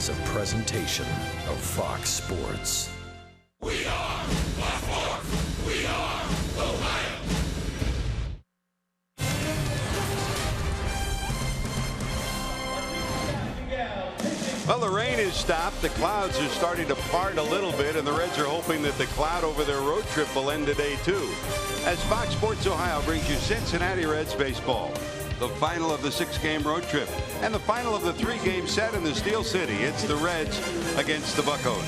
is a presentation of Fox Sports. We are Fox Sports. We are the Lions. Well, the rain has stopped. The clouds are starting to part a little bit, and the Reds are hoping that the cloud over their road trip will end today, too. As Fox Sports Ohio brings you Cincinnati Reds baseball, the final of the 6-game road trip, and the final of the 3-game set in the Steel City. It's the Reds against the Buccos.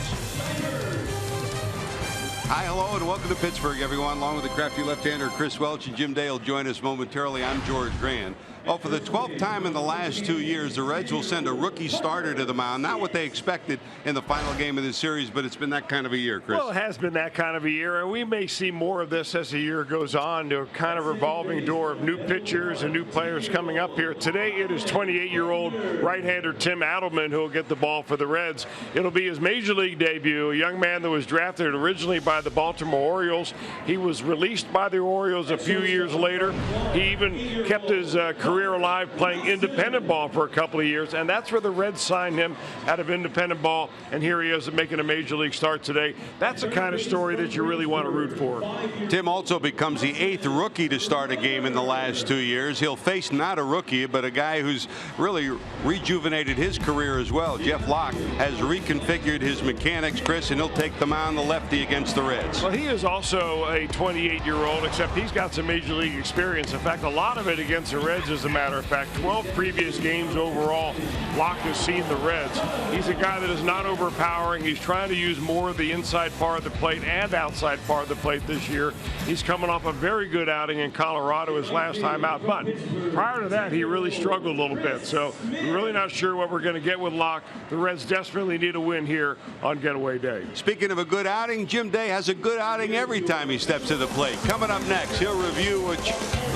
Hi, hello, and welcome to Pittsburgh, everyone. Along with the crafty left-hander Chris Welch and Jim Day will join us momentarily. I'm George Grant. Well, for the 12th time in the last 2 years, the Reds will send a rookie starter to the mound. Not what they expected in the final game of this series, but it's been that kind of a year, Chris. Well, it has been that kind of a year, and we may see more of this as the year goes on, to a kind of revolving door of new pitchers and new players coming up here. Today, it is 28-year-old right-hander Tim Adelman who will get the ball for the Reds. It'll be his major league debut, a young man that was drafted originally by the Baltimore Orioles. He was released by the Orioles a few years later. He even kept his career alive playing independent ball for a couple of years, and that's where the Reds signed him, out of independent ball, and here he is making a major league start today. That's the kind of story that you really want to root for. Tim also becomes the 8th rookie to start a game in the last 2 years. He'll face not a rookie, but a guy who's really rejuvenated his career as well. Jeff Locke has reconfigured his mechanics, Chris, and he'll take the mound, the lefty, against the Reds. Well, he is also a 28-year-old, except he's got some major league experience. In fact, a lot of it against the Reds, as a matter of fact. 12 previous games overall, Locke has seen the Reds. He's a guy that is not overpowering. He's trying to use more of the inside part of the plate and outside part of the plate this year. He's coming off a very good outing in Colorado his last time out, but prior to that, he really struggled a little bit. So we're really not sure what we're going to get with Locke. The Reds desperately need a win here on Getaway Day. Speaking of a good outing, Jim Day has a good outing every time he steps to the plate. Coming up next, he'll review which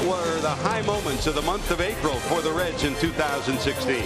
were the high moments of the month of April for the Reds in 2016.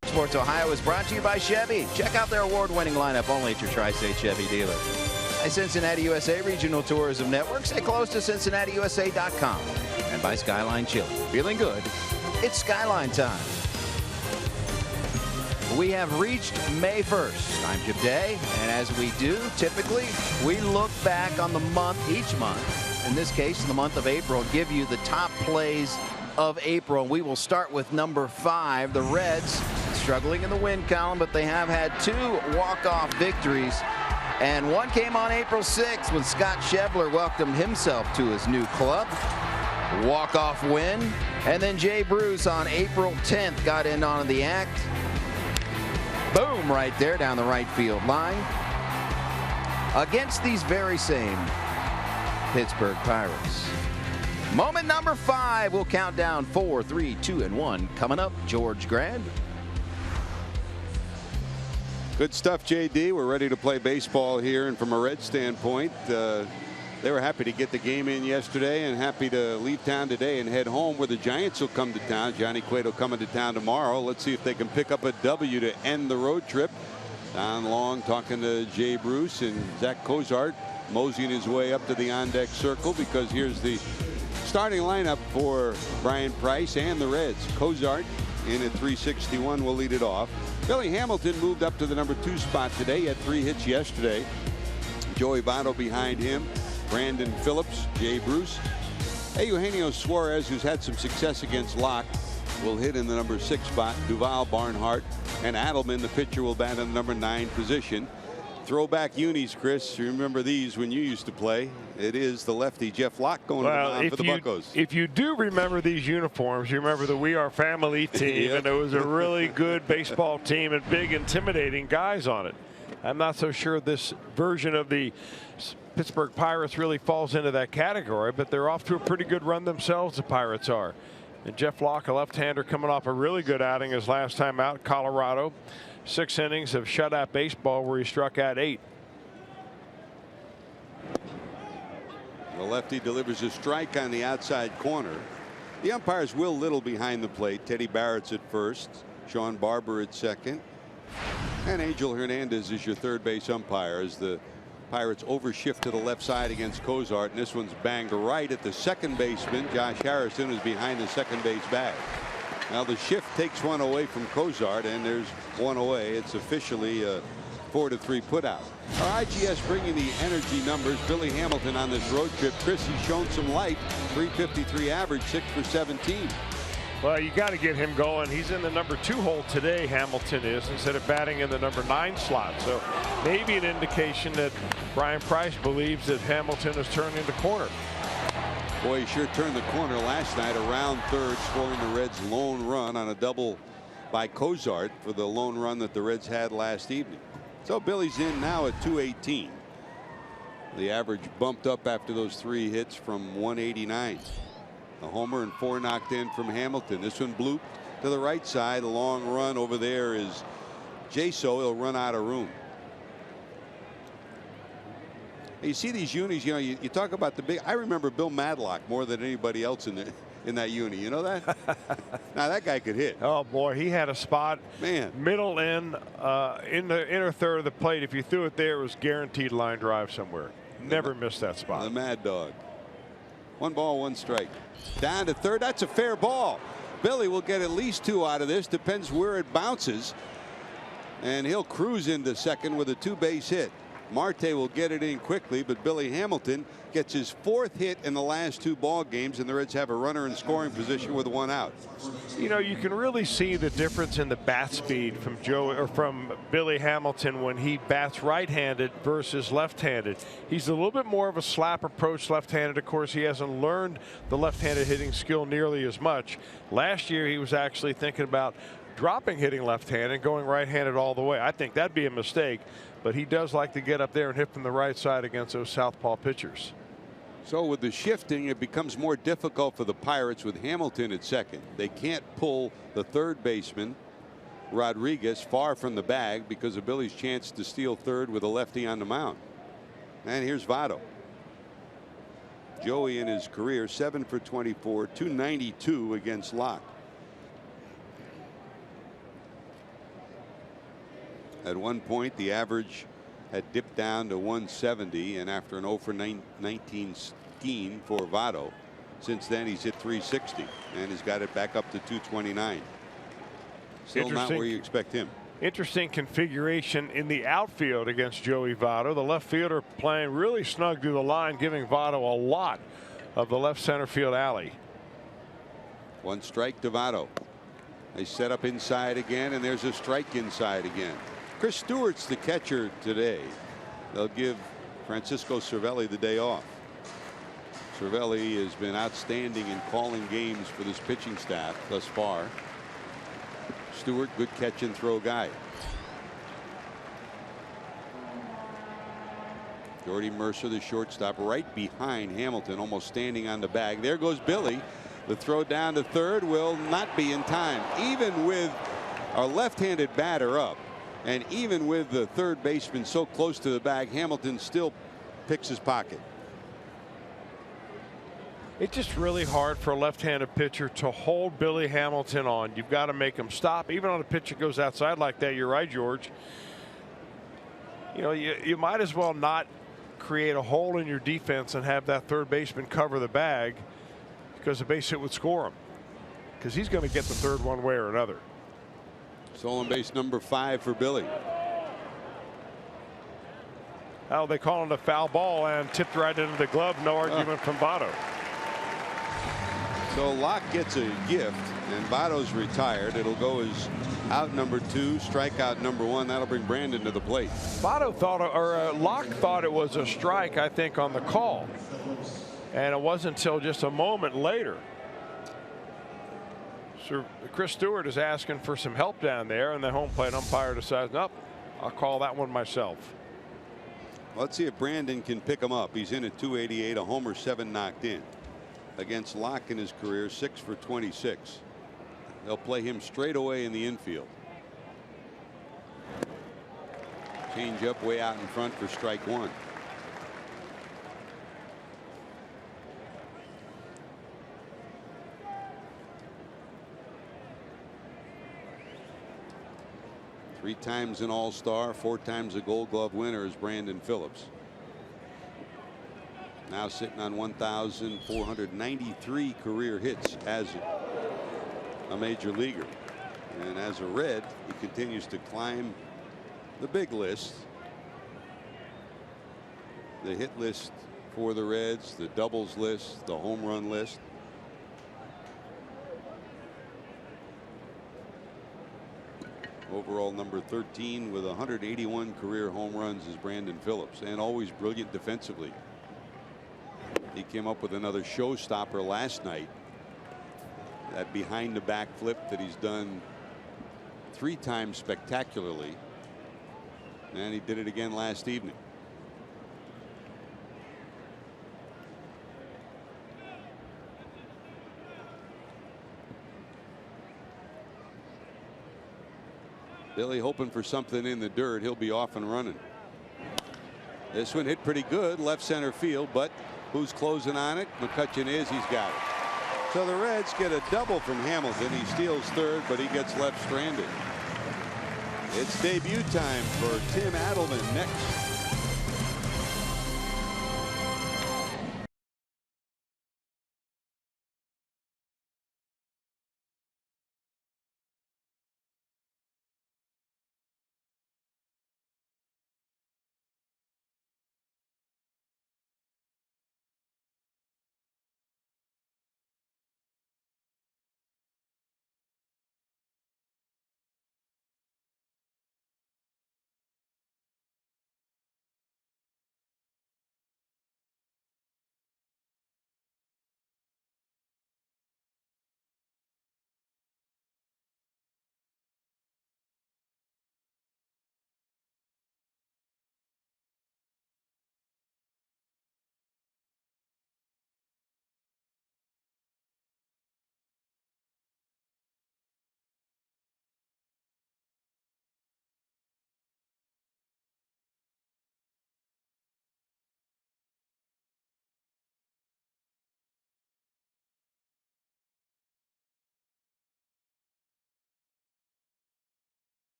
Fox Sports Ohio is brought to you by Chevy. Check out their award-winning lineup only at your Tri-State Chevy dealer. By Cincinnati USA Regional Tourism Network. Stay close to CincinnatiUSA.com. And by Skyline Chili. Feeling good? It's Skyline time. We have reached May 1st. I'm Jim Day, and as we do, typically, we look back on the month, each month, in this case, the month of April, and give you the top plays of April. We will start with number 5. The Reds struggling in the win column, but they have had 2 walk-off victories, and one came on April 6th when Scott Schebler welcomed himself to his new club. Walk-off win, and then Jay Bruce on April 10th got in on the act. Boom, right there down the right field line against these very same Pittsburgh Pirates. Moment number 5. We'll count down 4, 3, 2, and 1. Coming up, George Grand. Good stuff, JD. We're ready to play baseball here, and from a Red standpoint, they were happy to get the game in yesterday and happy to leave town today and head home, where the Giants will come to town. Johnny Cueto coming to town tomorrow. Let's see if they can pick up a W to end the road trip. Don Long talking to Jay Bruce, and Zach Cozart moseying his way up to the on-deck circle, because here's the starting lineup for Brian Price and the Reds. Cozart in at 361 will lead it off. Billy Hamilton moved up to the number 2 spot today. He had 3 hits yesterday. Joey Votto behind him. Brandon Phillips, Jay Bruce. Eugenio Suarez, who's had some success against Locke, will hit in the number 6 spot. Duval, Barnhart, and Adelman, the pitcher, will bat in the number 9 position. Throwback unis, Chris. You remember these when you used to play. It is the lefty Jeff Locke going to the mound for the Buccos. If you do remember these uniforms, you remember the We Are Family team, Yep. and it was a really good baseball team and big, intimidating guys on it. I'm not so sure this version of the Pittsburgh Pirates really falls into that category, but they're off to a pretty good run themselves, the Pirates are. And Jeff Locke, a left-hander, coming off a really good outing his last time out, Colorado. 6 innings of shutout baseball where he struck out 8. The lefty delivers a strike on the outside corner. The umpires Will Little behind the plate. Teddy Barrett's at first. Sean Barber at second. And Angel Hernandez is your third base umpire as the Pirates overshift to the left side against Cozart, and this one's banged right at the second baseman. Josh Harrison is behind the second base bag. Now the shift takes one away from Cozart, and there's one away. It's officially a 4-3 putout. Our IGS bringing the energy numbers. Billy Hamilton on this road trip. Chris, he's shown some life. 353 average, 6 for 17. Well, you got to get him going. He's in the number 2 hole today, Hamilton is, instead of batting in the number 9 slot. So maybe an indication that Brian Price believes that Hamilton is turning the corner. Boy, he sure turned the corner last night around third, scoring the Reds' lone run on a double by Cozart for the lone run that the Reds had last evening. So Billy's in now at 218. The average bumped up after those 3 hits from 189. A homer and 4 knocked in from Hamilton. This one blooped to the right side. A long run over there is Jaso. He'll run out of room. You see these unis, you know, you talk about the big. I remember Bill Madlock more than anybody else in that uni. You know that? Now that guy could hit. Oh boy, he had a spot, man, middle in the inner third of the plate. If you threw it there, it was guaranteed line drive somewhere. Never missed that spot. The Mad Dog. 1 ball, 1 strike. Down to third. That's a fair ball. Billy will get at least 2 out of this. Depends where it bounces. And he'll cruise into second with a 2-base hit. Marte will get it in quickly, but Billy Hamilton gets his 4th hit in the last 2 ball games, and the Reds have a runner in scoring position with 1 out. You know, you can really see the difference in the bat speed from Billy Hamilton when he bats right-handed versus left-handed. He's a little bit more of a slap approach left-handed. Of course, he hasn't learned the left-handed hitting skill nearly as much. Last year, he was actually thinking about dropping hitting left-handed and going right-handed all the way. I think that'd be a mistake, but he does like to get up there and hit from the right side against those southpaw pitchers. So with the shifting, it becomes more difficult for the Pirates with Hamilton at second. They can't pull the third baseman, Rodriguez, far from the bag because of Billy's chance to steal third with a lefty on the mound. And here's Votto. Joey in his career 7 for 24, 292 against Locke. At one point, the average had dipped down to 170, and after an 0 for 19 scheme for Votto, since then he's hit 360 and he's got it back up to 229. Still not where you expect him. Interesting configuration in the outfield against Joey Votto. The left fielder playing really snug to the line, giving Votto a lot of the left center field alley. One strike to Votto. They set up inside again, and there's a strike inside again. Chris Stewart's the catcher today. They'll give Francisco Cervelli the day off. Cervelli has been outstanding in calling games for this pitching staff thus far. Stewart, good catch and throw guy. Jordy Mercer, the shortstop, right behind Hamilton, almost standing on the bag. There goes Billy. The throw down to third will not be in time. Even with our left-handed batter up, and even with the third baseman so close to the bag, Hamilton still picks his pocket. It's just really hard for a left-handed pitcher to hold Billy Hamilton on. You've got to make him stop. Even on a pitch that goes outside like that, you're right, George. You know, you might as well not create a hole in your defense and have that third baseman cover the bag, because the base hit would score him, because he's going to get the third one way or another. Stolen base number 5 for Billy. Oh, they call it a foul ball and tipped right into the glove. No argument from Votto. So Locke gets a gift, and Votto's retired. It'll go as out number 2, strikeout number 1. That'll bring Brandon to the plate. Votto thought, or Locke thought it was a strike, I think, on the call, and it wasn't until just a moment later. So Chris Stewart is asking for some help down there, and the home plate umpire decides, nope, I'll call that one myself. Let's see if Brandon can pick him up. He's in at 288, a homer, 7 knocked in. Against Locke in his career, 6 for 26. They'll play him straight away in the infield. Change up way out in front for strike 1. Three times an All-Star, 4 times a Gold Glove winner is Brandon Phillips. Now sitting on 1,493 career hits as a major leaguer. And as a Red, he continues to climb the big list. The hit list for the Reds, the doubles list, the home run list. Overall number 13 with 181 career home runs is Brandon Phillips, and always brilliant defensively. He came up with another showstopper last night. That behind the back flip that he's done 3 times spectacularly. And he did it again last evening. Billy hoping for something in the dirt. He'll be off and running. This one hit pretty good left center field, but who's closing on it? McCutchen is. He's got it. So the Reds get a double from Hamilton. He steals third, but he gets left stranded. It's debut time for Tim Adelman next.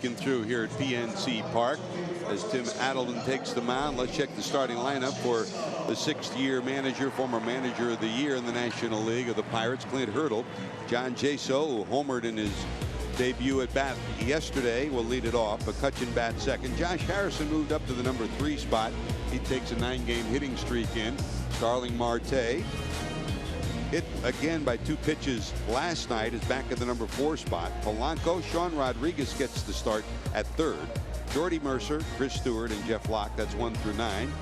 breaking through here at PNC Park as Tim Adelman takes the mound. Let's check the starting lineup for the 6th-year manager, former manager of the year in the National League of the Pirates, Clint Hurdle. John Jaso, who homered in his debut at bat yesterday, will lead it off. McCutchen bats second. Josh Harrison moved up to the number 3 spot. He takes a 9-game hitting streak in. Starling Marte, hit again by 2 pitches last night, is back at the number 4 spot. Polanco, Sean Rodriguez gets the start at 3rd. Jordy Mercer, Chris Stewart, and Jeff Locke. That's 1 through 9.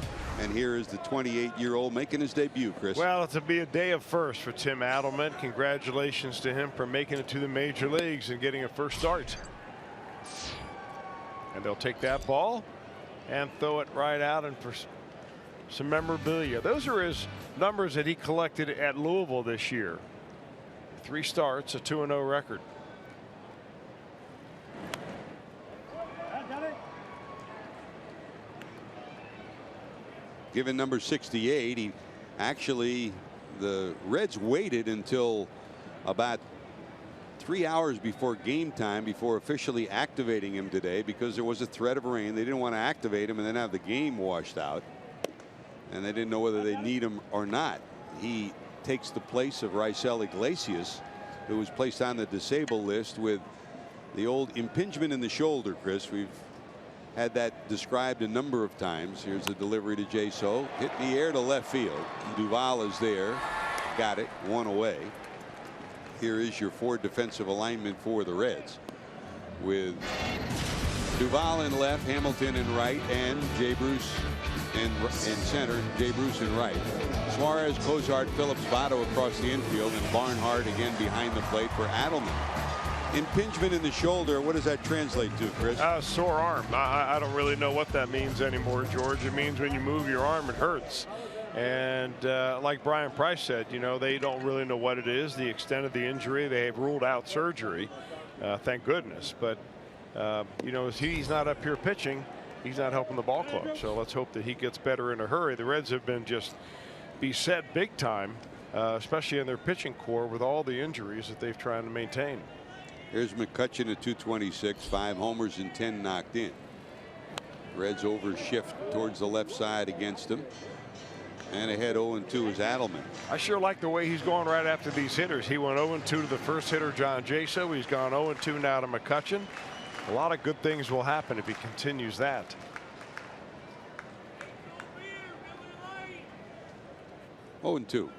And here is the 28-year-old making his debut, Chris. Well, it'll be a day of first for Tim Adelman. Congratulations to him for making it to the major leagues and getting a first start. And they'll take that ball and throw it right out and for some memorabilia. Those are his numbers that he collected at Louisville this year. 3 starts, a 2-0 record. Given number 68, the Reds waited until about 3 hours before game time before officially activating him today because there was a threat of rain. They didn't want to activate him and then have the game washed out. And they didn't know whether they need him or not. He takes the place of Raisel Iglesias, who was placed on the disabled list with the old impingement in the shoulder, Chris. We've had that described a number of times. Here's the delivery to Jaso. Hit in the air to left field. Duvall is there. Got it. 1 away. Here is your 4 defensive alignment for the Reds, with Duvall in left, Hamilton in right, and Jay Bruce in center, Jay Bruce in right. Suarez, Cozart, Phillips, Votto across the infield, and Barnhart again behind the plate for Adelman. Impingement in the shoulder, what does that translate to, Chris? Sore arm. I don't really know what that means anymore, George. It means when you move your arm, it hurts. And like Brian Price said, you know, they don't really know what it is, the extent of the injury. They have ruled out surgery, thank goodness. But, you know, as he's not up here pitching, he's not helping the ball club. So let's hope that he gets better in a hurry. The Reds have been just beset big time, especially in their pitching core with all the injuries that they've tried to maintain. Here's McCutchen at 226, 5 homers and 10 knocked in. Reds over shift towards the left side against him. And ahead 0-2 is Adelman. I sure like the way he's going right after these hitters. He went 0-2 to the first hitter, John Jaso. He's gone 0-2 now to McCutchen. A lot of good things will happen if he continues that. Oh, 2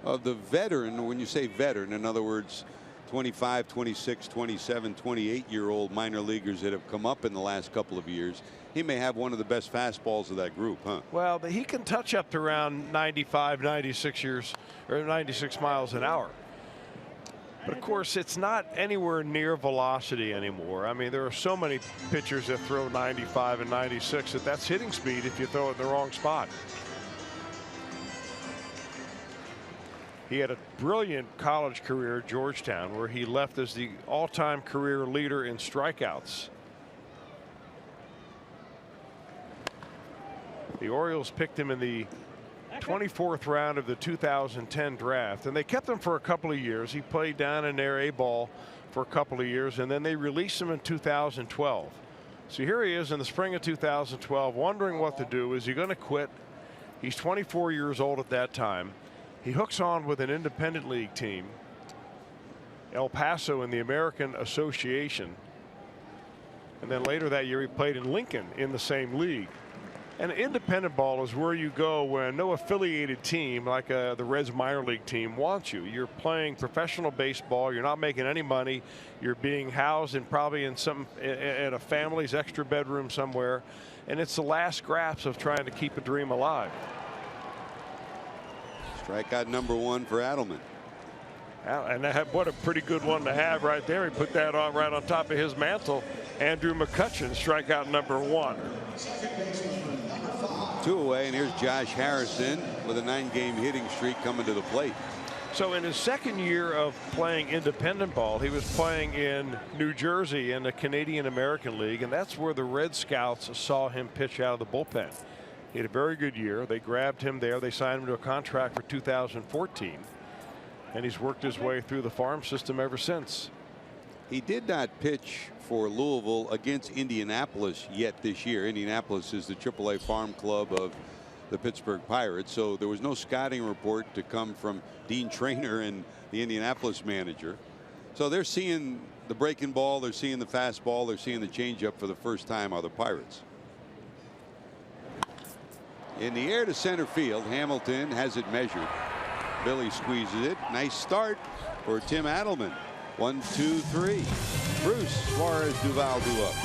of the veteran. When you say veteran, in other words, 25, 26, 27, 28-year-old minor leaguers that have come up in the last couple of years, he may have one of the best fastballs of that group, huh? Well, he can touch up to around 95, 96 miles an hour. But of course, it's not anywhere near velocity anymore. I mean, there are so many pitchers that throw 95 and 96 that's hitting speed if you throw it in the wrong spot. He had a brilliant college career at Georgetown, where he left as the all-time career leader in strikeouts. The Orioles picked him in the 24th round of the 2010 draft, and they kept him for a couple of years. He played down in their A ball for a couple of years, and then they released him in 2012. So here he is in the spring of 2012, wondering what to do. Is he going to quit? He's 24 years old at that time. He hooks on with an independent league team, El Paso, in the American Association. And then later that year, he played in Lincoln in the same league. And independent ball is where you go when no affiliated team like the Reds minor league team wants you. You're playing professional baseball. You're not making any money. You're being housed in probably in a family's extra bedroom somewhere. And it's the last grasp of trying to keep a dream alive. Strikeout number 1 for Adelman. And what a pretty good one to have right there. He put that on right on top of his mantle. Andrew McCutchen, strikeout number 1. 2 away, and here's Josh Harrison with a 9-game hitting streak coming to the plate. So in his second year of playing independent ball, he was playing in New Jersey in the Canadian American League, and that's where the Red Scouts saw him pitch out of the bullpen. He had a very good year. They grabbed him there. They signed him to a contract for 2014. And he's worked his way through the farm system ever since. He did not pitch for Louisville against Indianapolis yet this year. Indianapolis is the AAA farm club of the Pittsburgh Pirates, so there was no scouting report to come from Dean Traynor and the Indianapolis manager. So they're seeing the breaking ball, they're seeing the fastball, they're seeing the changeup for the first time are the Pirates. In the air to center field, Hamilton has it measured. Billy squeezes it. Nice start for Tim Adelman. 1, 2, 3. Bruce Suarez Duval due up.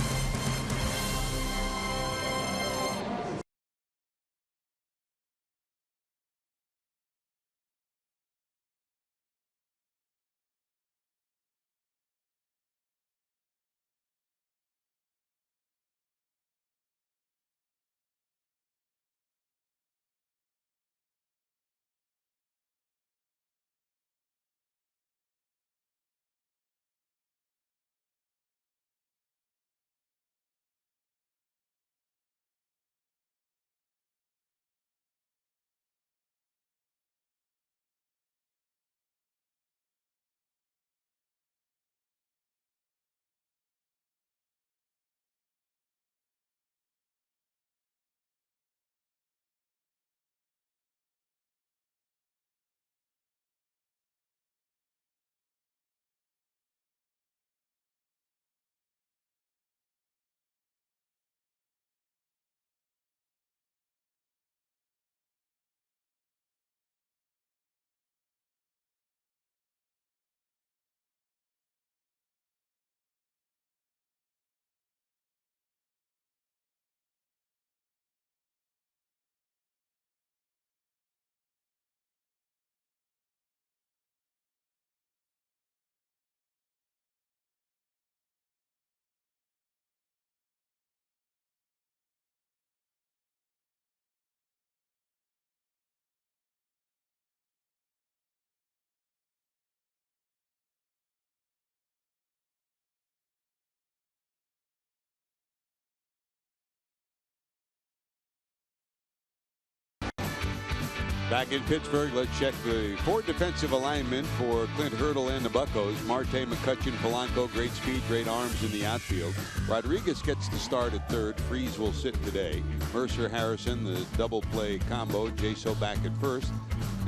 Back in Pittsburgh, let's check the Ford defensive alignment for Clint Hurdle and the Buccos. Marte, McCutcheon, Polanco, great speed, great arms in the outfield. Rodriguez gets the start at third. Freeze will sit today. Mercer, Harrison, the double play combo. Jaso back at first.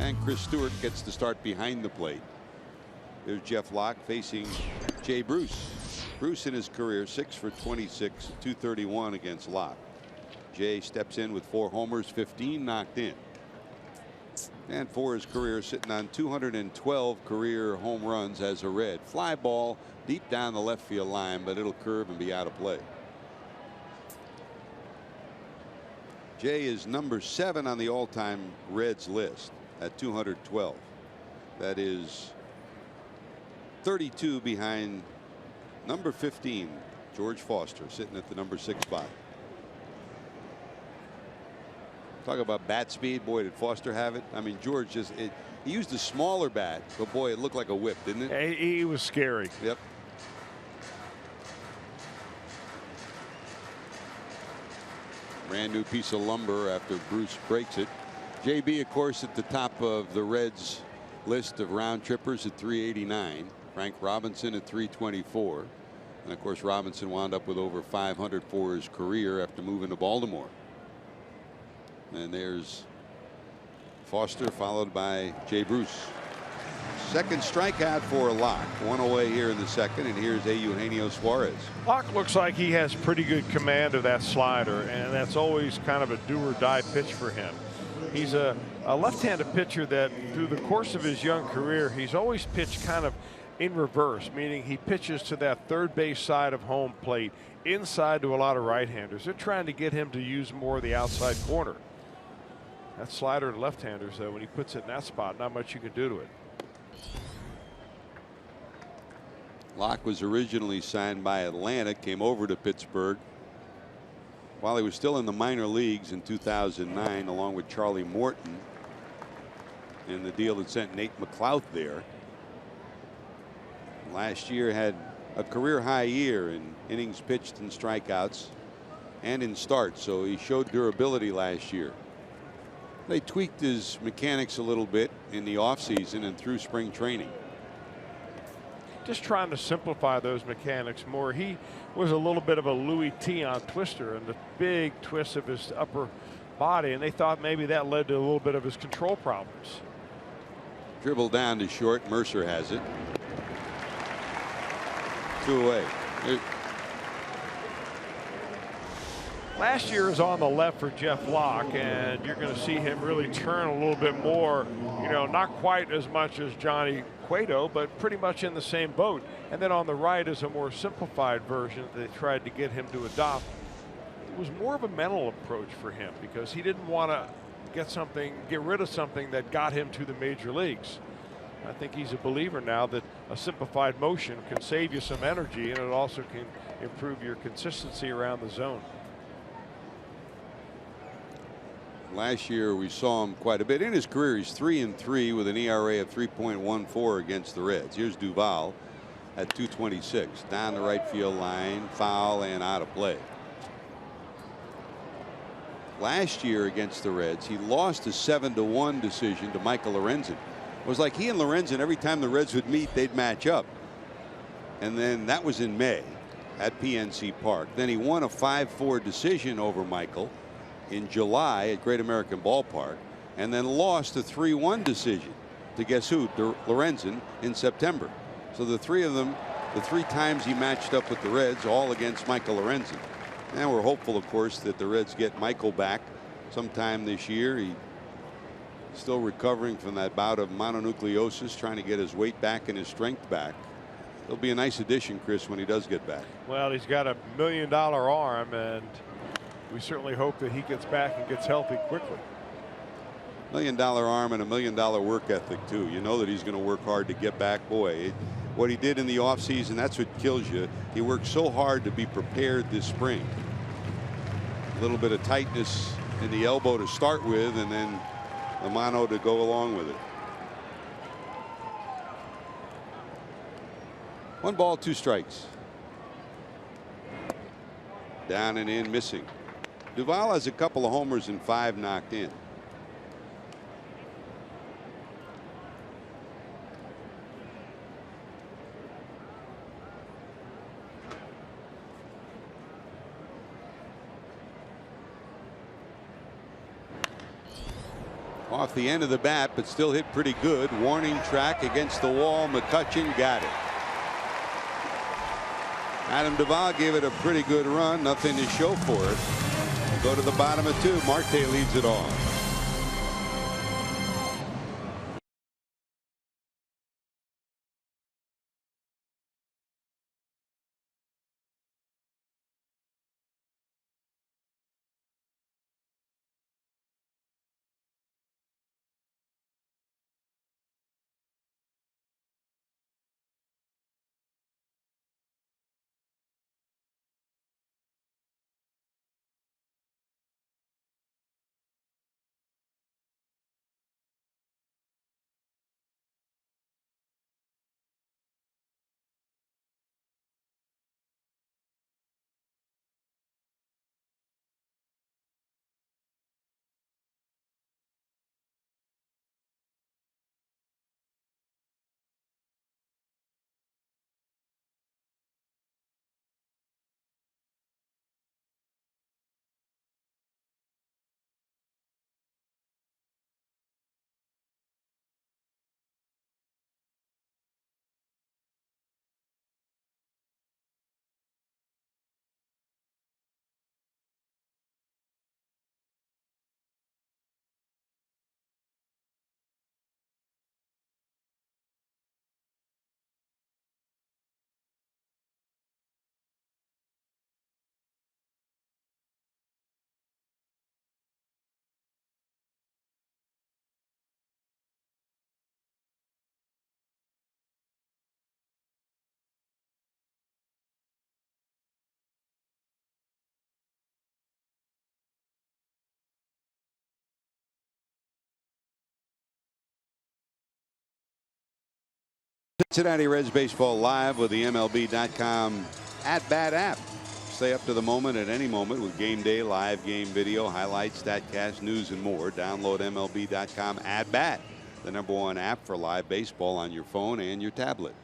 And Chris Stewart gets the start behind the plate. There's Jeff Locke facing Jay Bruce. Bruce in his career 6 for 26, 231 against Locke. Jay steps in with 4 homers, 15 knocked in. And for his career, sitting on 212 career home runs as a Red. Fly ball deep down the left field line, but it'll curve and be out of play. Jay is number 7 on the all-time Reds list at 212. That is 32 behind number 15, George Foster, sitting at the number 6 spot. Talk about bat speed. Boy, did Foster have it. I mean, George just he used a smaller bat, but boy, it looked like a whip, didn't it? He was scary. Yep. Brand new piece of lumber after Bruce breaks it. JB, of course, at the top of the Reds list of round trippers at 389. Frank Robinson at 324. And of course, Robinson wound up with over 500 for his career after moving to Baltimore. And there's Foster, followed by Jay Bruce. Second strikeout for Locke. 1 away here in the second, and here's Eugenio Suarez. Locke looks like he has pretty good command of that slider, and that's always kind of a do or die pitch for him. He's a left-handed pitcher that through the course of his young career, he's always pitched kind of in reverse, meaning he pitches to that third base side of home plate, inside to a lot of right-handers. They're trying to get him to use more of the outside corner. That slider to left-handers, though, when he puts it in that spot, not much you can do to it. Locke was originally signed by Atlanta, came over to Pittsburgh while he was still in the minor leagues in 2009, along with Charlie Morton, in the deal that sent Nate McLouth there. Last year had a career high year in innings pitched and strikeouts and in starts, so he showed durability last year. They tweaked his mechanics a little bit in the offseason and through spring training. just trying to simplify those mechanics more. He was a little bit of a Louis Tion twister and the big twist of his upper body, and they thought maybe that led to a little bit of his control problems. Dribble down to short. Mercer has it. 2 away. Last year is on the left for Jeff Locke, and you're going to see him really turn a little bit more, you know, not quite as much as Johnny Cueto, but pretty much in the same boat. And then on the right is a more simplified version that they tried to get him to adopt. It was more of a mental approach for him because he didn't want to get rid of something that got him to the major leagues. I think he's a believer now that a simplified motion can save you some energy, and it also can improve your consistency around the zone. Last year we saw him quite a bit in his career. He's 3-3 with an ERA of 3.14 against the Reds. Here's Duvall at 226 down the right field line, foul and out of play. Last year against the Reds, he lost a 7-1 decision to Michael Lorenzen. It was like he and Lorenzen, every time the Reds would meet, they'd match up. And then that was in May at PNC Park. Then he won a 5-4 decision over Michael in July at Great American Ballpark, and then lost a 3-1 decision to guess who? Lorenzen in September. So the three of them, the 3 times he matched up with the Reds, all against Michael Lorenzen. And we're hopeful, of course, that the Reds get Michael back sometime this year. He's still recovering from that bout of mononucleosis, trying to get his weight back and his strength back. It'll be a nice addition, Chris, when he does get back. Well, he's got $1 million arm, and we certainly hope that he gets back and gets healthy quickly. $1 million arm and $1 million work ethic too. You know that he's going to work hard to get back. Boy, what he did in the offseason, that's what kills you. He worked so hard to be prepared this spring. A little bit of tightness in the elbow to start with, and then the mono to go along with it. 1 ball, 2 strikes. Down and in, missing. Duvall has a couple of homers and 5 knocked in. Off the end of the bat, but still hit pretty good. Warning track against the wall. McCutchen got it. Adam Duvall gave it a pretty good run. Nothing to show for it. We'll go to the bottom of 2. Marte leads it off. Cincinnati Reds baseball live with the MLB.com at-bat app. Stay up to the moment at any moment with game day, live game video, highlights, StatCast, news, and more. Download MLB.com at-bat, the #1 app for live baseball on your phone and your tablet.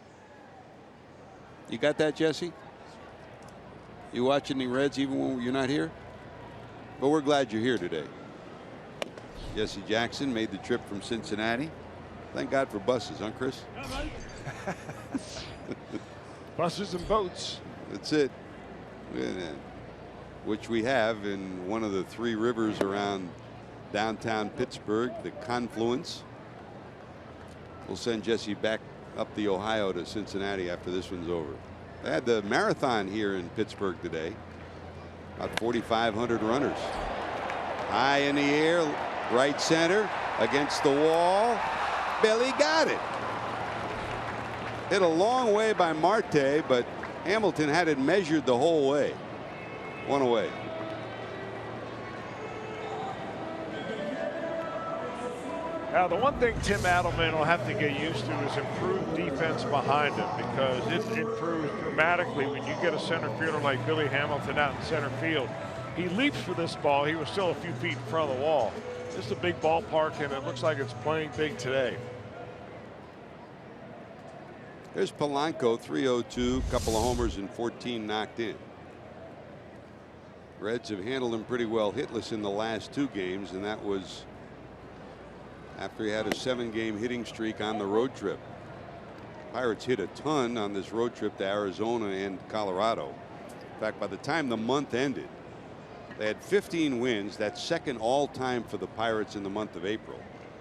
You got that, Jesse? You watching the Reds even when you're not here? But we're glad you're here today. Jesse Jackson made the trip from Cincinnati. Thank God for buses, huh, Chris? Buses and boats. That's it. Which we have in one of the 3 rivers around downtown Pittsburgh, the confluence. We'll send Jesse back up the Ohio to Cincinnati after this one's over. They had the marathon here in Pittsburgh today. About 4,500 runners. High in the air, right center, against the wall. Billy got it. Hit a long way by Marte, but Hamilton had it measured the whole way. 1 away. Now, the one thing Tim Adelman will have to get used to is improved defense behind him, because it improves dramatically when you get a center fielder like Billy Hamilton out in center field. He leaps for this ball. He was still a few feet in front of the wall. This is a big ballpark, and it looks like it's playing big today. There's Polanco, 302, couple of homers and 14 knocked in. Reds have handled him pretty well hitless in the last 2 games, and that was after he had a 7-game hitting streak on the road trip. Pirates hit a ton on this road trip to Arizona and Colorado. In fact, by the time the month ended, they had 15 wins. That's second all-time for the Pirates in the month of April.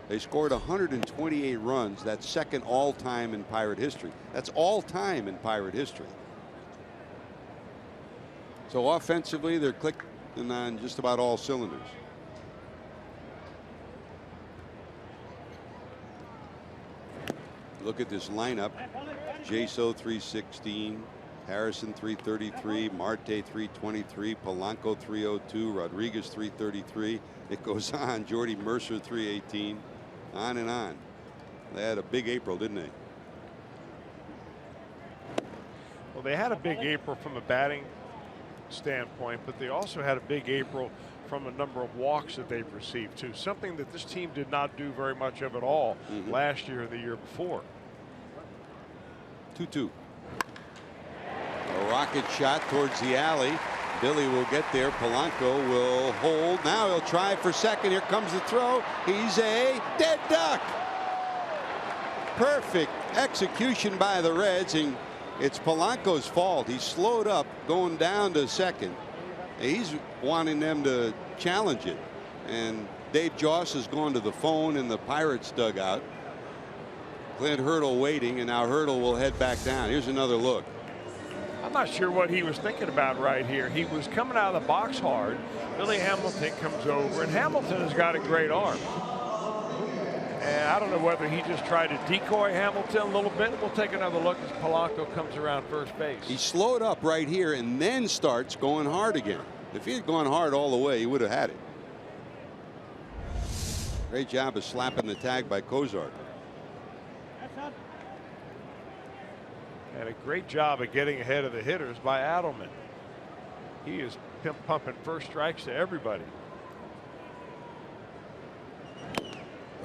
They scored 128 runs. That's second all-time in Pirate history. That's all-time in Pirate history. So offensively, they're clicking on just about all cylinders. Look at this lineup. Jaso 316, Harrison 333, Marte 323, Polanco 302, Rodriguez 333. It goes on. Jordy Mercer 318, on and on. They had a big April, didn't they? Well, they had a big April from a batting standpoint, but they also had a big April from a number of walks that they've received too. Something that this team did not do very much of at all last year or the year before. 2-2. A rocket shot towards the alley. Billy will get there. Polanco will hold. Now he'll try for second. Here comes the throw. He's a dead duck. Perfect execution by the Reds, and it's Polanco's fault. He slowed up going down to second. He's wanting them to challenge it, and Dave Joss is going to the phone in the Pirates dugout. Clint Hurdle waiting, and now Hurdle will head back down. Here's another look. I'm not sure what he was thinking about right here. He was coming out of the box hard. Billy Hamilton comes over, and Hamilton has got a great arm. And I don't know whether he just tried to decoy Hamilton a little bit. We'll take another look as Polanco comes around first base. He slowed up right here and then starts going hard again. If he had gone hard all the way, he would have had it. Great job of slapping the tag by Cozart. And a great job of getting ahead of the hitters by Adelman. He is pumping first strikes to everybody.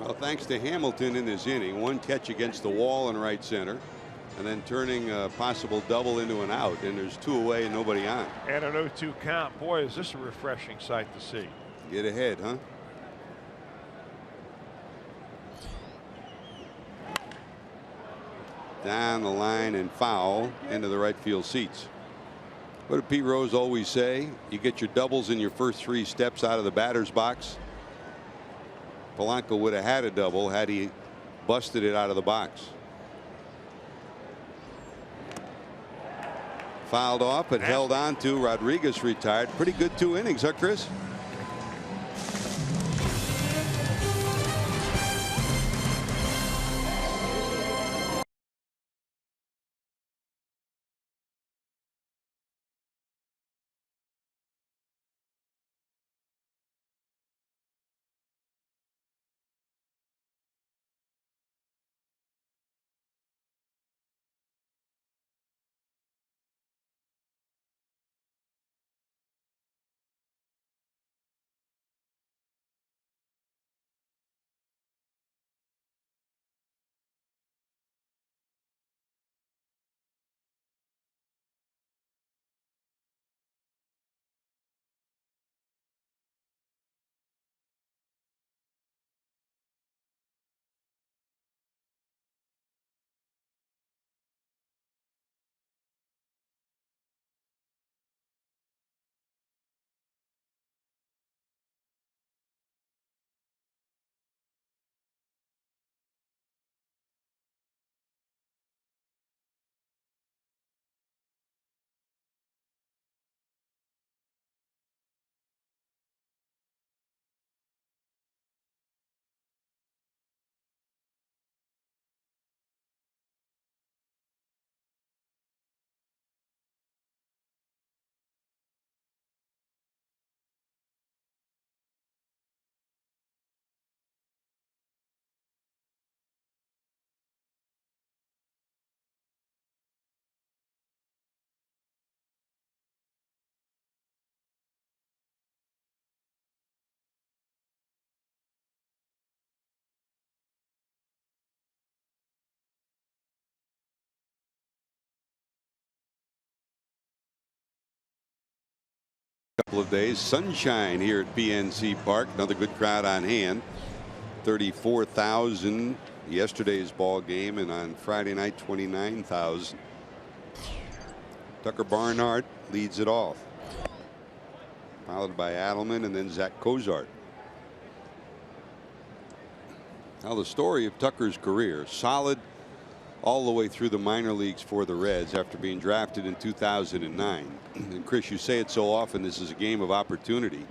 Well, thanks to Hamilton in this inning, 1 catch against the wall in right center, and then turning a possible double into an out, and there's 2 away and nobody on. And an 0-2 count. Boy, is this a refreshing sight to see. Get ahead, huh? Down the line and foul into the right field seats. What did Pete Rose always say? You get your doubles in your first 3 steps out of the batter's box. Polanco would have had a double had he busted it out of the box. Fouled off, but held on to. Rodriguez retired. Pretty good 2 innings, huh, Chris? couple of days. Sunshine here at PNC Park. Another good crowd on hand. 34,000 yesterday's ball game, and on Friday night 29,000. Tucker Barnhart leads it off, followed by Adelman and then Zach Cozart. Now the story of Tucker's career, solid all the way through the minor leagues for the Reds after being drafted in 2009. And Chris, you say it so often, this is a game of opportunity.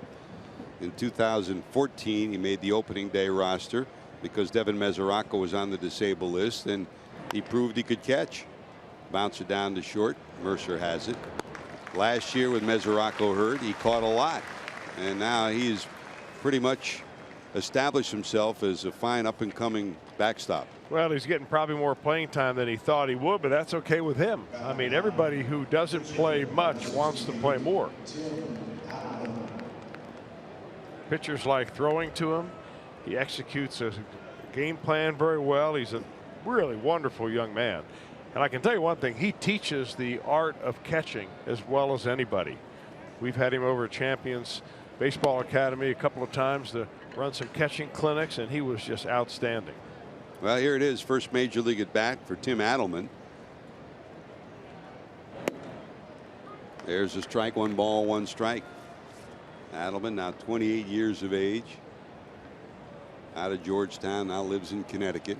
In 2014 he made the opening day roster because Devin Mesoraco was on the disabled list, and he proved he could catch. Bounce it down to short. Mercer has it. Last year with Mesoraco hurt, he caught a lot, and now he's pretty much established himself as a fine up and coming backstop. Well, he's getting probably more playing time than he thought he would, but that's okay with him. I mean, everybody who doesn't play much wants to play more. Pitchers like throwing to him. He executes a game plan very well. He's a really wonderful young man. And I can tell you one thing, he teaches the art of catching as well as anybody. We've had him over at Champions Baseball Academy a couple of times to run some catching clinics, and he was just outstanding. Well, here it is, first major league at bat for Tim Adelman. There's a strike, 1 ball, 1 strike. Adelman, now 28 years of age, out of Georgetown, now lives in Connecticut.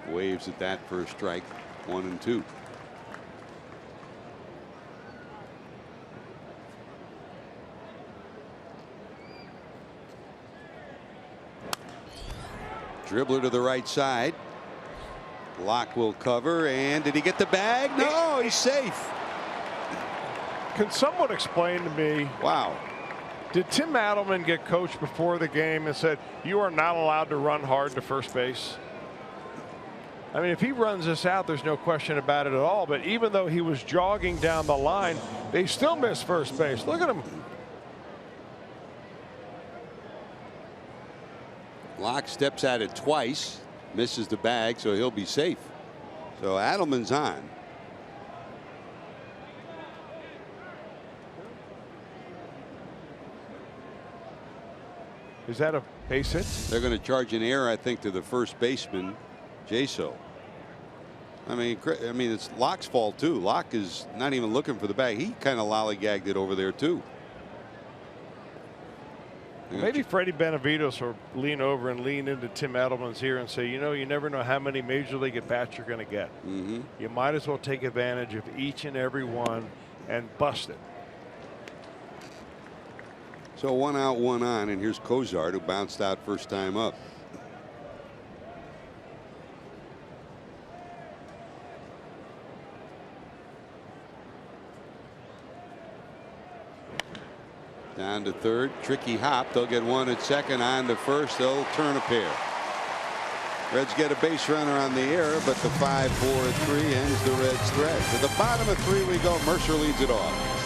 Waves at that for a strike, 1 and 2. Dribbler to the right side. Locke will cover, and did he get the bag? No, he's safe. Can someone explain to me? Wow. Did Tim Adelman get coached before the game and said, you are not allowed to run hard to first base? I mean, if he runs this out, there's no question about it at all. But even though he was jogging down the line, they still missed first base. Look at him. Locke steps at it twice, misses the bag, so he'll be safe. So Adelman's on. Is that a base hit? They're going to charge an error, I think, to the first baseman, Jaso. I mean, it's Locke's fault too. Locke is not even looking for the bag. He kind of lollygagged it over there too. Maybe Freddie Benavides will lean over and lean into Tim Adelman's ear and say, you know, you never know how many major league at bats you're going to get. You might as well take advantage of each and every one and bust it. So 1 out, 1 on, and here's Cozart, who bounced out first time up. Down to third, tricky hop. They'll get 1 at second, on to first. They'll turn a pair. Reds get a base runner on the error, but the 5-4-3 ends the Reds' threat. To the bottom of 3 we go. Mercer leads it off.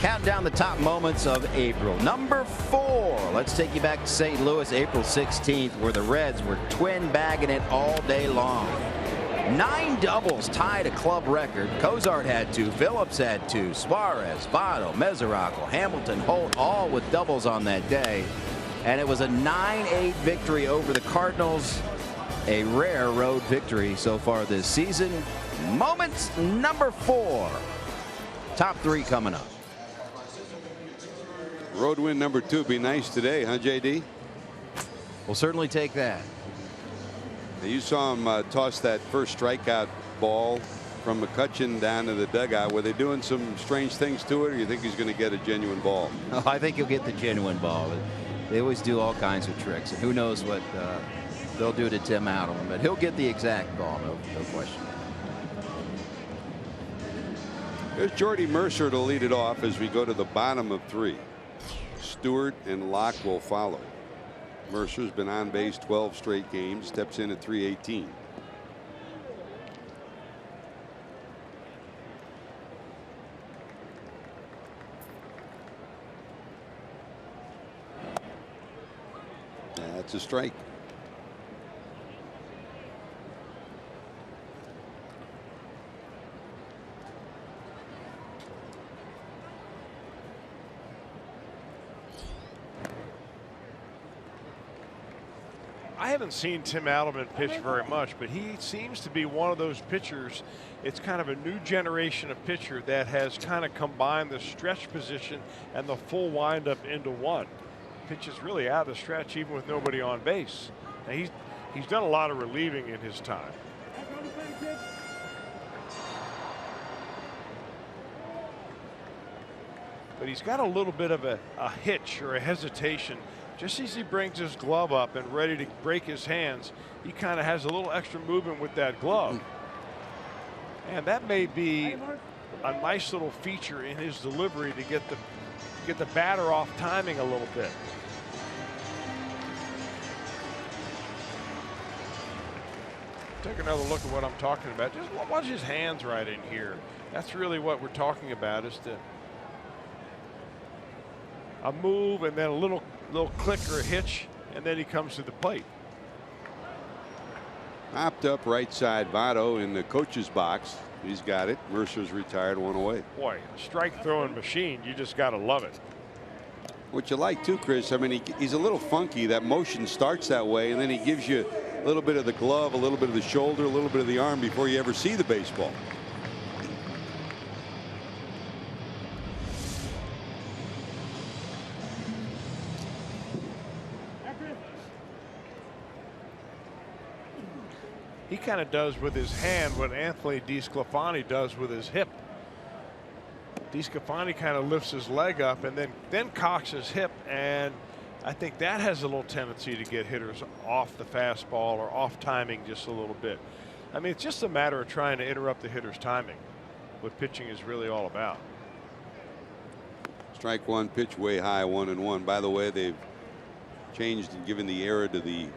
Counting down the top moments of April. Number 4. Let's take you back to St. Louis, April 16th, where the Reds were twin bagging it all day long. 9 doubles tied a club record. Cozart had 2, Phillips had 2, Suarez, Votto, Mesoraco, Hamilton, Holt, all with doubles on that day. And it was a 9-8 victory over the Cardinals. A rare road victory so far this season. Moments number 4. Top 3 coming up. Road win number 2 be nice today, huh, JD? We'll certainly take that. You saw him toss that first strikeout ball from McCutchen down to the dugout. Were they doing some strange things to it, or you think he's going to get a genuine ball? Oh, I think he'll get the genuine ball. They always do all kinds of tricks, and who knows what they'll do to Tim Adelman, but he'll get the exact ball, no question. There's Jordy Mercer to lead it off as we go to the bottom of 3. Stewart and Locke will follow. Mercer's been on base 12 straight games, steps in at 318. That's a strike. I haven't seen Tim Adelman pitch very much, but he seems to be one of those pitchers. It's kind of a new generation of pitcher that has kind of combined the stretch position and the full windup into one. Pitches really out of the stretch even with nobody on base. Now he's done a lot of relieving in his time. But he's got a little bit of a hitch or a hesitation. Just as he brings his glove up and ready to break his hands, he kind of has a little extra movement with that glove. And that may be a nice little feature in his delivery to get the batter off timing a little bit. Take another look at what I'm talking about. Just watch his hands right in here. That's really what we're talking about, is a move and then a little click or a hitch, and then he comes to the plate. Hopped up right side. Votto in the coach's box. He's got it. Mercer's retired, 1 away. Boy, a strike throwing machine. You just got to love it. What you like too, Chris, I mean, he's a little funky. That motion starts that way, and then he gives you a little bit of the glove, a little bit of the shoulder, a little bit of the arm before you ever see the baseball. He kind of does with his hand what Anthony DeSclafani does with his hip. DeSclafani kind of lifts his leg up and then cocks his hip, and I think that has a little tendency to get hitters off the fastball or off timing just a little bit. I mean, it's just a matter of trying to interrupt the hitter's timing, what pitching is really all about. Strike 1, pitch way high, 1-1. By the way, they've changed and given the error to the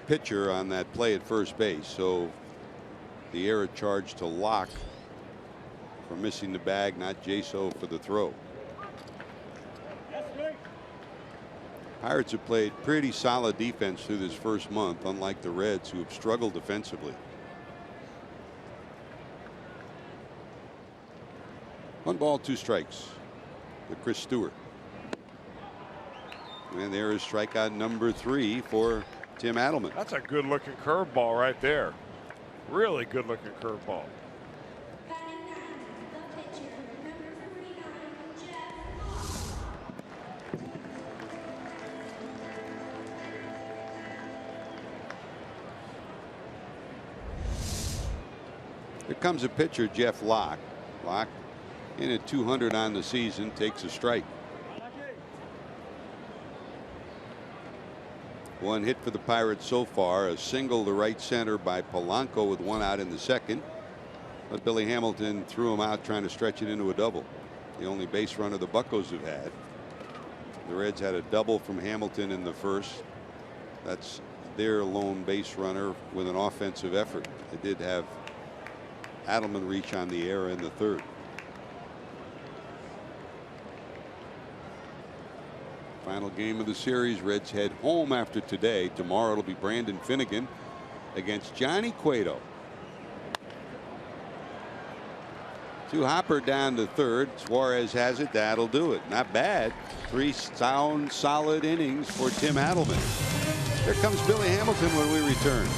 pitcher on that play at first base. So the error charged to Locke for missing the bag, not Jaso for the throw. Pirates have played pretty solid defense through this first month, unlike the Reds, who have struggled defensively. 1 ball, 2 strikes to Chris Stewart. And there is strikeout number 3 for Tim Adelman. That's a good looking curveball right there. Really good looking curveball. Here comes a pitcher, Jeff Locke. Locke in at 200 on the season, takes a strike. 1 hit for the Pirates so far, a single to right center by Polanco with 1 out in the second. But Billy Hamilton threw him out trying to stretch it into a double. The only base runner the Buccos have had. The Reds had a double from Hamilton in the first. That's their lone base runner with an offensive effort. They did have Adelman reach on the air in the third. Final game of the series. Reds head home after today. Tomorrow it'll be Brandon Finnegan against Johnny Cueto. To Hopper down to third. Suarez has it. That'll do it. Not bad. 3 sound, solid innings for Tim Adelman. Here comes Billy Hamilton when we return.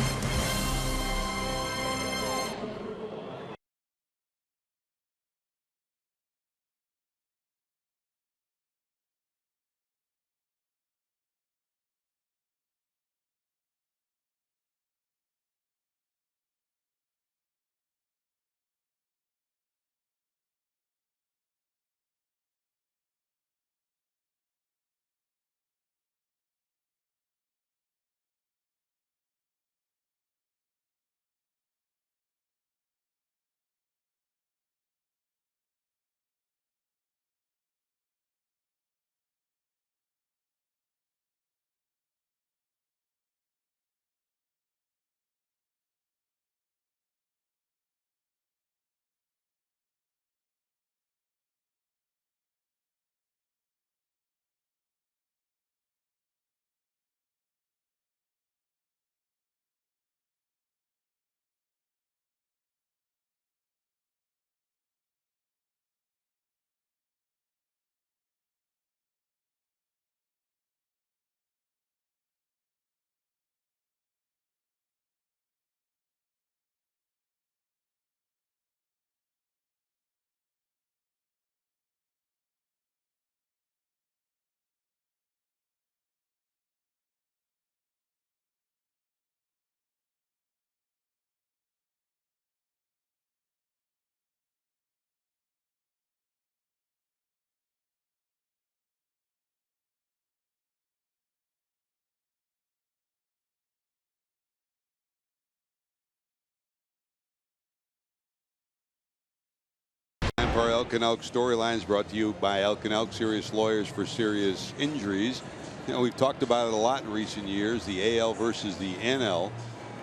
For Elk and Elk storylines brought to you by Elk and Elk, serious lawyers for serious injuries. You know, we've talked about it a lot in recent years, the AL versus the NL.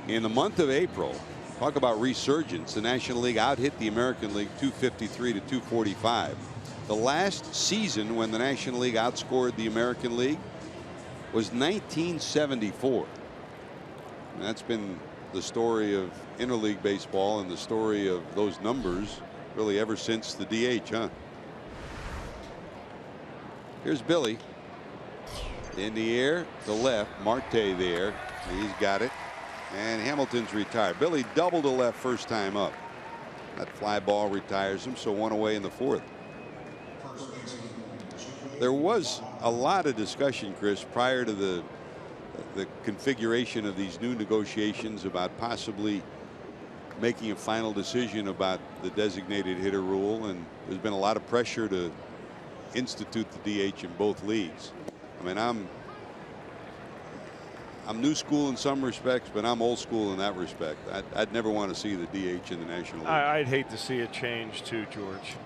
In the month of April, talk about resurgence. The National League out-hit the American League 253 to 245. The last season when the National League outscored the American League was 1974. And that's been the story of interleague baseball and the story of those numbers really ever since the DH, huh? Here's Billy in the air to left. Marte there. He's got it. And Hamilton's retired. Billy doubled to left first time up. That fly ball retires him, so 1 away in the 4th. There was a lot of discussion, Chris, prior to the configuration of these new negotiations about possibly making a final decision about the designated hitter rule, and there's been a lot of pressure to institute the DH in both leagues. I mean, I'm new school in some respects, but I'm old school in that respect. I'd never want to see the DH in the National League. I'd hate to see it change too, George.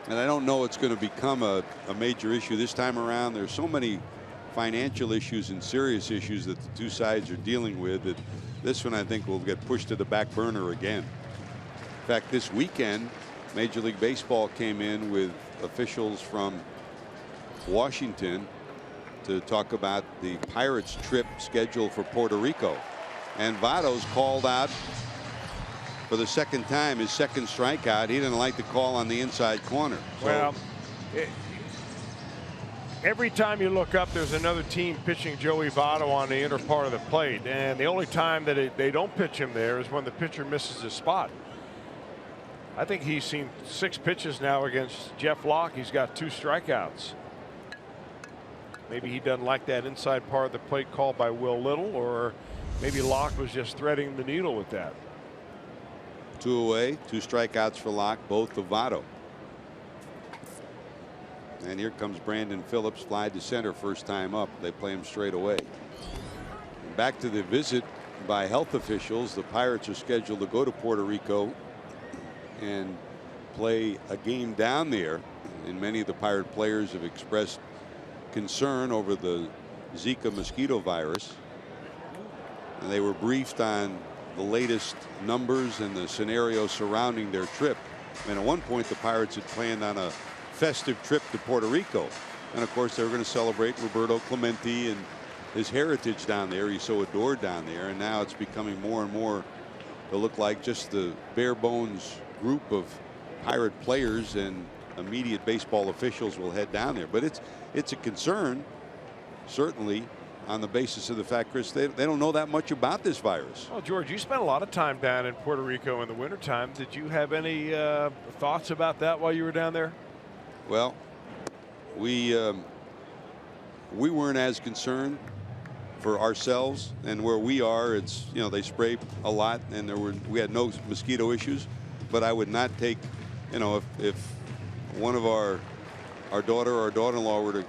And I don't know it's going to become a major issue this time around. There's so many financial issues and serious issues that the two sides are dealing with that this one I think will get pushed to the back burner again. In fact, this weekend Major League Baseball came in with officials from Washington to talk about the Pirates trip scheduled for Puerto Rico, and Votto's called out for the second time, his second strikeout. He didn't like the call on the inside corner. Well, every time you look up, there's another team pitching Joey Votto on the inner part of the plate, and the only time that they don't pitch him there is when the pitcher misses his spot. I think he's seen 6 pitches now against Jeff Locke. He's got 2 strikeouts. Maybe he doesn't like that inside part of the plate called by Will Little, or maybe Locke was just threading the needle with that. 2 away, 2 strikeouts for Locke, both to Votto. And here comes Brandon Phillips, fly to center first time up. They play him straight away. Back to the visit by health officials. The Pirates are scheduled to go to Puerto Rico and play a game down there, and many of the Pirate players have expressed concern over the Zika mosquito virus, and they were briefed on the latest numbers and the scenario surrounding their trip. And at one point, the Pirates had planned on a festive trip to Puerto Rico. And of course, they were going to celebrate Roberto Clemente and his heritage down there. He's so adored down there. And now it's becoming more and more to look like just the bare bones group of Pirate players, and immediate baseball officials will head down there. But it's a concern, certainly, on the basis of the fact, Chris, they don't know that much about this virus. Well, George, you spent a lot of time down in Puerto Rico in the wintertime. Did you have any thoughts about that while you were down there? Well, we weren't as concerned for ourselves, and where we are, it's, you know, they spray a lot, and we had no mosquito issues. But I would not take, you know, if one of our daughter or our daughter-in-law were to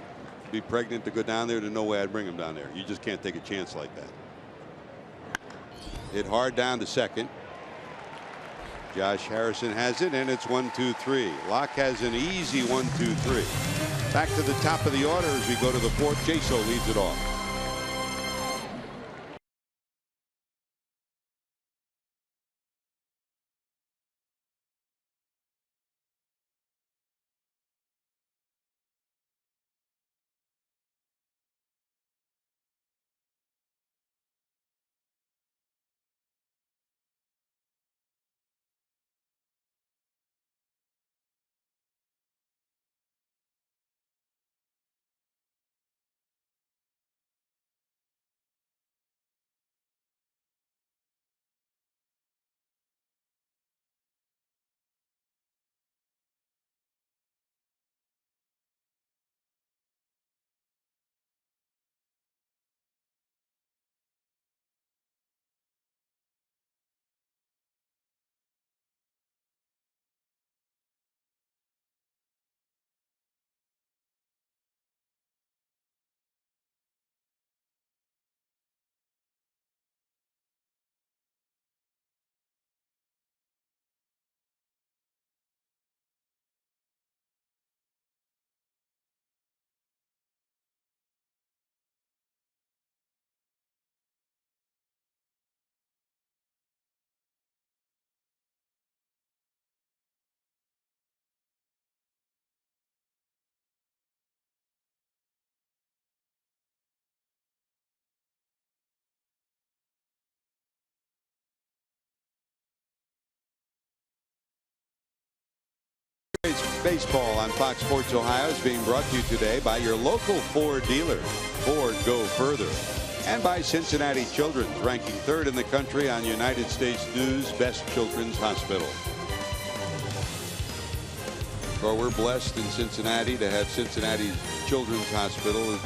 be pregnant to go down there, there's no way I'd bring them down there. You just can't take a chance like that. Hit hard down to second. Josh Harrison has it, and it's 1-2-3. Locke has an easy 1-2-3. Back to the top of the order as we go to the fourth. Jaso leads it off. Baseball on Fox Sports Ohio is being brought to you today by your local Ford dealer. Ford, go further. And by Cincinnati Children's, ranking 3rd in the country on United States News Best Children's Hospital. Well, we're blessed in Cincinnati to have Cincinnati Children's Hospital. It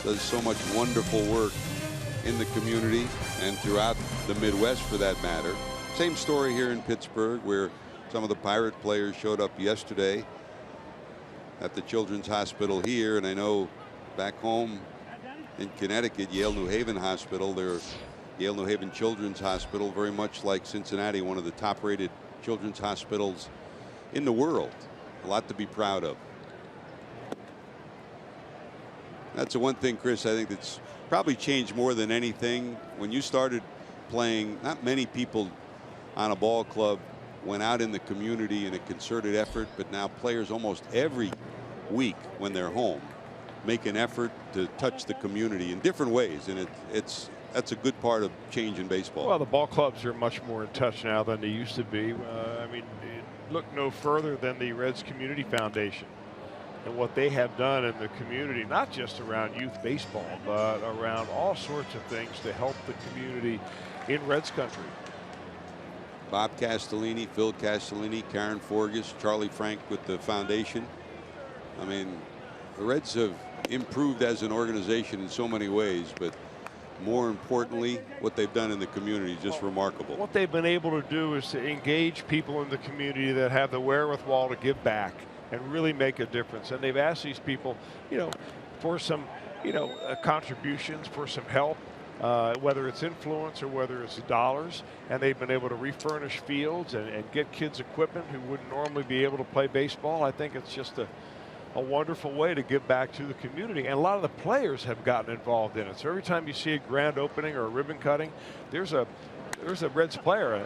does so much wonderful work in the community and throughout the Midwest, for that matter. Same story here in Pittsburgh, where some of the Pirate players showed up yesterday at the Children's Hospital here, and I know back home in Connecticut, Yale New Haven Hospital, their Yale New Haven Children's Hospital, very much like Cincinnati, one of the top-rated children's hospitals in the world. A lot to be proud of. That's the one thing, Chris, I think that's probably changed more than anything. When you started playing, not many people on a ball club went out in the community in a concerted effort, but now players almost every week when they're home make an effort to touch the community in different ways, and that's a good part of change in baseball. Well, the ball clubs are much more in touch now than they used to be. I mean, look no further than the Reds Community Foundation and what they have done in the community, not just around youth baseball, but around all sorts of things to help the community in Reds country. Bob Castellini, Phil Castellini, Karen Forgas, Charlie Frank with the foundation. I mean, the Reds have improved as an organization in so many ways, but more importantly, what they've done in the community is just remarkable. What they've been able to do is to engage people in the community that have the wherewithal to give back and really make a difference. And they've asked these people, you know, for some, you know, contributions, for some help. Whether it's influence or whether it's dollars, and they've been able to refurnish fields and get kids equipment who wouldn't normally be able to play baseball. I think it's just a wonderful way to give back to the community, and a lot of the players have gotten involved in it. So every time you see a grand opening or a ribbon cutting, there's a there's a Reds player,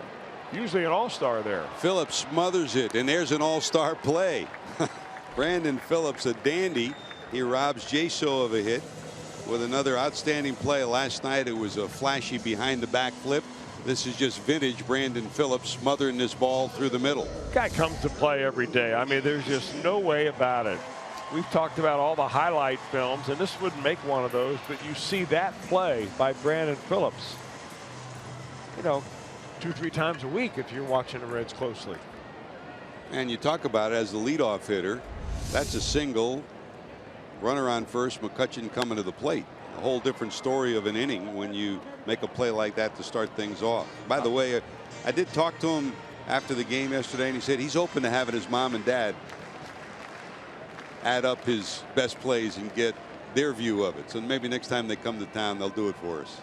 usually an all-star there. Phillips smothers it, and there's an all-star play. Brandon Phillips, a dandy. He robs Jaso of a hit with another outstanding play last night. It was a flashy behind the back flip. This is just vintage Brandon Phillips smothering this ball through the middle. Guy comes to play every day. I mean, there's just no way about it. We've talked about all the highlight films, and this wouldn't make one of those, but you see that play by Brandon Phillips, you know, 2-3 times a week if you're watching the Reds closely. And you talk about it as the leadoff hitter. That's a single. Runner on first, McCutchen coming to the plate. A whole different story of an inning when you make a play like that to start things off. By the way, I did talk to him after the game yesterday, and he said he's open to having his mom and dad add up his best plays and get their view of it. So maybe next time they come to town, they'll do it for us.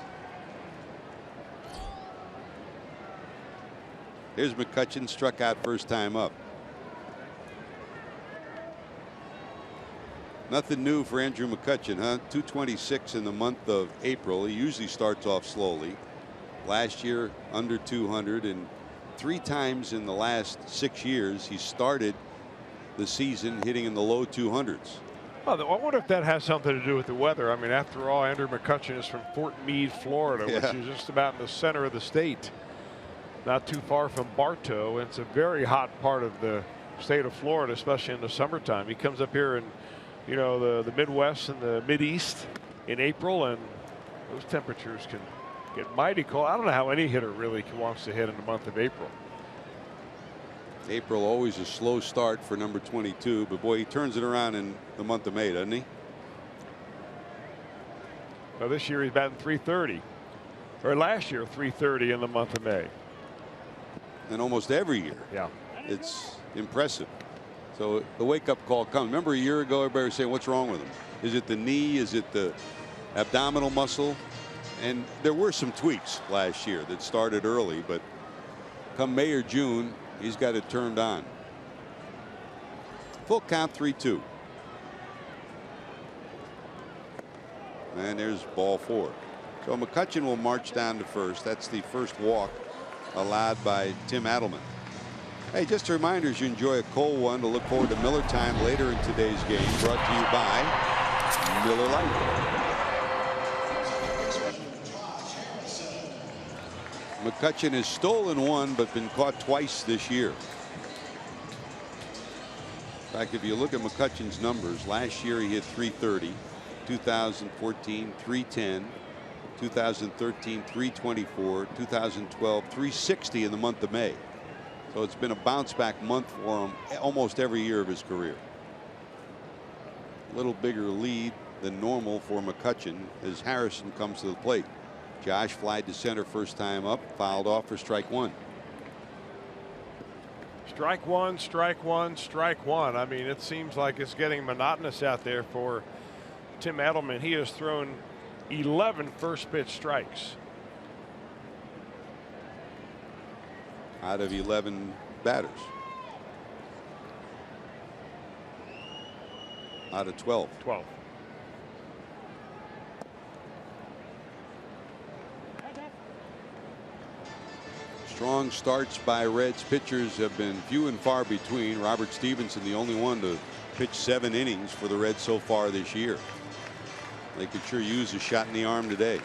Here's McCutchen, struck out first time up. Nothing new for Andrew McCutchen, huh? 226 in the month of April. He usually starts off slowly. Last year under 200, and 3 times in the last 6 years he started the season hitting in the low 200s. Well, I wonder if that has something to do with the weather. I mean, after all, Andrew McCutchen is from Fort Meade, Florida, which is just about in the center of the state, not too far from Bartow. It's a very hot part of the state of Florida, especially in the summertime. He comes up here in, you know, the Midwest and the Mideast in April, and those temperatures can get mighty cold. I don't know how any hitter really wants to hit in the month of April. April always a slow start for number 22, but boy, he turns it around in the month of May, doesn't he? Well, this year he's batting .330, or last year .330 in the month of May. And almost every year. Yeah, it's impressive. So the wake-up call comes. Remember a year ago, everybody was saying, what's wrong with him? Is it the knee? Is it the abdominal muscle? And there were some tweaks last year that started early, but come May or June, he's got it turned on. Full count, 3-2. And there's ball 4. So McCutchen will march down to first. That's the first walk allowed by Tim Adelman. Hey, just a reminder, as you enjoy a cold one, to look forward to Miller Time later in today's game, brought to you by Miller Lite. McCutchen has stolen 1 but been caught twice this year. In fact, if you look at McCutchen's numbers, last year he hit .330, 2014 .310, 2013 .324, 2012 .360 in the month of May. So it's been a bounce back month for him almost every year of his career. A little bigger lead than normal for McCutchen as Harrison comes to the plate. Josh flied to center first time up, fouled off for strike 1. Strike 1, strike 1, strike 1. I mean, it seems like it's getting monotonous out there for Tim Adelman. He has thrown 11 first pitch strikes out of 11 batters. Out of 12. Strong starts by Reds pitchers have been few and far between. Robert Stevenson, the only one to pitch 7 innings for the Reds so far this year. They could sure use a shot in the arm today.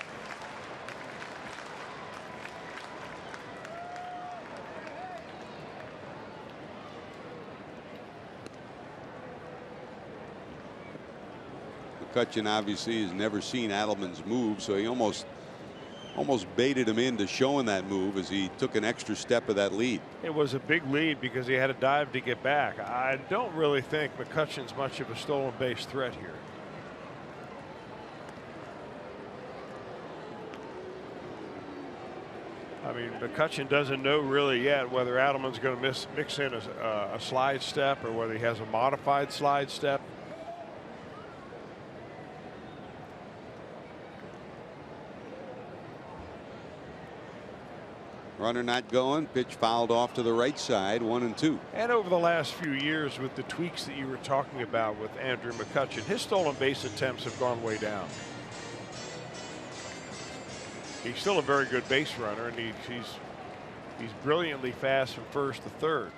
McCutchen obviously has never seen Adelman's move, so he almost baited him into showing that move as he took an extra step of that lead. It was a big lead because he had a dive to get back. I don't really think McCutchen's much of a stolen base threat here. I mean, McCutchen doesn't know really yet whether Adelman's going to mix in a slide step or whether he has a modified slide step. Runner not going. Pitch fouled off to the right side. 1-2. And over the last few years, with the tweaks that you were talking about with Andrew McCutchen, his stolen base attempts have gone way down. He's still a very good base runner, and he's brilliantly fast from first to third.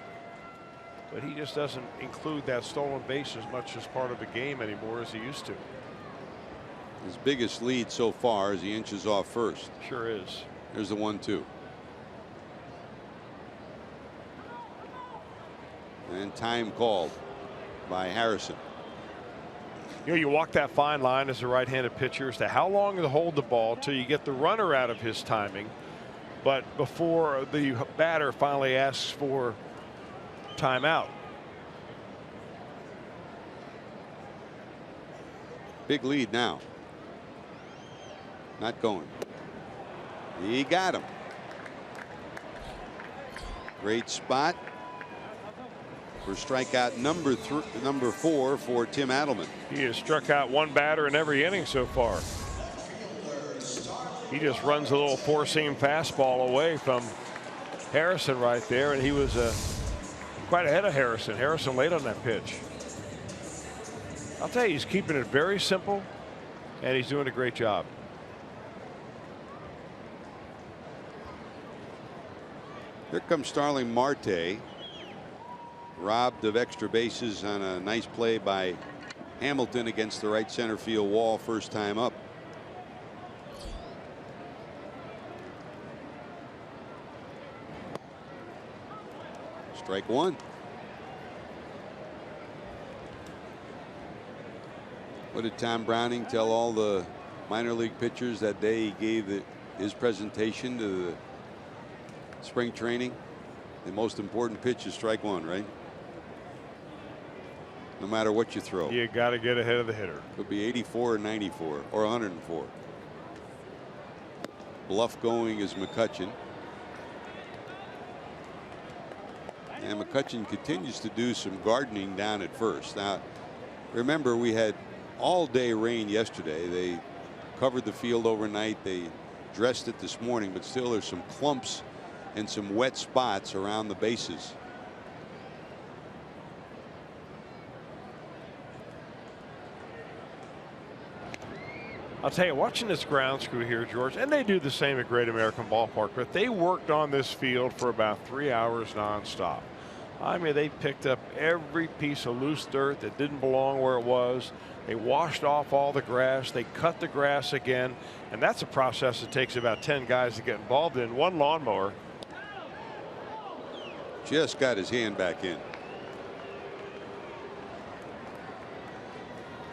But he just doesn't include that stolen base as much as part of the game anymore as he used to. His biggest lead so far as he inches off first. Sure is. There's the 1-2. And time called by Harrison. You know, you walk that fine line as a right-handed pitcher as to how long to hold the ball till you get the runner out of his timing, but before the batter finally asks for timeout. Big lead now. Not going. He got him. Great spot for strikeout number 4 for Tim Adelman. He has struck out one batter in every inning so far. He just runs a little four-seam fastball away from Harrison right there, and he was quite ahead of Harrison. Harrison late on that pitch. I'll tell you, he's keeping it very simple, and he's doing a great job. Here comes Starling Marte, robbed of extra bases on a nice play by Hamilton against the right center field wall first time up. Strike one. What did Tom Browning tell all the minor league pitchers that day he gave his presentation to the spring training? The most important pitch is strike one, right? No matter what you throw. You got to get ahead of the hitter. Could be 84 or 94 or 104. Bluff going is McCutchen. And McCutchen continues to do some gardening down at first. Now, remember, we had all day rain yesterday. They covered the field overnight. They dressed it this morning, but still there's some clumps and some wet spots around the bases. I'll tell you, watching this ground crew here, George, and they do the same at Great American Ballpark, but they worked on this field for about 3 hours nonstop. I mean, they picked up every piece of loose dirt that didn't belong where it was. They washed off all the grass. They cut the grass again. And that's a process that takes about 10 guys to get involved in. One lawnmower. Just got his hand back in.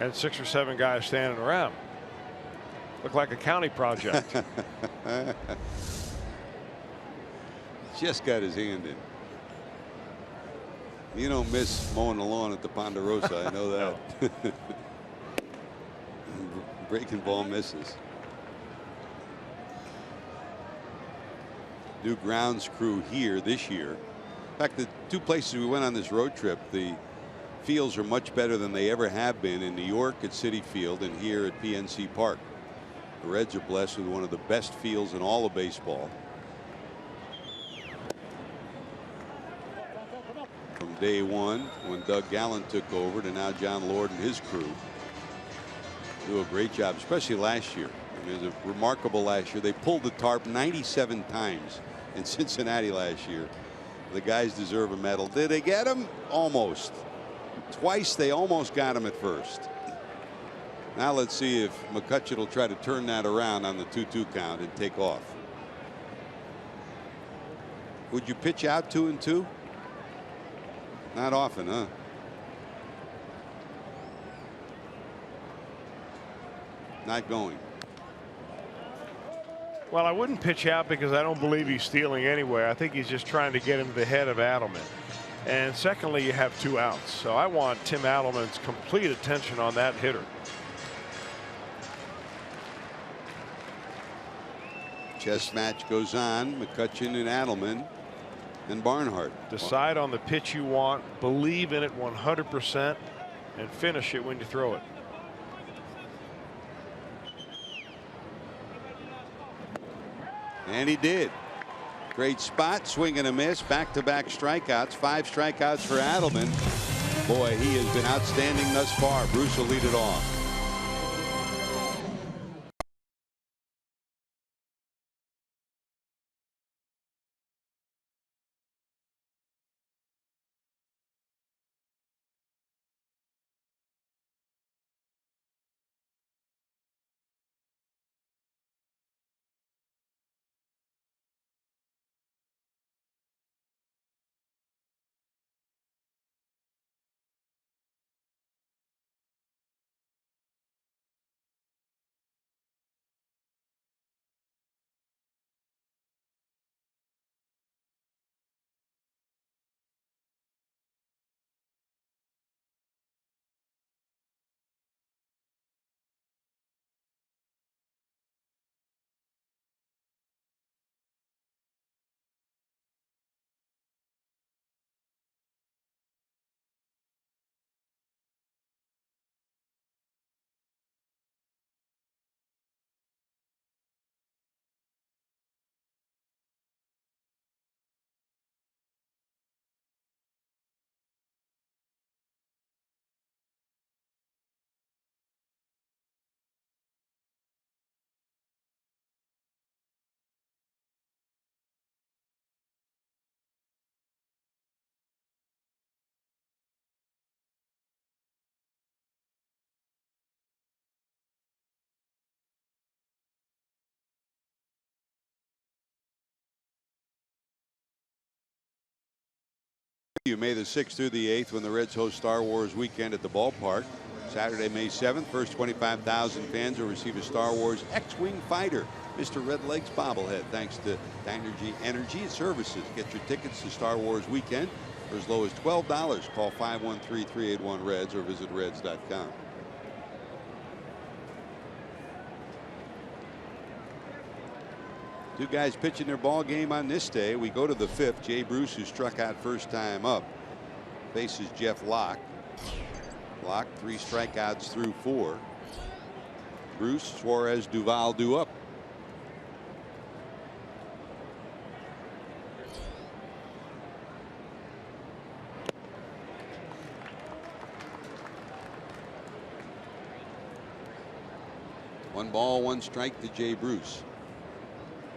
And 6 or 7 guys standing around. Looked like a county project. Just got his hand in. You don't miss mowing the lawn at the Ponderosa. I know that. Breaking ball misses. New grounds crew here this year. In fact, the 2 places we went on this road trip, the fields are much better than they ever have been. In New York at Citi Field and here at PNC Park. The Reds are blessed with one of the best fields in all of baseball. From day one, when Doug Gallen took over, to now John Lord and his crew do a great job, especially last year. I mean, it was a remarkable last year. They pulled the tarp 97 times in Cincinnati last year. The guys deserve a medal. Did they get him? Almost. Twice they almost got him at first. Now let's see if McCutchen will try to turn that around on the 2-2 count and take off. Would you pitch out 2-2? Not often, huh? Not going. Well, I wouldn't pitch out because I don't believe he's stealing anyway. I think he's just trying to get him to the head of Adelman. And secondly, you have 2 outs. So I want Tim Adelman's complete attention on that hitter. Chess match goes on. McCutchen and Adelman and Barnhart. Decide on the pitch you want, believe in it 100%, and finish it when you throw it. And he did. Great spot, swing and a miss, back-to-back strikeouts, 5 strikeouts for Adelman. Boy, he has been outstanding thus far. Bruce will lead it off. May the 6th through the 8th when the Reds host Star Wars weekend at the ballpark. Saturday, May 7th, first 25,000 fans will receive a Star Wars X-Wing fighter, Mr. Red Legs bobblehead, thanks to Dynergy Energy Services. Get your tickets to Star Wars weekend for as low as $12. Call 513-381-REDS or visit reds.com. Two guys pitching their ball game on this day. We go to the 5th. Jay Bruce, who struck out first time up, faces Jeff Locke. Locke 3 strikeouts through 4. Bruce, Suarez, Duval due up. One ball, one strike to Jay Bruce.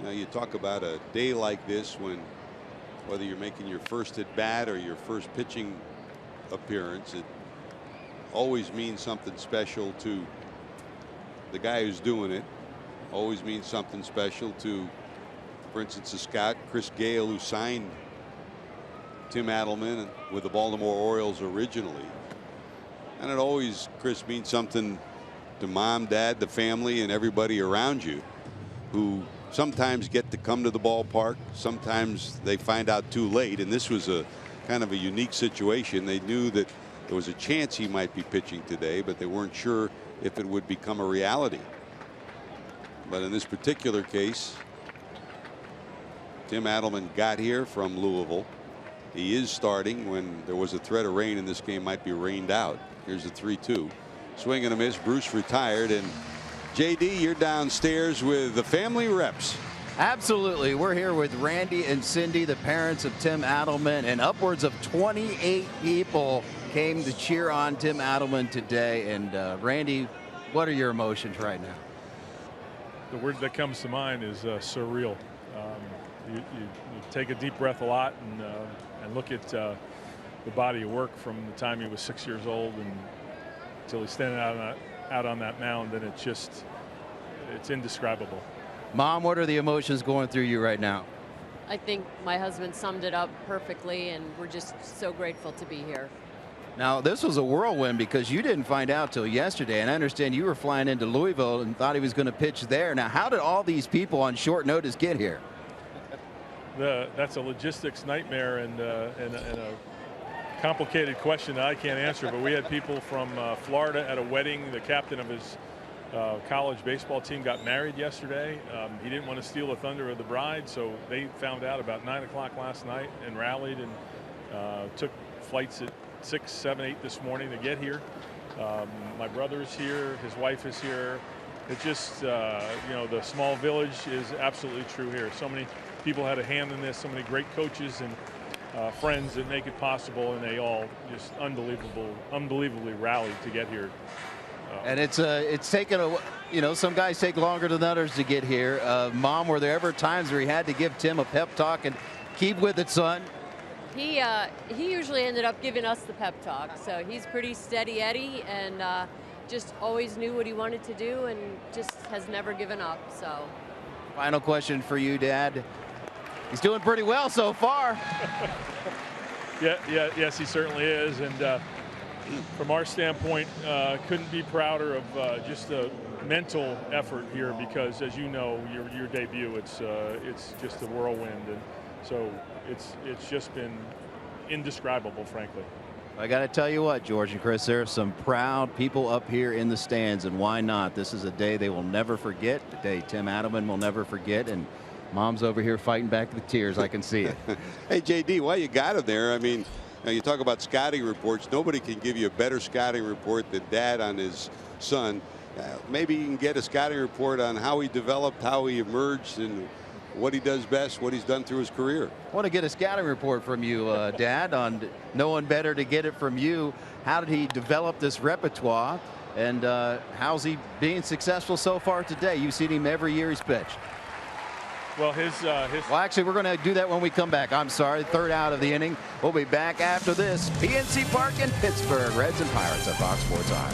Now you talk about a day like this when whether you're making your first at bat or your first pitching appearance, it always means something special to the guy who's doing it. Always means something special to, for instance, a scout, Chris Gale, who signed Tim Adelman with the Baltimore Orioles originally. And it always, Chris, means something to mom, dad, the family, and everybody around you who sometimes get to come to the ballpark. Sometimes they find out too late. And this was a kind of a unique situation. They knew that there was a chance he might be pitching today, but they weren't sure if it would become a reality. But in this particular case, Tim Adelman got here from Louisville. He is starting when there was a threat of rain, and this game might be rained out. Here's the 3-2. Swing and a miss. Bruce retired. And JD, you're downstairs with the family reps. Absolutely. We're here with Randy and Cindy, the parents of Tim Adelman, and upwards of 28 people came to cheer on Tim Adelman today. And Randy, what are your emotions right now? The word that comes to mind is surreal. You take a deep breath a lot and look at the body of work from the time he was 6 years old and until he's standing out on that mound, and it's indescribable. Mom, what are the emotions going through you right now? I think my husband summed it up perfectly, and we're just so grateful to be here. Now, this was a whirlwind because you didn't find out till yesterday, and I understand you were flying into Louisville and thought he was going to pitch there. Now, how did all these people on short notice get here? That's a logistics nightmare and a complicated question that I can't answer, but we had people from Florida at a wedding. The captain of his college baseball team got married yesterday. He didn't want to steal the thunder of the bride, so they found out about 9 o'clock last night and rallied and took flights at 6, 7, 8 this morning to get here. My brother's here, his wife is here. It's just, the small village is absolutely true here. So many people had a hand in this, so many great coaches and friends that make it possible, and they all just unbelievably rallied to get here. And it's taken some guys take longer than others to get here. Mom, were there ever times where he had to give Tim a pep talk and keep with it, son? He usually ended up giving us the pep talk, so he's pretty steady Eddie and just always knew what he wanted to do and just has never given up. So. Final question for you, Dad. He's doing pretty well so far. Yes, he certainly is. And from our standpoint, couldn't be prouder of just the mental effort here because, as you know, your debut, it's just a whirlwind. And so it's just been indescribable, frankly. I got to tell you what, George and Chris, there are some proud people up here in the stands, and why not? This is a day they will never forget, a day Tim Adelman will never forget, and Mom's over here fighting back the tears. I can see it. Hey, JD, while you got him there, I mean, you talk about scouting reports. Nobody can give you a better scouting report than Dad on his son. Maybe you can get a scouting report on how he developed, how he emerged, and what he does best, what he's done through his career. I want to get a scouting report from you, Dad, on no one better to get it from you. How did he develop this repertoire, and how's he being successful so far today? You've seen him every year he's pitched. Well, Well, actually, we're going to do that when we come back. I'm sorry, third out of the inning. We'll be back after this. PNC Park in Pittsburgh, Reds and Pirates at Fox Sports Ohio.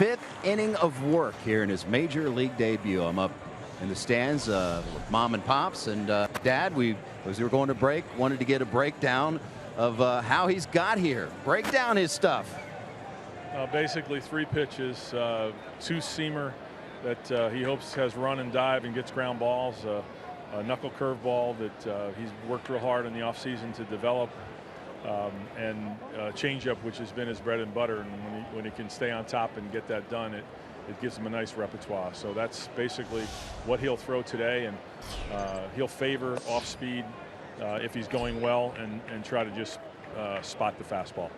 fifth inning of work here in his major league debut. I'm up in the stands with Mom and Pops and Dad. As we were going to break, wanted to get a breakdown of how he's got here. Break down his stuff. Basically 3 pitches, 2 seamer that he hopes has run and dive and gets ground balls, a knuckle curveball that he's worked real hard in the offseason to develop, and changeup, which has been his bread and butter. And when he can stay on top and get that done, it gives him a nice repertoire. So that's basically what he'll throw today, and he'll favor off speed if he's going well, and try to just spot the fastball.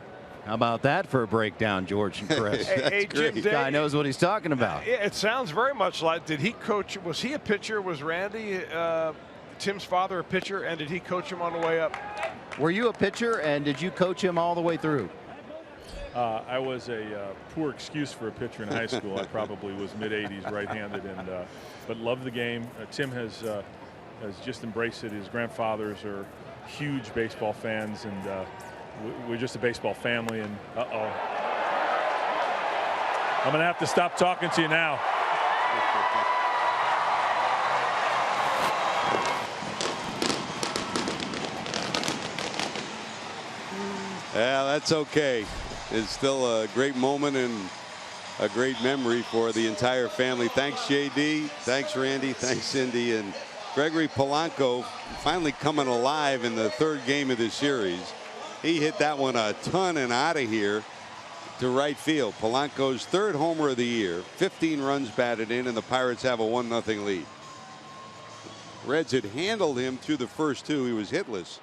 How about that for a breakdown, George and Chris? Hey, Jim, This guy knows what he's talking about. It sounds very much like, did he coach, was he a pitcher? Was Randy, Tim's father, a pitcher, and did he coach him on the way up? Were you a pitcher, and did you coach him all the way through? I was a poor excuse for a pitcher in high school. I probably was mid-80s right-handed, but loved the game. Tim has just embraced it. His grandfathers are huge baseball fans, and we're just a baseball family. And I'm gonna have to stop talking to you now. Yeah, that's okay. It's still a great moment and a great memory for the entire family. Thanks, JD. Thanks, Randy. Thanks, Cindy. And Gregory Polanco finally coming alive in the 3rd game of this series. He hit that one a ton and out of here to right field. Polanco's 3rd homer of the year, 15 runs batted in, and the Pirates have a 1-0 lead. Reds had handled him through the first 2. He was hitless.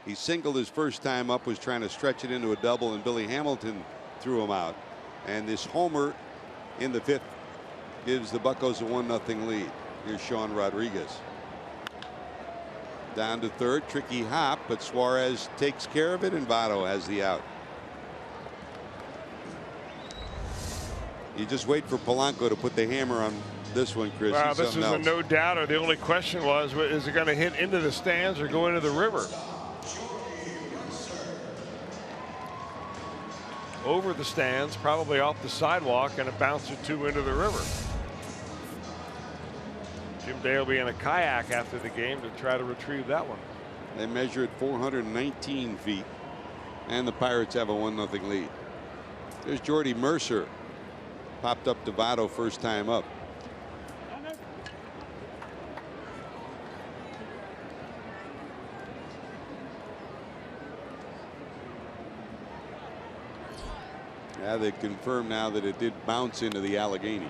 He singled his first time up, was trying to stretch it into a double, and Billy Hamilton threw him out. And this homer in the 5th gives the Buccos a 1-0 lead. Here's Sean Rodriguez. Down to 3rd, tricky hop, but Suarez takes care of it, and Votto has the out. You just wait for Polanco to put the hammer on this one, Chris. Wow, this is a no-doubter. The only question was, is it going to hit into the stands or go into the river? Over the stands, probably off the sidewalk, and a bounce or 2 into the river. Jim Day will be in a kayak after the game to try to retrieve that one. They measured 419 feet, and the Pirates have a 1-0 lead. There's Jordy Mercer. Popped up to Votto first time up. Yeah, they confirmed now that it did bounce into the Allegheny.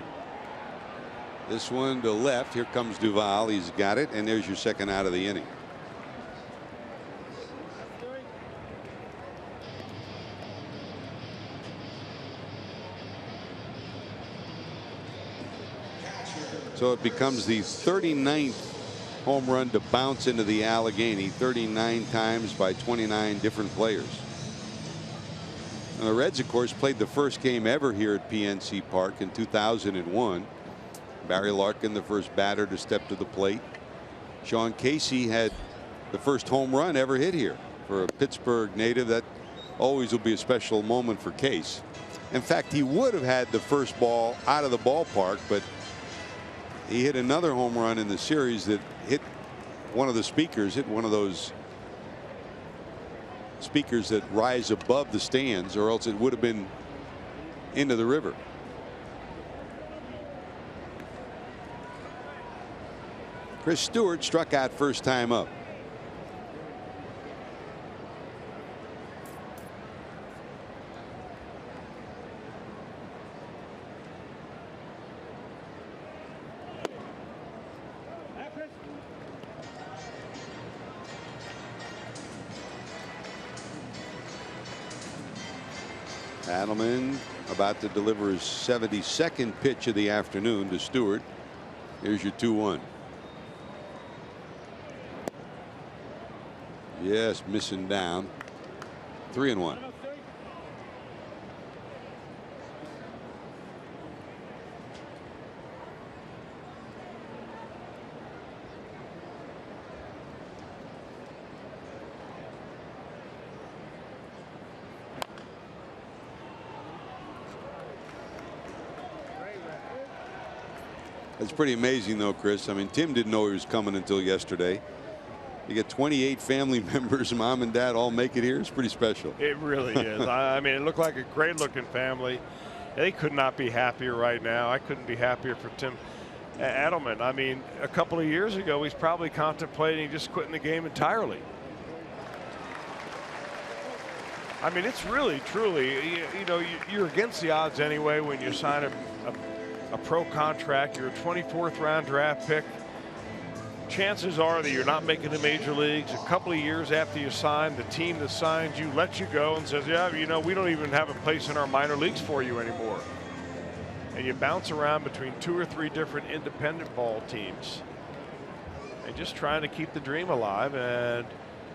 This one to left. Here comes Duvall. He's got it, and there's your 2nd out of the inning. So it becomes the 39th home run to bounce into the Allegheny, 39 times by 29 different players. And the Reds, of course, played the first game ever here at PNC Park in 2001. Barry Larkin, the first batter to step to the plate. Sean Casey had the first home run ever hit here. For a Pittsburgh native, that always will be a special moment for Case. In fact, he would have had the first ball out of the ballpark, but he hit another home run in the series that hit one of the speakers, hit one of those speakers that rise above the stands, or else it would have been into the river. Chris Stewart struck out first time up. Adelman about to deliver his 72nd pitch of the afternoon to Stewart. Here's your 2-1. Yes, missing down. 3-1. It's pretty amazing, though, Chris. I mean, Tim didn't know he was coming until yesterday. You get 28 family members, mom and dad, all make it here. It's pretty special. It really is. I mean, it looked like a great looking family. They could not be happier right now. I couldn't be happier for Tim Adelman. I mean, a couple of years ago, he's probably contemplating just quitting the game entirely. I mean, it's really, truly, you know, you're against the odds anyway when you sign a pro contract. You're a 24th round draft pick. Chances are that you're not making the major leagues. A couple of years after you sign, the team that signed you lets you go and says, yeah, you know, we don't even have a place in our minor leagues for you anymore. And you bounce around between 2 or 3 different independent ball teams and just trying to keep the dream alive. And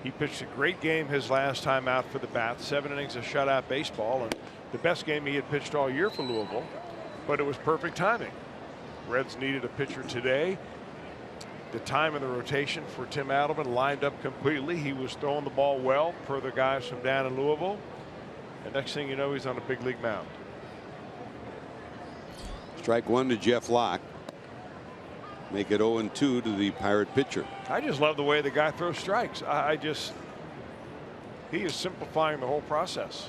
he pitched a great game his last time out for the Bats, 7 innings of shutout baseball, and the best game he had pitched all year for Louisville, but it was perfect timing. Reds needed a pitcher today. The time of the rotation for Tim Adelman lined up completely. He was throwing the ball well per the guys from down in Louisville. And next thing you know, he's on a big league mound. Strike 1 to Jeff Locke. Make it 0-2 to the Pirate pitcher. I just love the way the guy throws strikes. He is simplifying the whole process.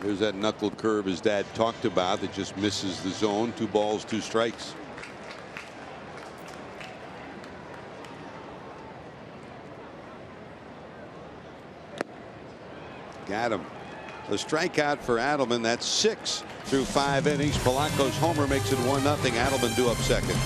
There's that knuckle curve his dad talked about that just misses the zone. 2 balls, 2 strikes. Got him. A strikeout for Adelman. That's 6 through 5 innings. Polanco's homer makes it 1-0. Adelman due up second.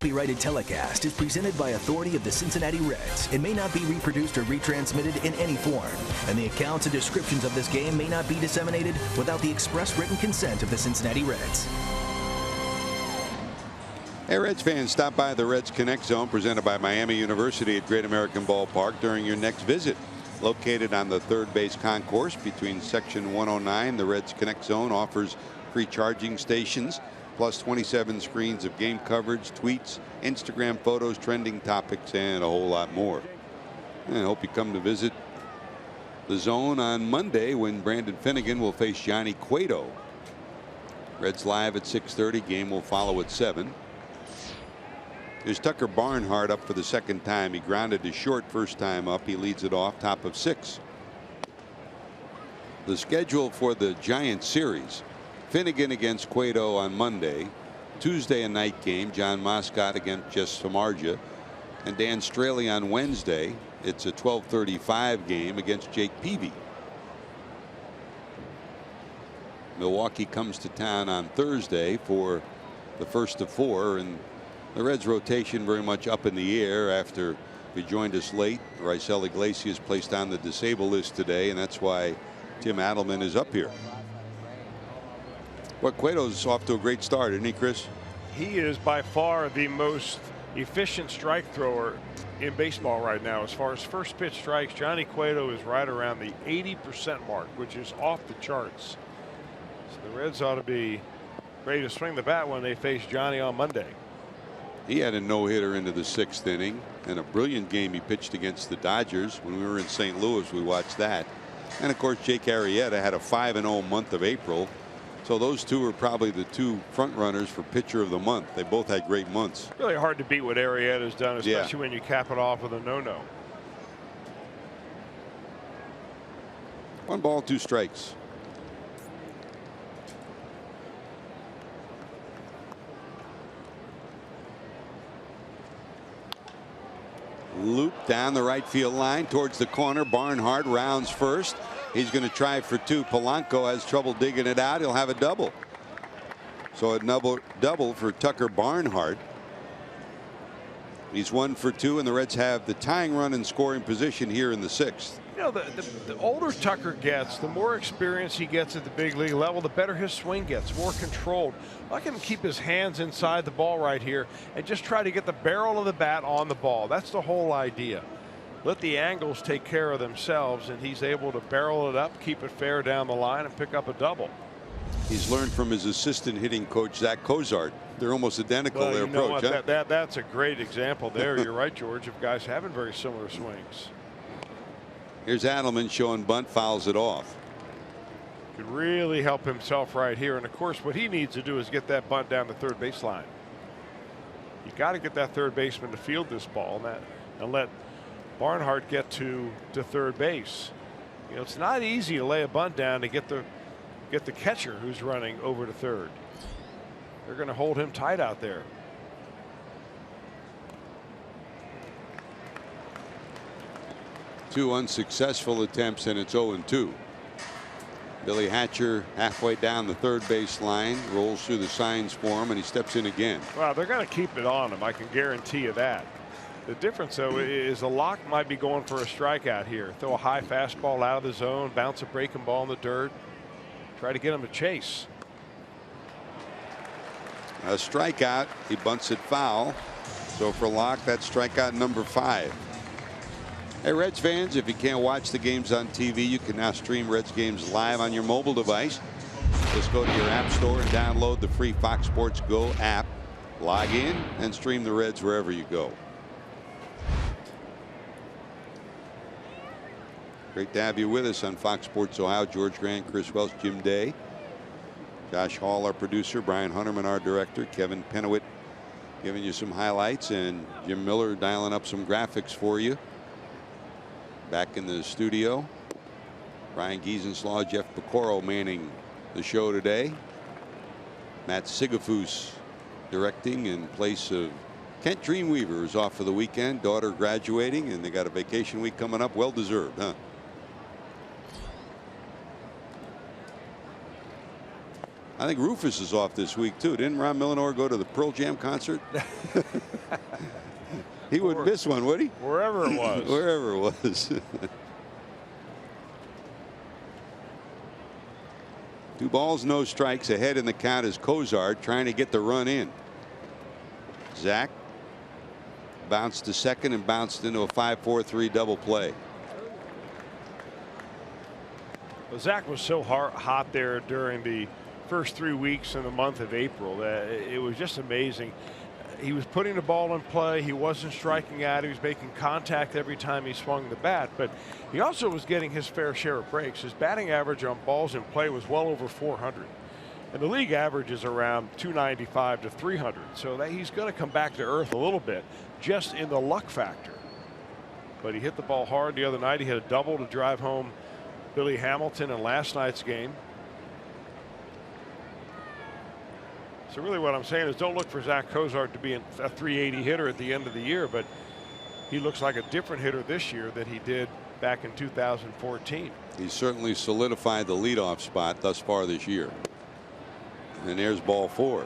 Copyrighted telecast is presented by authority of the Cincinnati Reds and may not be reproduced or retransmitted in any form. And the accounts and descriptions of this game may not be disseminated without the express written consent of the Cincinnati Reds. Hey, Reds fans, stop by the Reds Connect Zone presented by Miami University at Great American Ballpark during your next visit. Located on the third base concourse between section 109, the Reds Connect Zone offers free charging stations, plus 27 screens of game coverage, tweets, Instagram photos, trending topics, and a whole lot more. And I hope you come to visit the Zone on Monday when Brandon Finnegan will face Johnny Cueto. Reds live at 6:30. Game will follow at 7. There's Tucker Barnhart up for the second time. He grounded to short first time up. He leads it off, top of 6. The schedule for the Giants series: Finnegan against Cueto on Monday. Tuesday, a night game, John Moscott against Jess Samardzija, and Dan Straley on Wednesday. It's a 12:35 game against Jake Peavy. Milwaukee comes to town on Thursday for the first of 4, and the Reds rotation very much up in the air after he joined us late. Raisel Iglesias placed on the disabled list today, and that's why Tim Adelman is up here. But Cueto's off to a great start, isn't he, Chris? He is by far the most efficient strike thrower in baseball right now. As far as first pitch strikes, Johnny Cueto is right around the 80% mark, which is off the charts. So the Reds ought to be ready to swing the bat when they face Johnny on Monday. He had a no-hitter into the 6th inning, and a brilliant game he pitched against the Dodgers. When we were in St. Louis, we watched that. And of course, Jake Arrieta had a 5-0 month of April. So those two are probably the two front runners for pitcher of the month. They both had great months. Really hard to beat what Arrieta's done, especially when you cap it off with a no-no. 1 ball, 2 strikes. Loop down the right field line towards the corner. Barnhart rounds first. He's going to try for 2. Polanco has trouble digging it out. He'll have a double. So a double for Tucker Barnhart. He's 1 for 2, and the Reds have the tying run in scoring position here in the 6th. You know, the older Tucker gets, the more experience he gets at the big league level, the better his swing gets, more controlled. I can keep his hands inside the ball right here and just try to get the barrel of the bat on the ball. That's the whole idea. Let the angles take care of themselves, and he's able to barrel it up, keep it fair down the line, and pick up a double. He's learned from his assistant hitting coach, Zach Cozart. They're almost identical, Well, their you know approach. what? Huh? That's a great example there. You're right, George, of guys having very similar swings. Here's Adelman showing bunt, fouls it off. Could really help himself right here. And of course, what he needs to do is get that bunt down the third baseline. You got to get that third baseman to field this ball and let Barnhart get to third base. You know, it's not easy to lay a bunt down to get the catcher who's running over to third. They're going to hold him tight out there. Two unsuccessful attempts, and it's 0-2. Billy Hatcher halfway down the third base line, rolls through the signs for him, and he steps in again. Well, they're going to keep it on him. I can guarantee you that. The difference, though, is the lock might be going for a strikeout here. Throw a high fastball out of the zone, bounce a breaking ball in the dirt, try to get him to chase. A strikeout. He bunts it foul. So for Locke, that's strikeout number 5. Hey, Reds fans, if you can't watch the games on TV, you can now stream Reds games live on your mobile device. Just go to your app store and download the free Fox Sports Go app. Log in and stream the Reds wherever you go. Great to have you with us on Fox Sports Ohio. George Grant, Chris Welsh, Jim Day, Josh Hall, our producer, Brian Hunterman, our director, Kevin Pennewitt giving you some highlights, and Jim Miller dialing up some graphics for you. Back in the studio, Brian Giesenslaw, Jeff Pecoro manning the show today. Matt Sigafus directing in place of Kent Dreamweaver, who's off for the weekend. Daughter graduating, and they got a vacation week coming up. Well deserved, huh? I think Rufus is off this week too. Didn't Ron Millenor go to the Pearl Jam concert? He would miss one, would he? Wherever it was. Wherever it was. 2 balls, no strikes. Ahead in the count is Cozart trying to get the run in. Zach bounced to second and bounced into a 5-4-3 double play. Well, Zach was so hot there during the first 3 weeks in the month of April that it was just amazing. He was putting the ball in play. He wasn't striking out. He was making contact every time he swung the bat, but he also was getting his fair share of breaks. His batting average on balls in play was well over 400, and the league average is around 295 to 300. So that he's going to come back to earth a little bit just in the luck factor. But he hit the ball hard the other night. He hit a double to drive home Billy Hamilton in last night's game. So really what I'm saying is don't look for Zach Cozart to be a 380 hitter at the end of the year, but he looks like a different hitter this year than he did back in 2014. He's certainly solidified the leadoff spot thus far this year. And there's ball 4.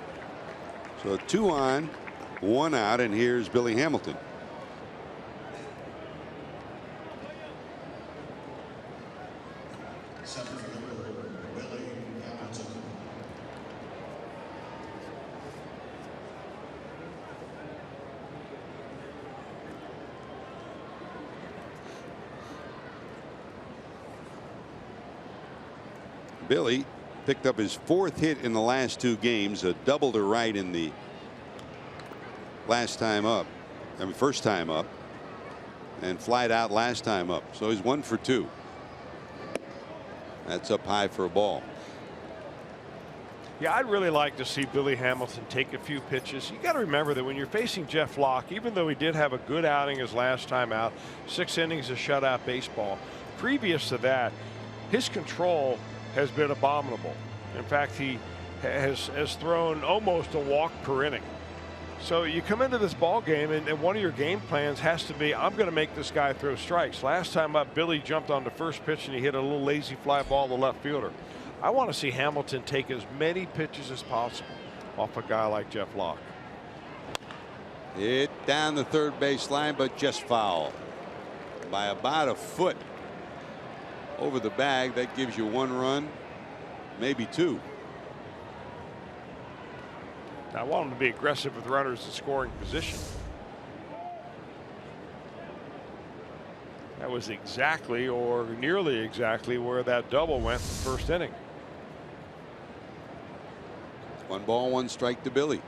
So 2 on, 1 out, and here's Billy Hamilton. Billy picked up his 4th hit in the last 2 games, a double to right in the first time up, and flied out last time up. So he's 1 for 2. That's up high for a ball. Yeah, I'd really like to see Billy Hamilton take a few pitches. You got to remember that when you're facing Jeff Locke, even though he did have a good outing his last time out, 6 innings of shutout baseball, previous to that, his control has been abominable. In fact, he has thrown almost a walk per inning. So you come into this ball game, and one of your game plans has to be, I'm going to make this guy throw strikes. Last time up, Billy jumped on the first pitch and he hit a little lazy fly ball to left fielder. I want to see Hamilton take as many pitches as possible off a guy like Jeff Locke. Hit down the third base line, but just foul by about a foot over the bag. That gives you 1 run, maybe 2. I want him to be aggressive with runners in scoring position. That was exactly, or nearly exactly, where that double went in the first inning. 1 ball, 1 strike to Billy.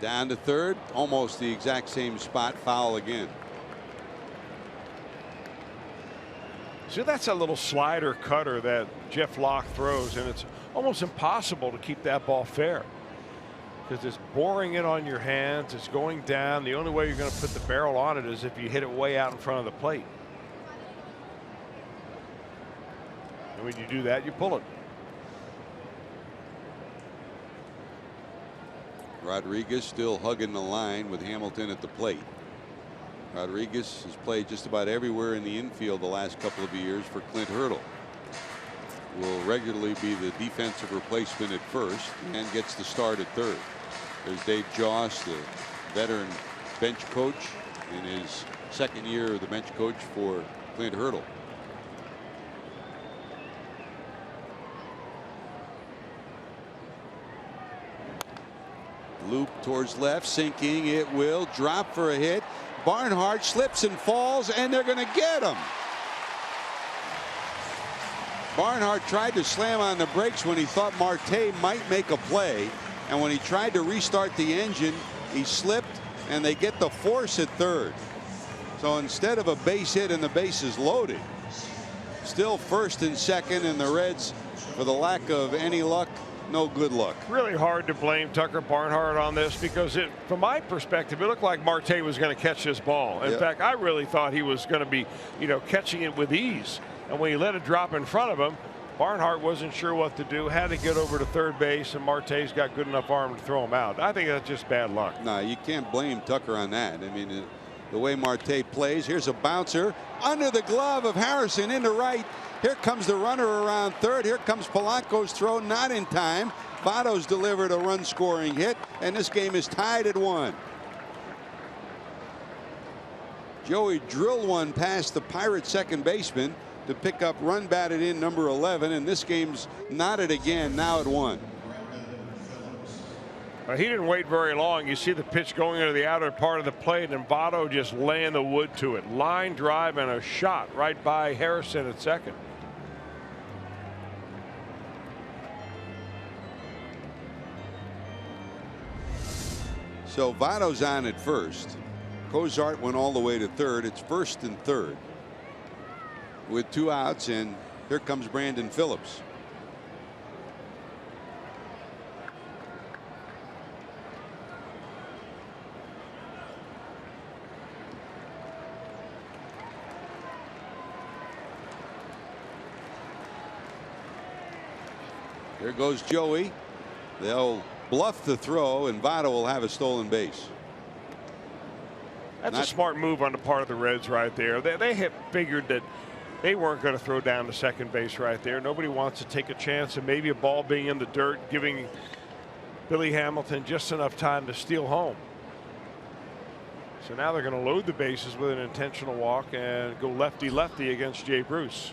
Down to third, almost the exact same spot, foul again. So that's a little slider cutter that Jeff Locke throws, and it's almost impossible to keep that ball fair because it's boring it on your hands. It's going down. The only way you're going to put the barrel on it is if you hit it way out in front of the plate. And when you do that, you pull it. Rodriguez still hugging the line with Hamilton at the plate. Rodriguez has played just about everywhere in the infield the last couple of years for Clint Hurdle. Will regularly be the defensive replacement at first and gets the start at third. There's Dave Joss, the veteran bench coach, in his 2nd year of the bench coach for Clint Hurdle. Loop towards left, sinking. It will drop for a hit. Barnhart slips and falls, and they're going to get him. Barnhart tried to slam on the brakes when he thought Marte might make a play, and when he tried to restart the engine, he slipped, and they get the force at third. So instead of a base hit and the bases loaded, still first and second, and the Reds, for the lack of any luck, no good luck. Really hard to blame Tucker Barnhart on this because from my perspective, it looked like Marte was going to catch this ball. In fact, I really thought he was going to be, catching it with ease. And when he let it drop in front of him, Barnhart wasn't sure what to do, had to get over to third base, and Marte's got good enough arm to throw him out. I think that's just bad luck. No, you can't blame Tucker on that. I mean, the way Marte plays, here's a bouncer under the glove of Harrison into right. Here comes the runner around third. Here comes Polanco's throw, not in time. Votto's delivered a run-scoring hit, and this game is tied at 1. Joey drilled one past the Pirates' second baseman to pick up run batted in number 11, and this game's knotted again, now at 1. He didn't wait very long. You see the pitch going into the outer part of the plate, and Votto just laying the wood to it. Line drive and a shot right by Harrison at second. So Votto's on at first. Cozart went all the way to third. It's first and third with 2 outs, and here comes Brandon Phillips. Here goes Joey. They'll bluff the throw, and Votto will have a stolen base. That's a smart move on the part of the Reds right there. They had figured that They weren't going to throw down to second base right there. Nobody wants to take a chance of maybe a ball being in the dirt, giving Billy Hamilton just enough time to steal home. So now they're going to load the bases with an intentional walk and go lefty-lefty against Jay Bruce.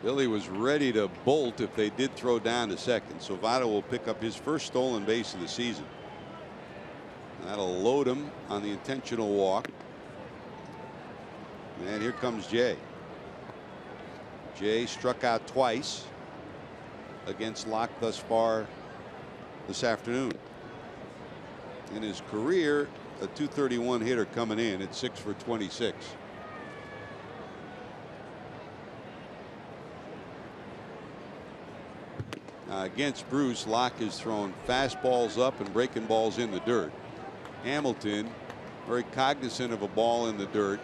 Billy was ready to bolt if they did throw down to second. So Votto will pick up his first stolen base of the season. That'll load him on the intentional walk. And here comes Jay. Jay struck out twice against Locke thus far this afternoon. In his career, a .231 hitter coming in at 6 for 26. Against Bruce, Locke has thrown fastballs up and breaking balls in the dirt. Hamilton very cognizant of a ball in the dirt.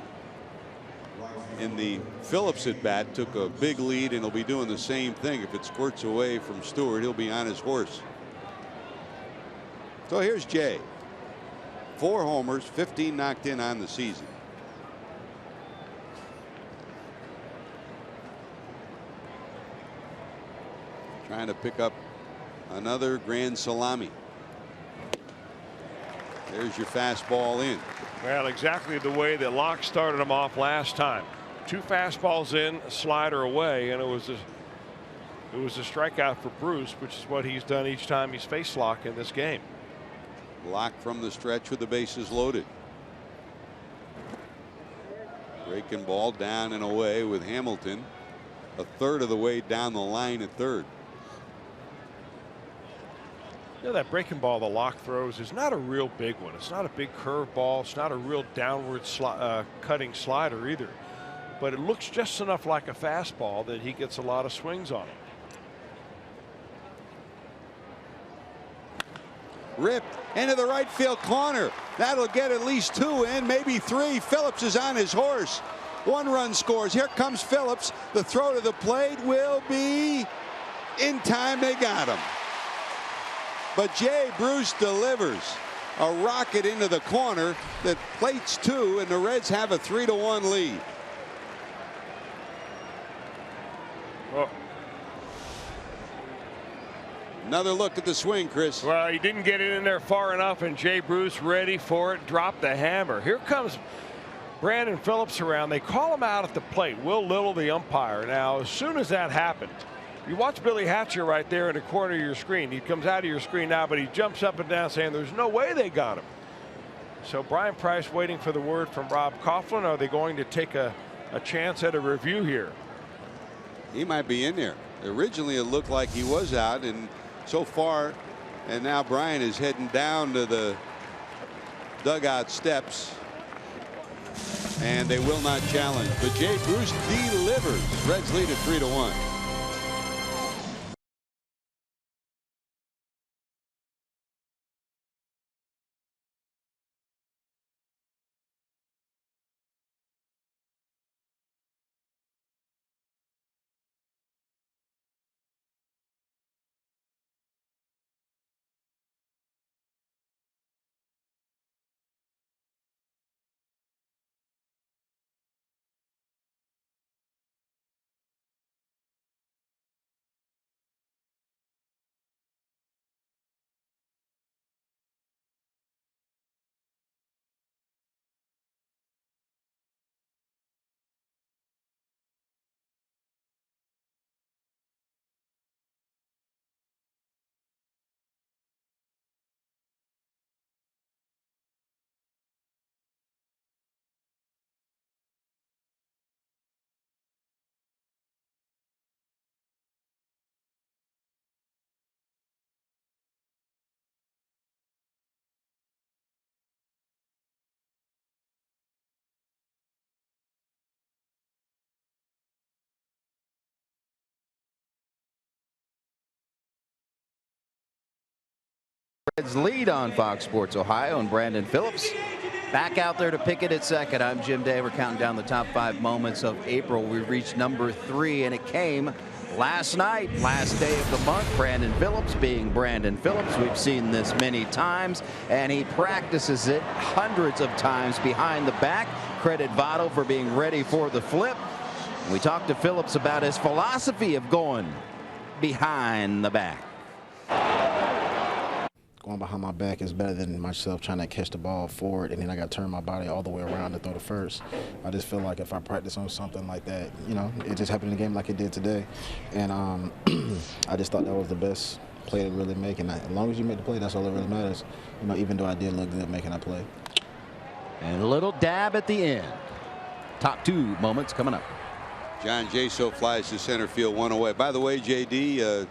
In the Phillips at bat, took a big lead and he'll be doing the same thing. If it squirts away from Stewart, he'll be on his horse. So here's Jay. 4 homers, 15 knocked in on the season. Trying to pick up another grand salami. There's your fastball in. Well, exactly the way that Locke started him off last time. 2 fastballs in, a slider away, and it was a strikeout for Bruce, which is what he's done each time he's faced Locke in this game. Locke from the stretch with the bases loaded. Breaking ball down and away with Hamilton a third of the way down the line at third. You know, that breaking ball the Locke throws is not a real big one. It's not a big curve ball. It's not a real downward cutting slider either. But it looks just enough like a fastball that he gets a lot of swings on it. Ripped into the right field corner. That'll get at least 2 in, maybe 3. Phillips is on his horse. 1 run scores. Here comes Phillips. The throw to the plate will be in time. They got him. But Jay Bruce delivers a rocket into the corner that plates 2, and the Reds have a 3-1 lead. Oh. Another look at the swing, Chris. Well, he didn't get it in there far enough, and Jay Bruce ready for it, dropped the hammer. Here comes Brandon Phillips around. They call him out at the plate. Will Little, the umpire. Now, as soon as that happened, you watch Billy Hatcher right there in the corner of your screen. He comes out of your screen now, but he jumps up and down saying there's no way they got him. So Brian Price waiting for the word from Rob Coughlin. Are they going to take a chance at a review here? He might be in there. Originally it looked like he was out, and so far, and now Brian is heading down to the dugout steps, and they will not challenge. But Jay Bruce delivers. Reds lead at 3-1. Reds lead on Fox Sports Ohio, and Brandon Phillips back out there to pick it at second. I'm Jim Day. We're counting down the top 5 moments of April. We reached number 3, and it came last night, last day of the month. Brandon Phillips being Brandon Phillips. We've seen this many times, and he practices it hundreds of times behind the back. credit Votto for being ready for the flip. We talked to Phillips about his philosophy of going behind the back. Going behind my back is better than myself trying to catch the ball forward, and then I got to turn my body all the way around to throw the first. I just feel like if I practice on something like that, you know, it just happened in the game like it did today. And I just thought that was the best play to really make. And as long as you make the play, that's all that really matters. You know, even though I did look good making that play. And a little dab at the end. Top two moments coming up. John Jaso flies to center field, one away. By the way, JD,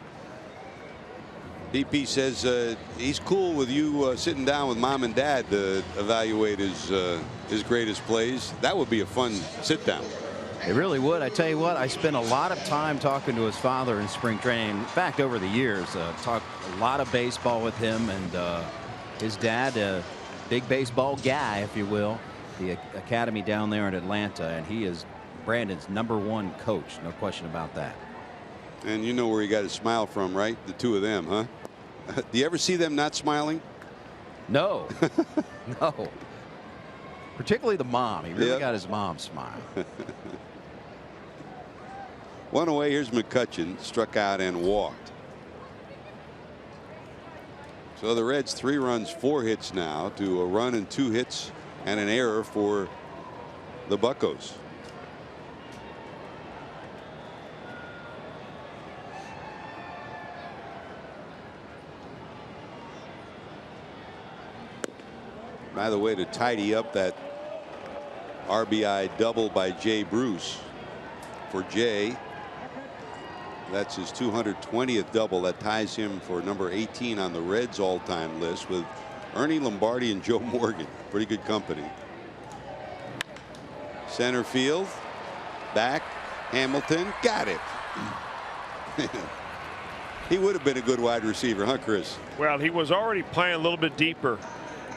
BP says he's cool with you sitting down with mom and dad to evaluate his greatest plays. That would be a fun sit down. It really would. I tell you what, I spent a lot of time talking to his father in spring training. In fact, over the years, talked a lot of baseball with him, and his dad, a big baseball guy, if you will, the academy down there in Atlanta, and he is Brandon's #1 coach. No question about that. And you know where he got his smile from, right? The two of them, huh? Do you ever see them not smiling? No. No. Particularly the mom. He really got his mom smile. One away. Here's McCutchen, struck out and walked. So the Reds 3 runs, 4 hits now to a run and 2 hits and an error for the Buccos. By the way, to tidy up that RBI double by Jay Bruce for Jay, that's his 220th double. That ties him for number 18 on the Reds all-time list with Ernie Lombardi and Joe Morgan. Pretty good company. Center field, back, Hamilton, got it. He would have been a good wide receiver, huh, Chris? Well, he was already playing a little bit deeper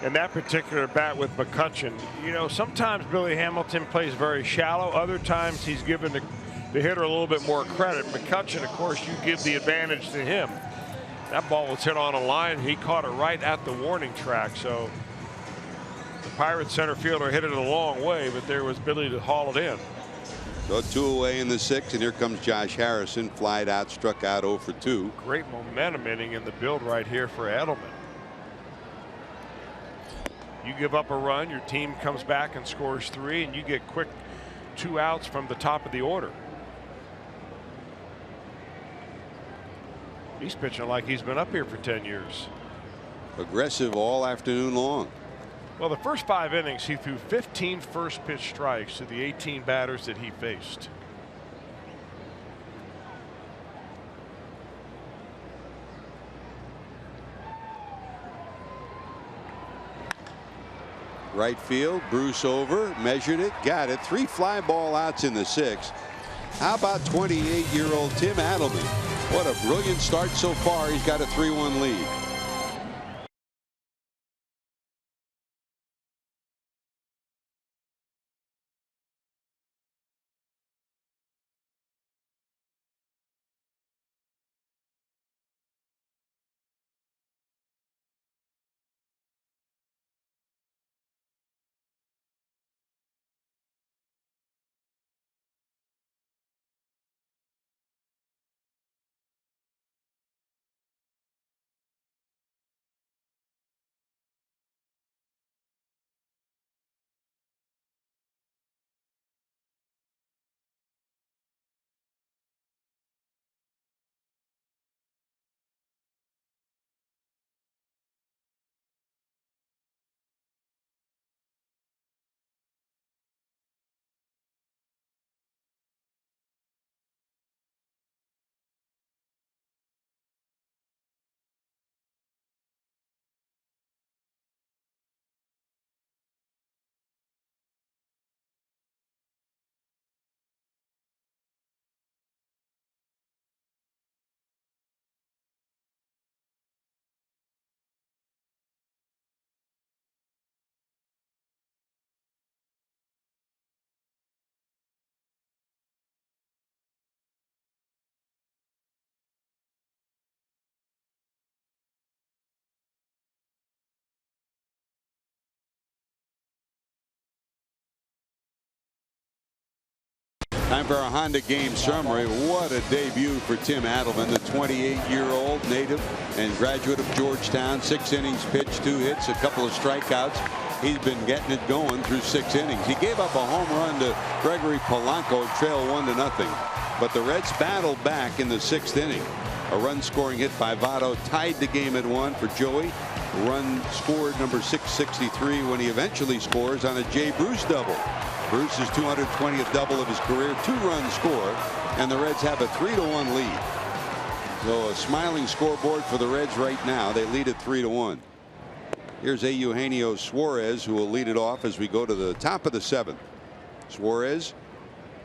in that particular bat with McCutchen. You know, sometimes Billy Hamilton plays very shallow. Other times he's given the hitter a little bit more credit. McCutchen, of course, you give the advantage to him. That ball was hit on a line. He caught it right at the warning track. So the Pirates center fielder hit it a long way, but there was Billy to haul it in. So 2 away in the 6th, and here comes Josh Harrison. Flied out, struck out 0 for 2. Great momentum inning in the build right here for Edelman. You give up a run, your team comes back and scores 3, and you get quick 2 outs from the top of the order. He's pitching like he's been up here for 10 years. Aggressive all afternoon long. Well, the first 5 innings, he threw 15 first pitch strikes to the 18 batters that he faced. Right field, Bruce over, measured it, got it. 3 fly ball outs in the 6th. How about 28-year-old Tim Adelman? What a brilliant start so far. He's got a 3-1 lead. Time for our Honda game summary. What a debut for Tim Adelman, the 28-year-old native and graduate of Georgetown. 6 innings pitched, 2 hits, a couple of strikeouts. He's been getting it going through 6 innings. He gave up a home run to Gregory Polanco, trail 1-0. But the Reds battled back in the 6th inning. A run scoring hit by Votto tied the game at 1 for Joey. Run scored number 663 when he eventually scores on a Jay Bruce double. Bruce's 220th double of his career, 2-run score, and the Reds have a 3-1 lead. So a smiling scoreboard for the Reds right now. They lead at 3-1. Here's Eugenio Suarez, who will lead it off as we go to the top of the 7th. Suarez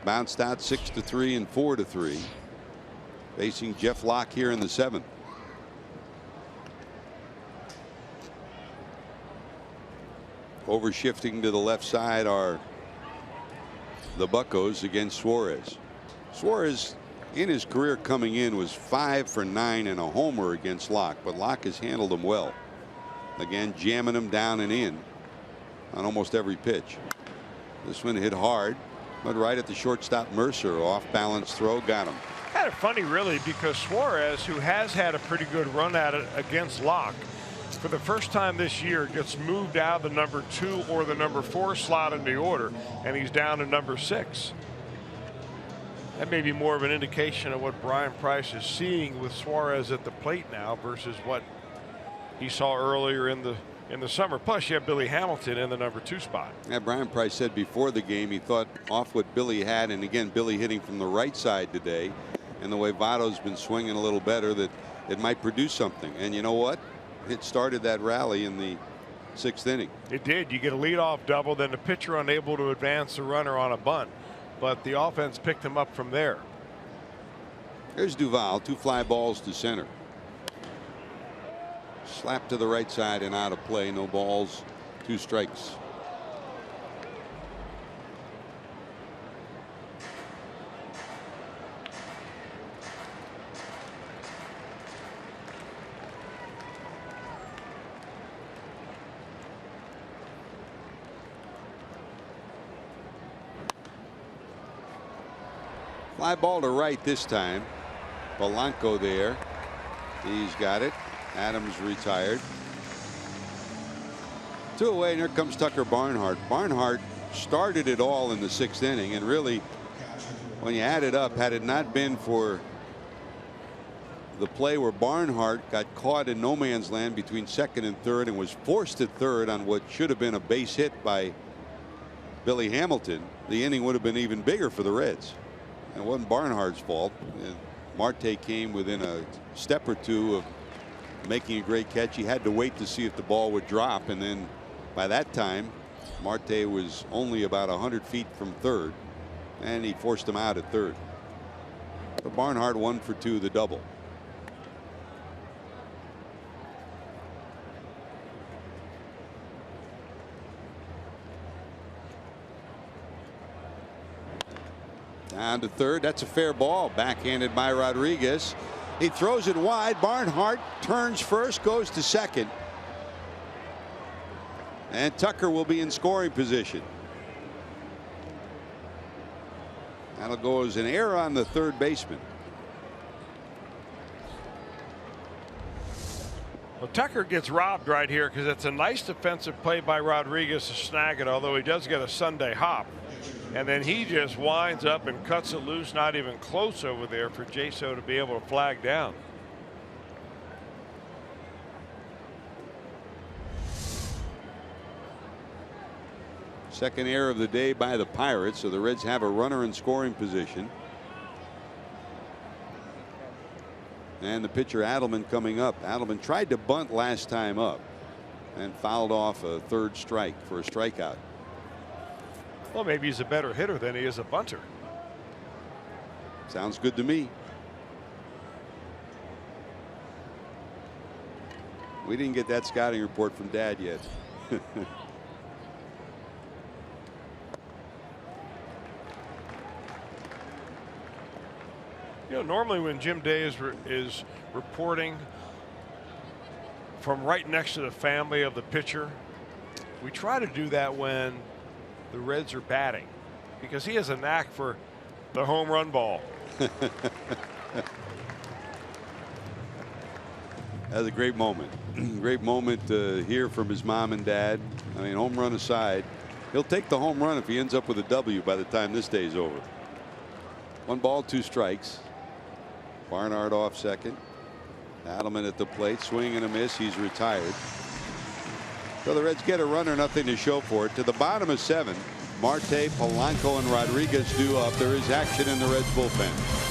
bounced out 6-3 and 4-3. Facing Jeff Locke here in the 7th. Over shifting to the left side are the Buccos against Suarez. Suarez in his career coming in was 5 for 9 and a homer against Locke, but Locke has handled him well. Again, jamming him down and in on almost every pitch. This one hit hard, but right at the shortstop Mercer. Off balance throw, got him. Kind of funny, really, because Suarez, who has had a pretty good run at it against Locke, for the first time this year gets moved out of the number 2 or the number 4 slot in the order, and he's down to number 6. That may be more of an indication of what Brian Price is seeing with Suarez at the plate now versus what he saw earlier in the summer. Plus, you have Billy Hamilton in the number 2 spot. Yeah, Brian Price said before the game he thought off what Billy had, and again Billy hitting from the right side today, and the way Votto's been swinging a little better, that it might produce something. And you know what? It started that rally in the 6th inning. It did. You get a leadoff double, then the pitcher unable to advance the runner on a bunt, but the offense picked him up from there. Here's Duvall, 2 fly balls to center. Slap to the right side and out of play. No balls, 2 strikes. Fly ball to right this time. Polanco there. He's got it. Adams retired. 2 away, and here comes Tucker Barnhart. Barnhart started it all in the 6th inning, and really, when you add it up, had it not been for the play where Barnhart got caught in no man's land between 2nd and 3rd and was forced at 3rd on what should have been a base hit by Billy Hamilton, the inning would have been even bigger for the Reds. It wasn't Barnhart's fault. Marte came within a step or 2 of making a great catch. He had to wait to see if the ball would drop, and then by that time Marte was only about 100 feet from 3rd, and he forced him out at 3rd. But Barnhart 1 for 2, the double. Down to 3rd. That's a fair ball, backhanded by Rodriguez. He throws it wide. Barnhart turns first, goes to 2nd, and Tucker will be in scoring position. That'll go as an error on the 3rd baseman. Well, Tucker gets robbed right here because it's a nice defensive play by Rodriguez to snag it, although he does get a Sunday hop. And then he just winds up and cuts it loose, not even close over there for Jaso to be able to flag down. Second error of the day by the Pirates, so the Reds have a runner in scoring position. And the pitcher Adelman coming up. Adelman tried to bunt last time up and fouled off a 3rd strike for a strikeout. Well, maybe he's a better hitter than he is a bunter. Sounds good to me. We didn't get that scouting report from Dad yet. You know, normally when Jim Day is reporting from right next to the family of the pitcher, we try to do that when the Reds are batting, because he has a knack for the home run ball. That's a great moment. Great moment to hear from his mom and dad. I mean, home run aside, he'll take the home run if he ends up with a W by the time this day's over. 1 ball, 2 strikes. Barnard off second. Adelman at the plate, swing and a miss. He's retired. So the Reds get a runner, nothing to show for it. To the bottom of 7, Marte, Polanco, and Rodriguez due up. There is action in the Reds bullpen.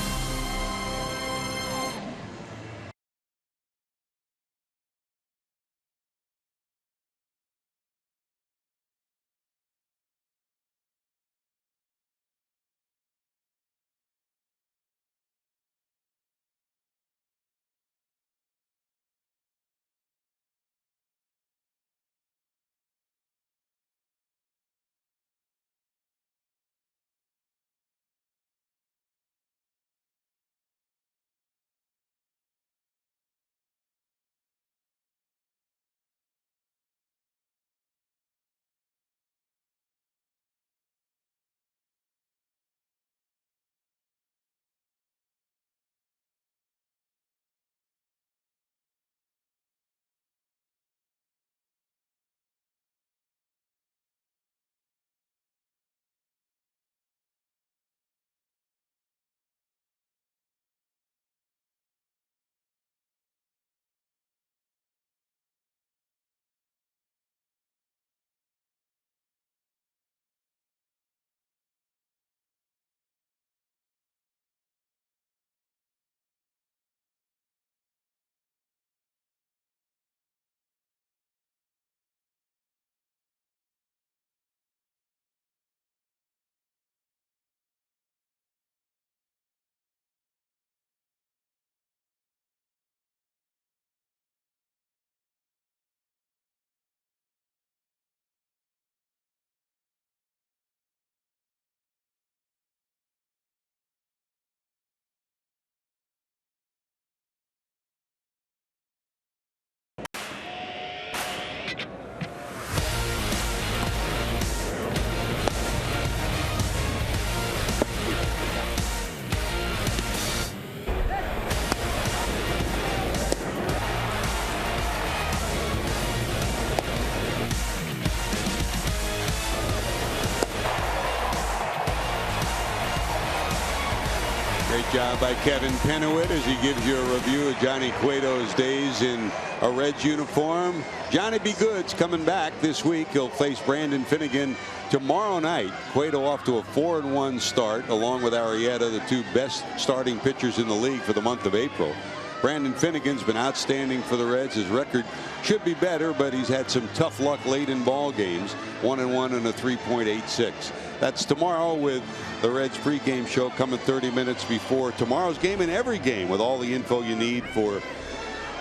Great job by Kevin Pennewitt as he gives you a review of Johnny Cueto's days in a Reds uniform. Johnny B. Good's coming back this week. He'll face Brandon Finnegan tomorrow night. Cueto off to a 4-1 start along with Arrieta, the 2 best starting pitchers in the league for the month of April. Brandon Finnegan's been outstanding for the Reds. His record should be better, but he's had some tough luck late in ball games. 1-1 and a 3.86. That's tomorrow with the Reds pregame show coming 30 minutes before tomorrow's game and every game with all the info you need for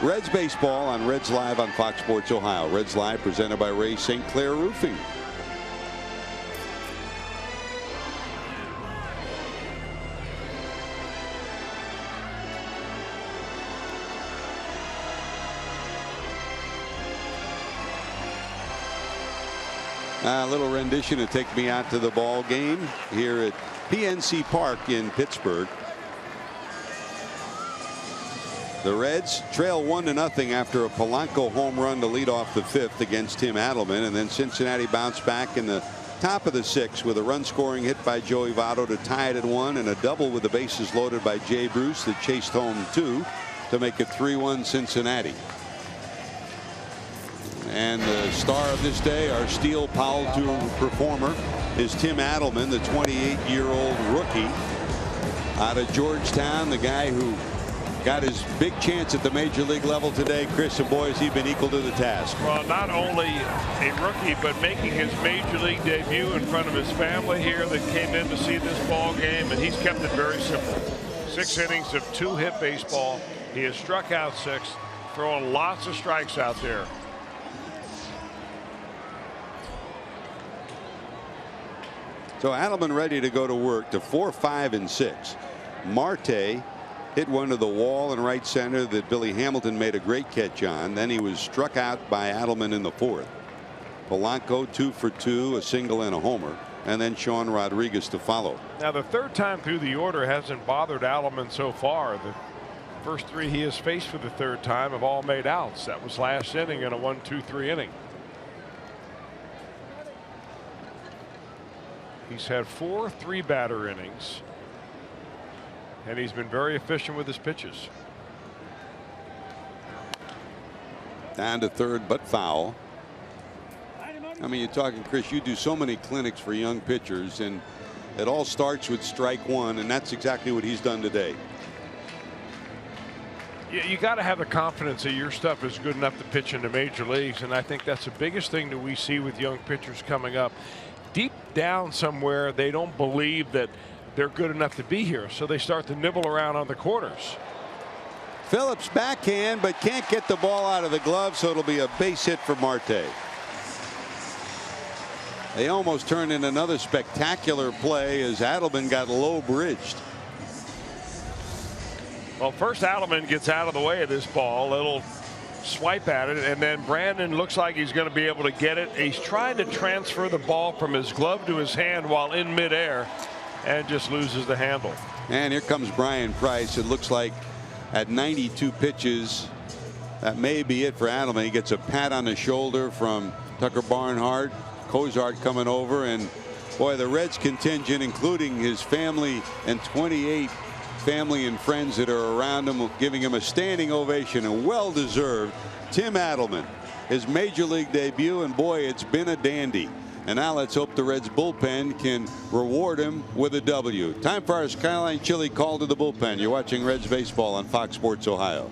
Reds baseball on Reds Live on Fox Sports Ohio. Reds Live presented by Ray St. Clair Roofing. A little rendition to take me out to the ball game here at PNC Park in Pittsburgh. The Reds trail 1-0 after a Polanco home run to lead off the 5th against Tim Adelman, and then Cincinnati bounced back in the top of the 6th with a run scoring hit by Joey Votto to tie it at 1 and a double with the bases loaded by Jay Bruce that chased home 2 to make it 3-1 Cincinnati. And the star of this day, our Steel Powell Tour performer, is Tim Adelman, the 28-year-old rookie out of Georgetown, the guy who got his big chance at the major league level today. Chris, and boy, has he been equal to the task. Well, not only a rookie, but making his major league debut in front of his family here that came in to see this ball game, and he's kept it very simple. 6 innings of 2-hit baseball. He has struck out 6, throwing lots of strikes out there. So Adelman ready to go to work to 4, 5, and 6. Marte hit one to the wall in right center that Billy Hamilton made a great catch on. Then he was struck out by Adelman in the 4th. Polanco 2 for 2, a single and a homer. and then Sean Rodriguez to follow. Now, the third time through the order hasn't bothered Adelman so far. The first three he has faced for the third time have all made outs. That was last inning in a 1-2-3 inning. He's had 4 3-batter innings, and he's been very efficient with his pitches. Down to third, but foul. I mean, you're talking, Chris, you do so many clinics for young pitchers, and it all starts with strike one, and that's exactly what he's done today. You got to have the confidence that your stuff is good enough to pitch in the major leagues, and I think that's the biggest thing that we see with young pitchers coming up. Deep down somewhere, they don't believe that they're good enough to be here, so they start to nibble around on the corners. Phillips backhand, but can't get the ball out of the glove, so it'll be a base hit for Marte. They almost turned in another spectacular play as Adelman got low bridged. Well, first Adelman gets out of the way of this ball, little swipe at it, and then Brandon looks like he's going to be able to get it. He's trying to transfer the ball from his glove to his hand while in midair, and just loses the handle. And here comes Brian Price. It looks like at 92 pitches, that may be it for Adelman. He gets a pat on the shoulder from Tucker Barnhart. Cozart coming over, and boy, the Reds contingent, including his family and 28 family and friends that are around him, giving him a standing ovation, and well deserved. Tim Adelman, his major league debut, and boy, it's been a dandy. And now let's hope the Reds bullpen can reward him with a W. Time for our Skyline Chili call to the bullpen. You're watching Reds baseball on Fox Sports Ohio.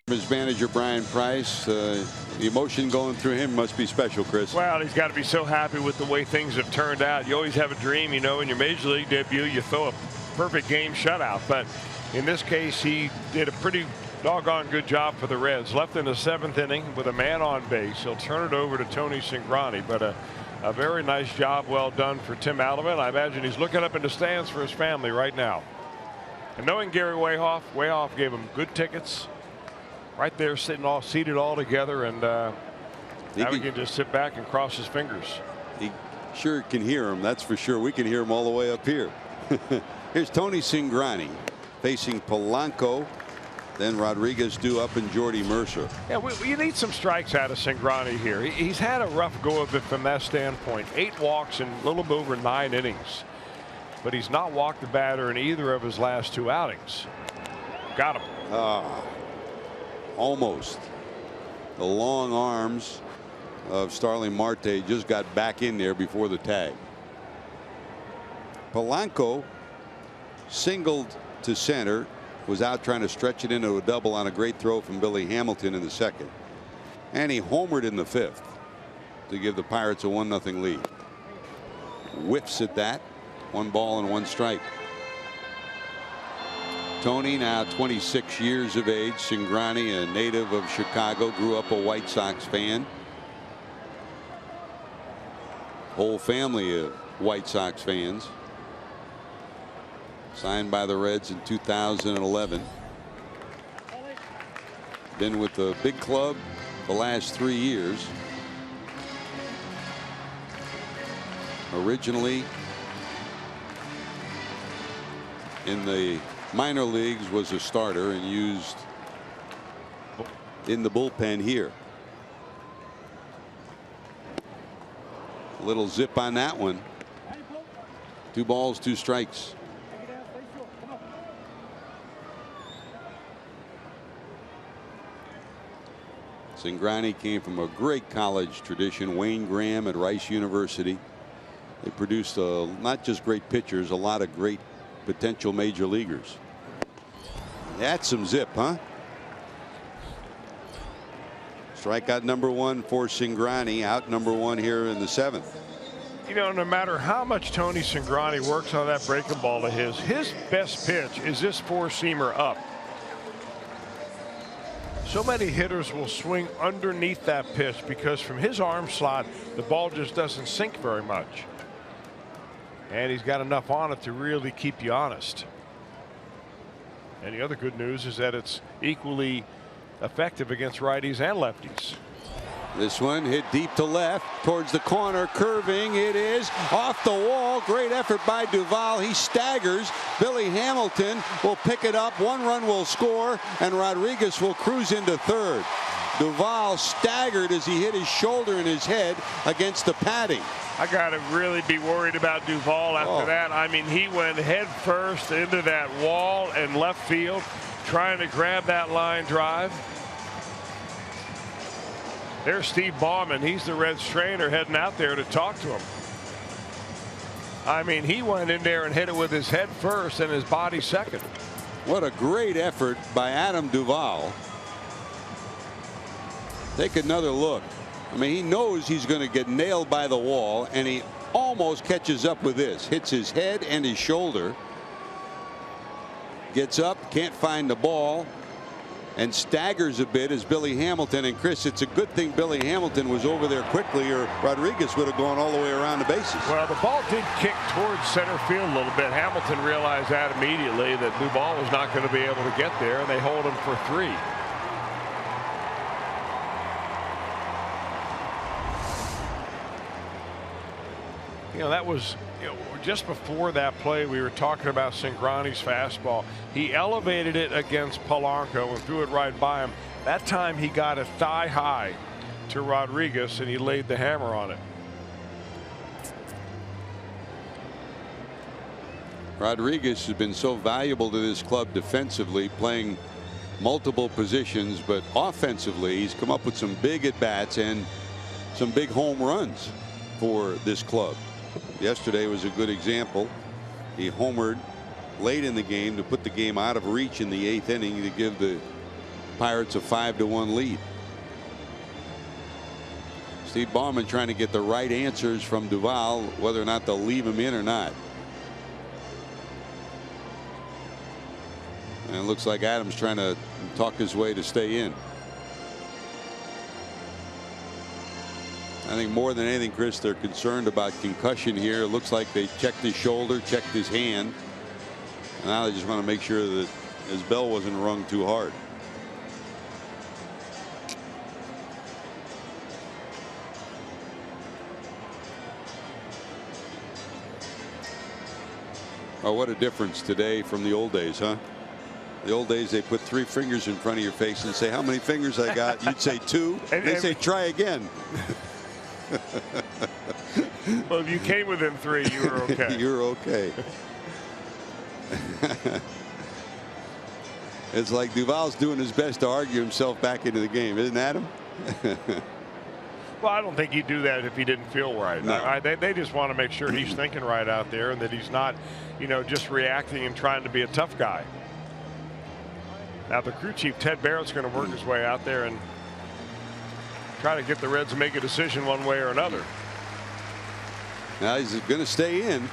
His manager Brian Price, the emotion going through him must be special, Chris. Well, he's got to be so happy with the way things have turned out. You always have a dream, you know, in your major league debut, you throw a perfect game shutout. But in this case, he did a pretty doggone good job for the Reds. Left in the 7th inning with a man on base. He'll turn it over to Tony Cingrani, but a very nice job, well done for Tim Adelman. I imagine he's looking up in the stands for his family right now. And knowing Gary Wayhoff gave him good tickets. Right there, seated all together, and now he can just sit back and cross his fingers. He sure can hear him, that's for sure. We can hear him all the way up here. Here's Tony Cingrani facing Polanco, then Rodriguez due up, and Jordy Mercer. Yeah, we need some strikes out of Cingrani here. He's had a rough go of it from that standpoint. 8 walks in a little bit over 9 innings, but he's not walked the batter in either of his last 2 outings. Got him. Almost. The long arms of Starling Marte just got back in there before the tag. Polanco singled to center, was out trying to stretch it into a double on a great throw from Billy Hamilton in the 2nd. And he homered in the 5th to give the Pirates a 1-0 lead. Whiffs at that. 1 ball and 1 strike. Tony, now 26 years of age. Cingrani, a native of Chicago, grew up a White Sox fan. Whole family of White Sox fans. Signed by the Reds in 2011. Been with the big club the last 3 years. Originally in the minor leagues was a starter and used in the bullpen here. A little zip on that one. 2 balls, 2 strikes. Cingrani came from a great college tradition. Wayne Graham at Rice University. They produced not just great pitchers, a lot of great potential major leaguers. That's some zip, huh? Strikeout number 1 for Cingrani. Out number 1 here in the 7th. You know, no matter how much Tony Cingrani works on that breaking ball of his best pitch is this 4-seamer up. So many hitters will swing underneath that pitch because from his arm slot, the ball just doesn't sink very much. And he's got enough on it to really keep you honest. And the other good news is that it's equally effective against righties and lefties. This one hit deep to left towards the corner, curving. It is off the wall. Great effort by Duvall. He staggers. Billy Hamilton will pick it up. 1 run will score, and Rodriguez will cruise into third. Duvall staggered as he hit his shoulder and his head against the padding. I got to really be worried about Duvall after that. I mean, he went head first into that wall and left field, trying to grab that line drive. There's Steve Bauman. He's the Reds trainer heading out there to talk to him. I mean, he went in there and hit it with his head first and his body second. What a great effort by Adam Duvall. Take another look. I mean, he knows he's going to get nailed by the wall, and he almost catches up with this. Hits his head and his shoulder. Gets up, can't find the ball, and staggers a bit as Billy Hamilton. And Chris, it's a good thing Billy Hamilton was over there quickly, or Rodriguez would have gone all the way around the bases. Well, the ball did kick towards center field a little bit. Hamilton realized that immediately, that Duvall was not going to be able to get there, and they hold him for 3. You know, that was, just before that play, we were talking about Cingrani's fastball. He elevated it against Polanco and threw it right by him. That time he got it thigh high to Rodriguez, and he laid the hammer on it. Rodriguez has been so valuable to this club defensively, playing multiple positions, but offensively he's come up with some big at bats and some big home runs for this club. Yesterday was a good example. He homered late in the game to put the game out of reach in the 8th inning to give the Pirates a 5-1 lead. Steve Bauman trying to get the right answers from Duvall, whether or not they'll leave him in or not. And it looks like Adams trying to talk his way to stay in. I think more than anything, Chris, they're concerned about concussion here. It looks like they checked his shoulder, checked his hand. Now they just want to make sure that his bell wasn't rung too hard. Oh, what a difference today from the old days, huh? The old days, they put 3 fingers in front of your face and say, how many fingers I got? You'd say 2. They say, try again. Well, if you came within 3, you were okay. You're okay. It's like Duvall's doing his best to argue himself back into the game, isn't that him? Well, I don't think he'd do that if he didn't feel right. No. They just want to make sure he's thinking right out there and that he's not, just reacting and trying to be a tough guy. Now, the crew chief, Ted Barrett's going to work his way out there and try to get the Reds to make a decision one way or another. Now he's going to stay in.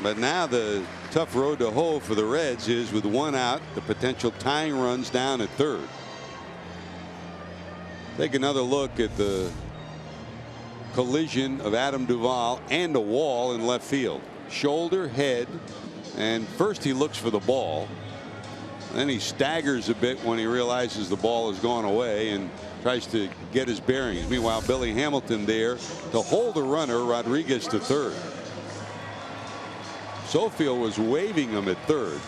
But now the tough road to hoe for the Reds is with 1 out, the potential tying runs down at third. Take another look at the collision of Adam Duvall and a wall in left field. Shoulder, head, and first he looks for the ball. Then he staggers a bit when he realizes the ball has gone away and tries to get his bearings. Meanwhile, Billy Hamilton there to hold the runner, Rodriguez to third. Sofield was waving him at third.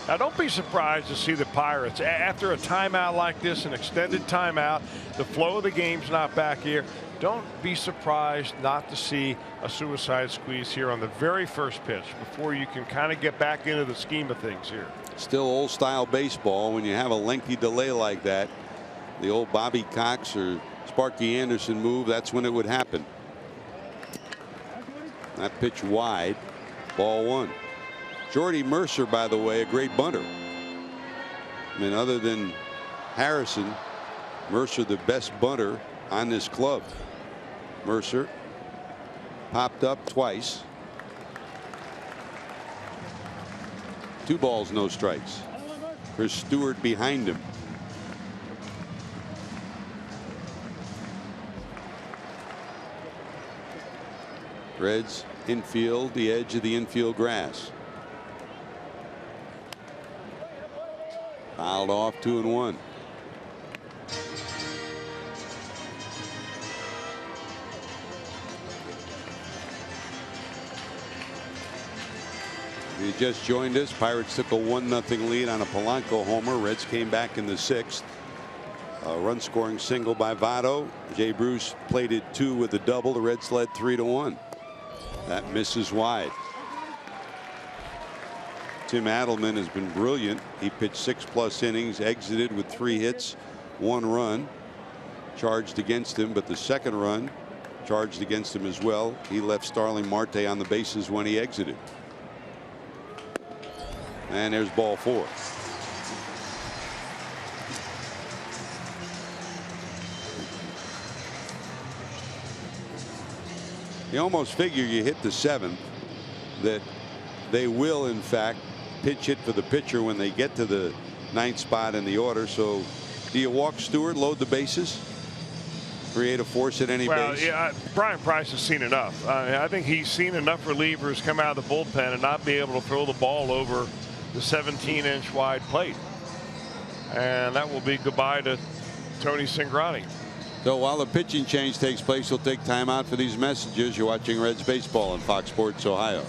Now, don't be surprised to see the Pirates after a timeout like this, an extended timeout. The flow of the game's not back here. Don't be surprised not to see a suicide squeeze here on the very first pitch before you can kind of get back into the scheme of things here. Still old style baseball when you have a lengthy delay like that. The old Bobby Cox or Sparky Anderson move, that's when it would happen. That pitch wide. Ball 1. Jordy Mercer, by the way, a great bunter. I mean, other than Harrison, Mercer the best bunter on this club. Mercer popped up twice. 2 balls, no strikes. Chris Stewart behind him. Reds infield, the edge of the infield grass. Fouled off, 2-1. If you just joined us, Pirates took a 1-0 lead on a Polanco homer. Reds came back in the 6th. A run scoring single by Votto. Jay Bruce plated 2 with a double. The Reds led 3-1. That misses wide. Tim Adelman has been brilliant. He pitched 6+ innings, exited with 3 hits, 1 run. Charged against him, but the second run charged against him as well. He left Starling Marte on the bases when he exited. And there's ball 4. You almost figure you hit the 7th that they will in fact pitch hit for the pitcher when they get to the 9th spot in the order. So do you walk Stewart, load the bases, create a force at any base? Yeah, Brian Price has seen enough. I think he's seen enough relievers come out of the bullpen and not be able to throw the ball over the 17-inch wide plate. And that will be goodbye to Tony Cingrani. So while the pitching change takes place, we'll take time out for these messages. You're watching Reds baseball on Fox Sports Ohio.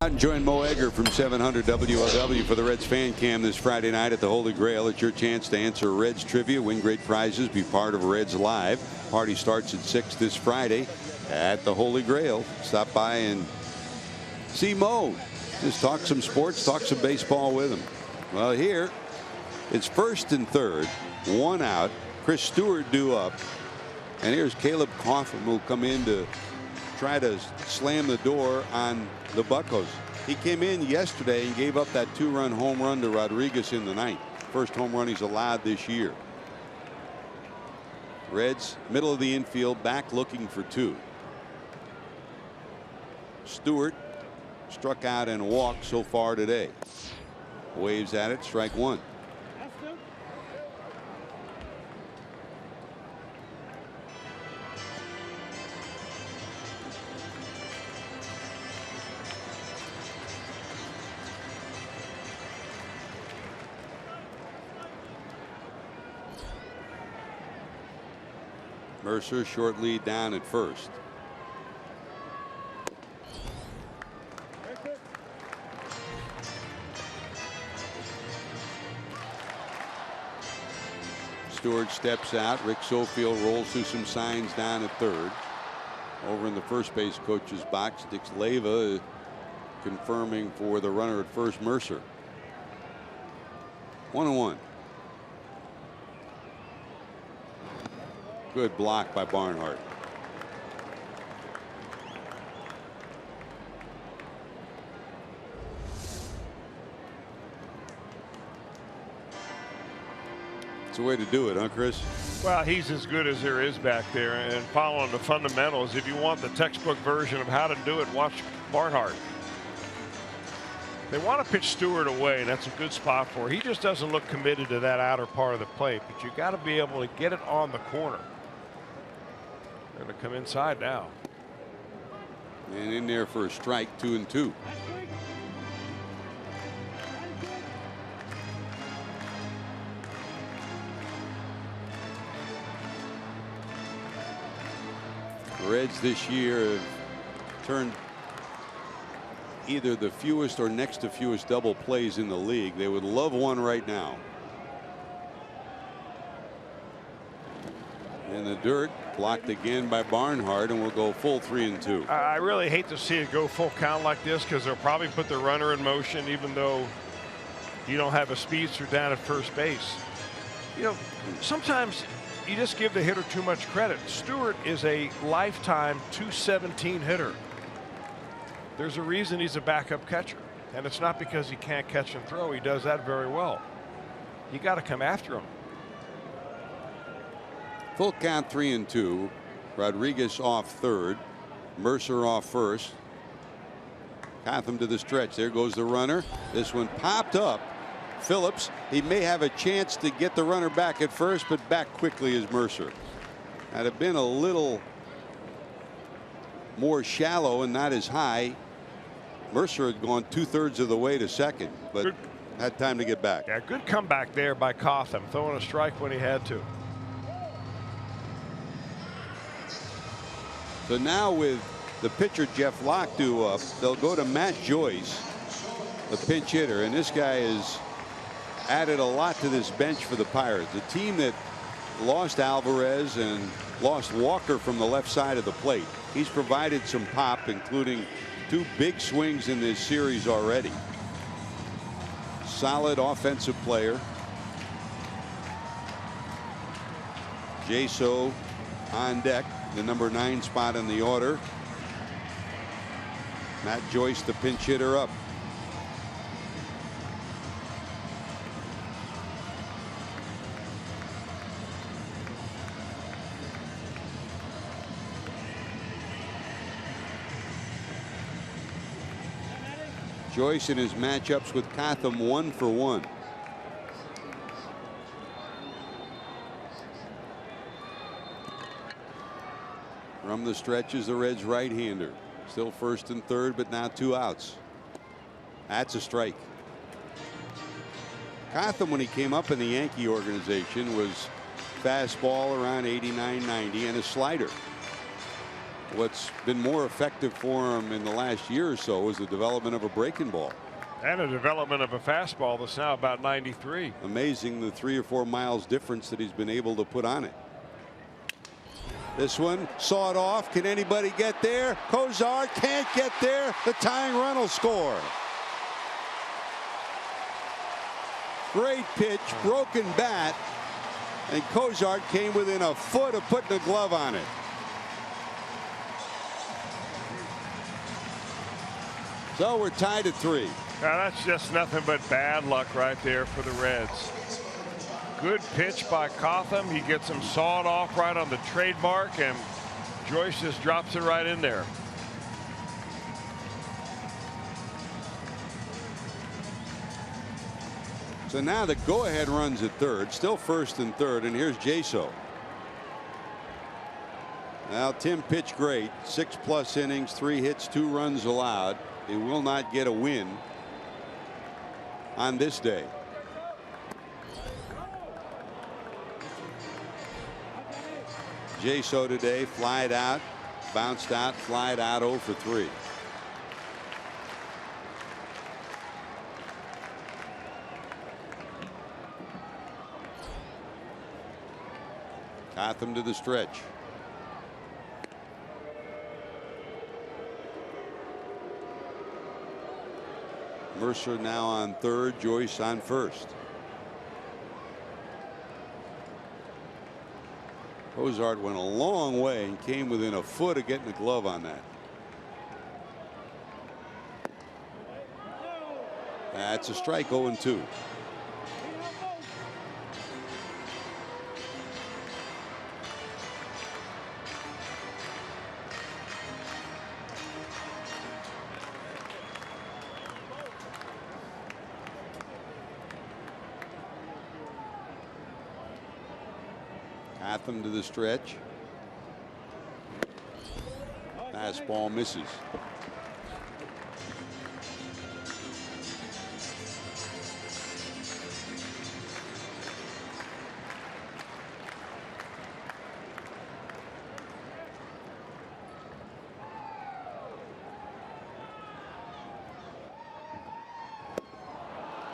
Out and join Mo Egger from 700 WLW for the Reds fan cam this Friday night at the Holy Grail. It's your chance to answer Reds trivia, win great prizes, be part of Reds Live. Party starts at 6 this Friday at the Holy Grail. Stop by and see Mo. Just talk some sports, talk some baseball with him. Well, here It's first and third, one out. Chris Stewart due up. And here's Caleb Coffin, who will come in to try to slam the door on the Buccos. He came in yesterday and gave up that 2-run home run to Rodriguez in the ninth. First home run he's allowed this year. Reds middle of the infield, back looking for 2. Stewart struck out and walked so far today. Waves at it, strike 1. Mercer short lead down at first. Stewart steps out. Rick Sofield rolls through some signs down at third. Over in the first base coach's box, Dix Leyva confirming for the runner at first, Mercer. 1-1. Good block by Barnhart. It's a way to do it, huh, Chris? Well, he's as good as there is back there, and following the fundamentals. If you want the textbook version of how to do it, watch Barnhart. They want to pitch Stewart away, and that's a good spot for him. He just doesn't look committed to that outer part of the plate, but you got to be able to get it on the corner. They're going to come inside now. And in there for a strike, 2-2. The Reds this year have turned either the fewest or next to fewest double plays in the league. They would love one right now. In the dirt, blocked again by Barnhart, and we'll go full 3-2. I really hate to see it go full count like this, because they'll probably put the runner in motion even though you don't have a speedster down at first base. You know, sometimes you just give the hitter too much credit. Stewart is a lifetime .217 hitter. There's a reason he's a backup catcher, and it's not because he can't catch and throw. He does that very well. You got to come after him. Full count, 3-2. Rodriguez off third. Mercer off first. Cotham to the stretch. There goes the runner. This one popped up. Phillips, he may have a chance to get the runner back at first, but back quickly is Mercer. Had it been a little more shallow and not as high, Mercer had gone 2/3 of the way to second, but had time to get back. Yeah, good comeback there by Cotham, throwing a strike when he had to. So now with the pitcher Jeff Locke due up, they'll go to Matt Joyce, the pinch hitter, and this guy has added a lot to this bench for the Pirates. A team that lost Alvarez and lost Walker from the left side of the plate. He's provided some pop, including 2 big swings in this series already. Solid offensive player. Jaso on deck, the number 9 spot in the order. Matt Joyce, the pinch hitter, up. Joyce in his matchups with Cotham 1 for 1. From the stretch is the Reds right-hander. Still first and third, but now 2 outs. That's a strike. Cotham, when he came up in the Yankee organization, was fastball around 89, 90, and a slider. What's been more effective for him in the last year or so is the development of a breaking ball. And a development of a fastball that's now about 93. Amazing the 3 or 4 miles difference that he's been able to put on it. This one sawed off. Can anybody get there? Kozar can't get there. The tying run will score. Great pitch, broken bat, and Cozart came within a foot of putting a glove on it. So we're tied at 3. Now that's just nothing but bad luck right there for the Reds. Good pitch by Cotham. He gets him sawed off right on the trademark, and Joyce just drops it right in there. So now the go-ahead runs at third, still first and third, and here's Jaso. Now Tim pitched great, 6+ innings, 3 hits, 2 runs allowed. He will not get a win on this day. Jaso today flied out, bounced out, flied out 0 for 3. Cotham to the stretch. Mercer now on third, Joyce on first. Cozart went a long way and came within a foot of getting a glove on that. That's a strike, 0-2. Cotham to the stretch. Fastball misses.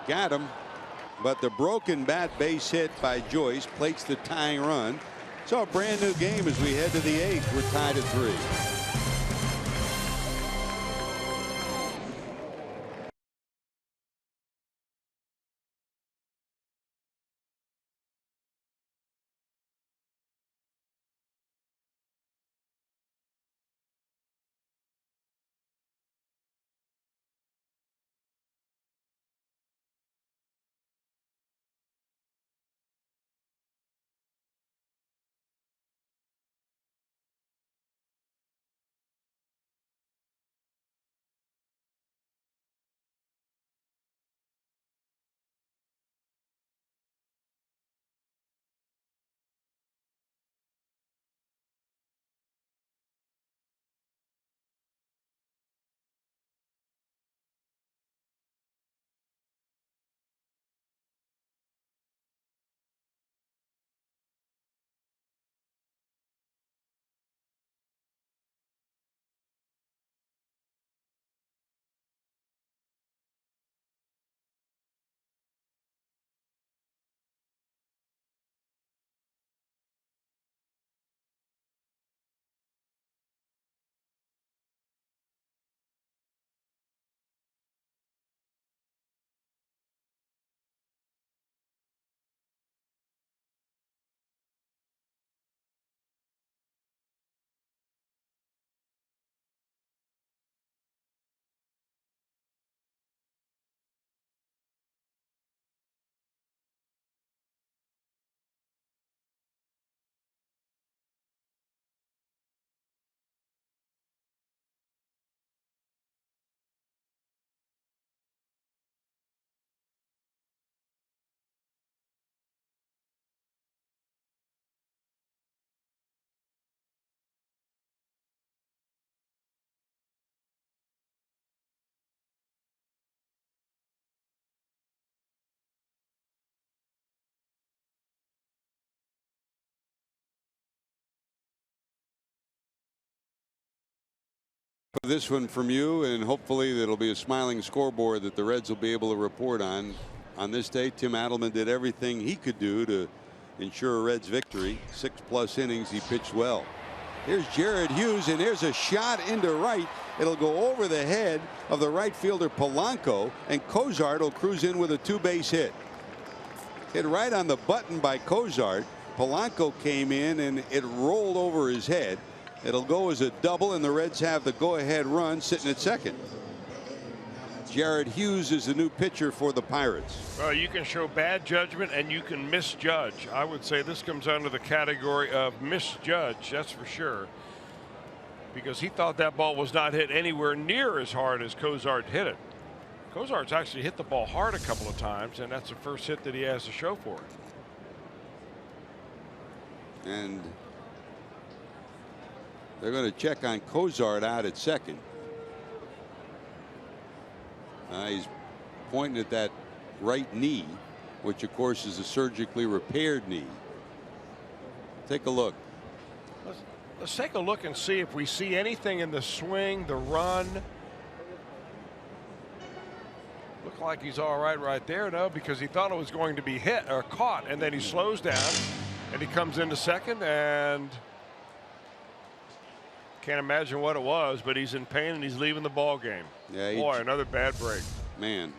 Got him. But the broken bat base hit by Joyce plates the tying run. So a brand new game as we head to the 8th. We're tied at 3. This one from you, and hopefully that'll be a smiling scoreboard that the Reds will be able to report on. On this day, Tim Adelman did everything he could do to ensure a Reds victory. 6+ innings, he pitched well. Here's Jared Hughes, and there's a shot into right. It'll go over the head of the right fielder Polanco, and Cozart will cruise in with a 2-base hit. Hit right on the button by Cozart. Polanco came in and it rolled over his head. It'll go as a double, and the Reds have the go-ahead run sitting at second. Jared Hughes is the new pitcher for the Pirates. Well, you can show bad judgment and you can misjudge. I would say this comes under the category of misjudge, that's for sure. Because he thought that ball was not hit anywhere near as hard as Cozart hit it. Cozart's actually hit the ball hard a couple of times, and that's the first hit that he has to show for it. And they're going to check on Cozart out at second. He's pointing at that right knee, which of course is a surgically repaired knee. Take a look. Let's take a look and see if we see anything in the swing, the run. Look like he's all right there, no, because he thought it was going to be hit or caught, and then he slows down and he comes into second and can't imagine what it was, but he's in pain and he's leaving the ball game. Yeah, boy, another bad break. Man,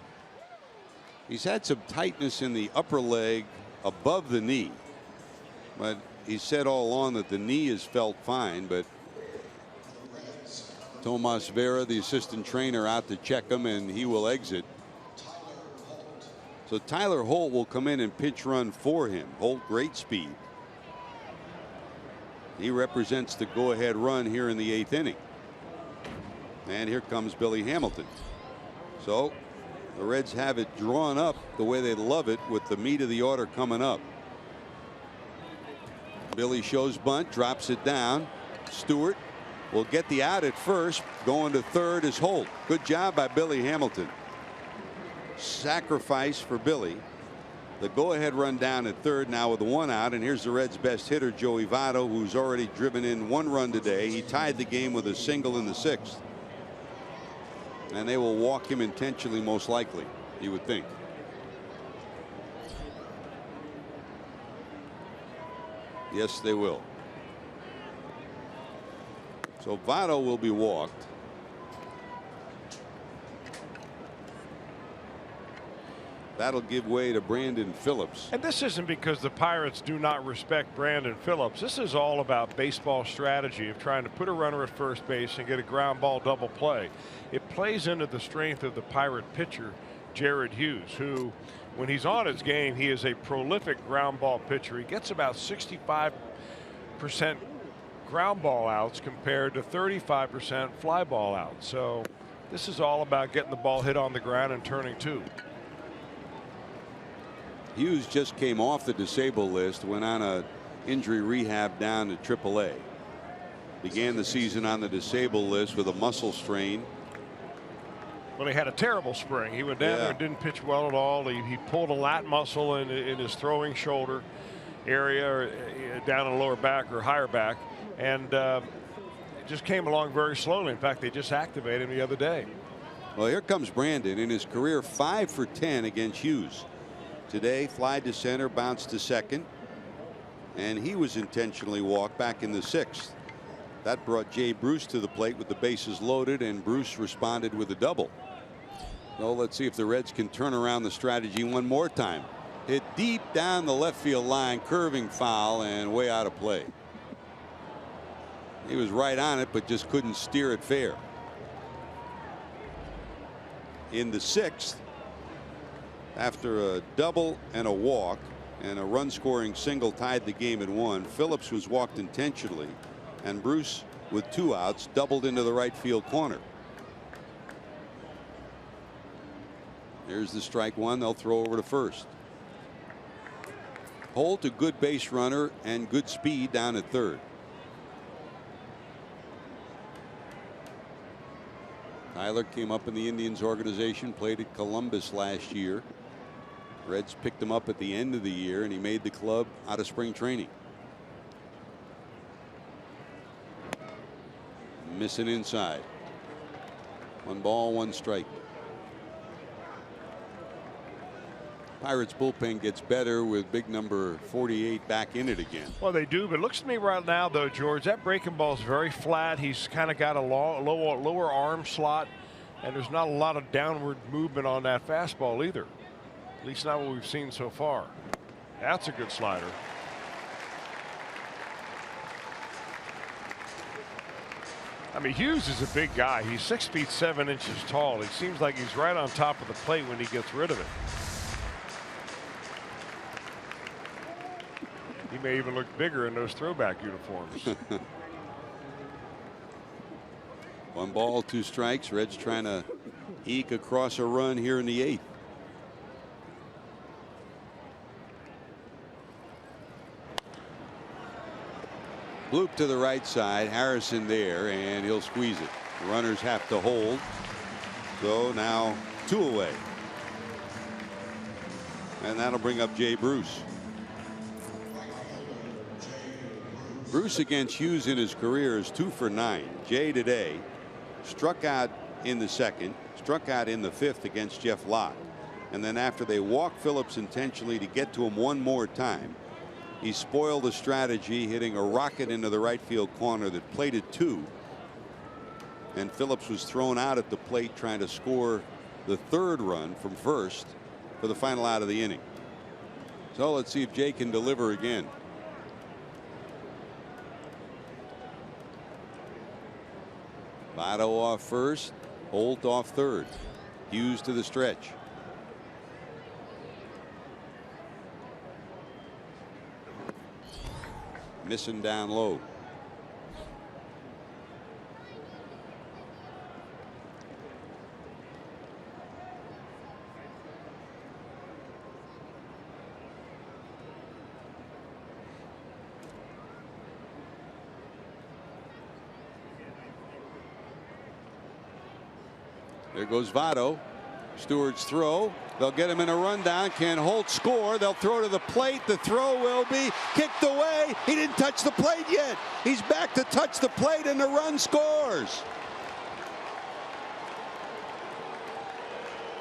he's had some tightness in the upper leg above the knee, but he said all along that the knee is felt fine. But Tomas Vera, the assistant trainer, out to check him, and he will exit. So Tyler Holt will come in and pitch run for him. Holt, great speed. He represents the go-ahead run here in the 8th inning. And here comes Billy Hamilton. So the Reds have it drawn up the way they love it, with the meat of the order coming up. Billy shows bunt, drops it down. Stewart will get the out at first. Going to third is Holt. Good job by Billy Hamilton. Sacrifice for Billy. The go-ahead run down at third now with 1 out, and here's the Reds' best hitter, Joey Votto, who's already driven in 1 run today. He tied the game with a single in the 6th. And they will walk him intentionally, most likely, you would think. Yes, they will. So Votto will be walked. That'll give way to Brandon Phillips. And this isn't because the Pirates do not respect Brandon Phillips. This is all about baseball strategy of trying to put a runner at first base and get a ground ball double play. It plays into the strength of the Pirate pitcher, Jared Hughes, who, when he's on his game, he is a prolific ground ball pitcher. He gets about 65% ground ball outs compared to 35% fly ball outs. So this is all about getting the ball hit on the ground and turning two. Hughes just came off the disabled list, went on a injury rehab down to AAA. Began the season on the disabled list with a muscle strain. Well, he had a terrible spring. He went down there and didn't pitch well at all. He pulled a lat muscle in his throwing shoulder area, or down in the lower back or higher back, and just came along very slowly. In fact, they just activated him the other day. Well, here comes Brandon in his career 5 for 10 against Hughes. Today, fly to center, bounced to second, and he was intentionally walked back in the 6th. That brought Jay Bruce to the plate with the bases loaded, and Bruce responded with a double. So let's see if the Reds can turn around the strategy one more time. Hit deep down the left field line, curving foul, and way out of play. He was right on it, but just couldn't steer it fair. In the 6th, after a double and a walk and a run scoring single tied the game at 1, Phillips was walked intentionally, and Bruce, with 2 outs, doubled into the right field corner. Here's the strike one. They'll throw over to first. Holt, a good base runner and good speed down at third. Tyler came up in the Indians organization, played at Columbus last year. Reds picked him up at the end of the year, and he made the club out of spring training. Missing inside. 1 ball, 1 strike. Pirates bullpen gets better with big number 48 back in it again. Well, they do, but it looks to me right now, though, George, that breaking ball is very flat. He's kind of got a lower arm slot, and there's not a lot of downward movement on that fastball either. At least not what we've seen so far. That's a good slider. I mean, Hughes is a big guy. He's 6 feet 7 inches tall. He seems like he's right on top of the plate when he gets rid of it. He may even look bigger in those throwback uniforms. 1 ball, 2 strikes. Reds trying to eke across a run here in the 8th. Bloop to the right side. Harrison there, and he'll squeeze it. The runners have to hold. So now 2 away. And that'll bring up Jay Bruce. Bruce against Hughes in his career is 2 for 9. Jay today struck out in the 2nd, struck out in the 5th against Jeff Locke. And then after they walked Phillips intentionally to get to him one more time, he spoiled the strategy, hitting a rocket into the right field corner that plated 2. And Phillips was thrown out at the plate trying to score the 3rd run from first for the final out of the inning. So let's see if Jay can deliver again. Votto off first, Holt off 3rd. Hughes to the stretch. Missing down low. There goes Votto. Stewart's throw. They'll get him in a rundown. Can Holt score? They'll throw to the plate. The throw will be kicked away. He didn't touch the plate yet. He's back to touch the plate, and the run scores.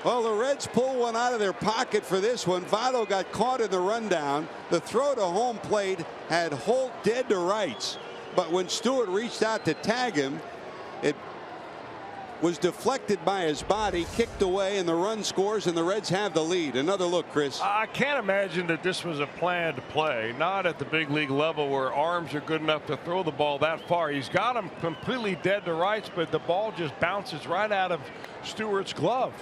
Well, the Reds pull one out of their pocket for this one. Votto got caught in the rundown. The throw to home plate had Holt dead to rights. But when Stewart reached out to tag him, it was deflected by his body, kicked away, and the run scores, and the Reds have the lead. Another look, Chris. I can't imagine that this was a planned play, not at the big league level where arms are good enough to throw the ball that far. He's got him completely dead to rights, but the ball just bounces right out of Stewart's glove.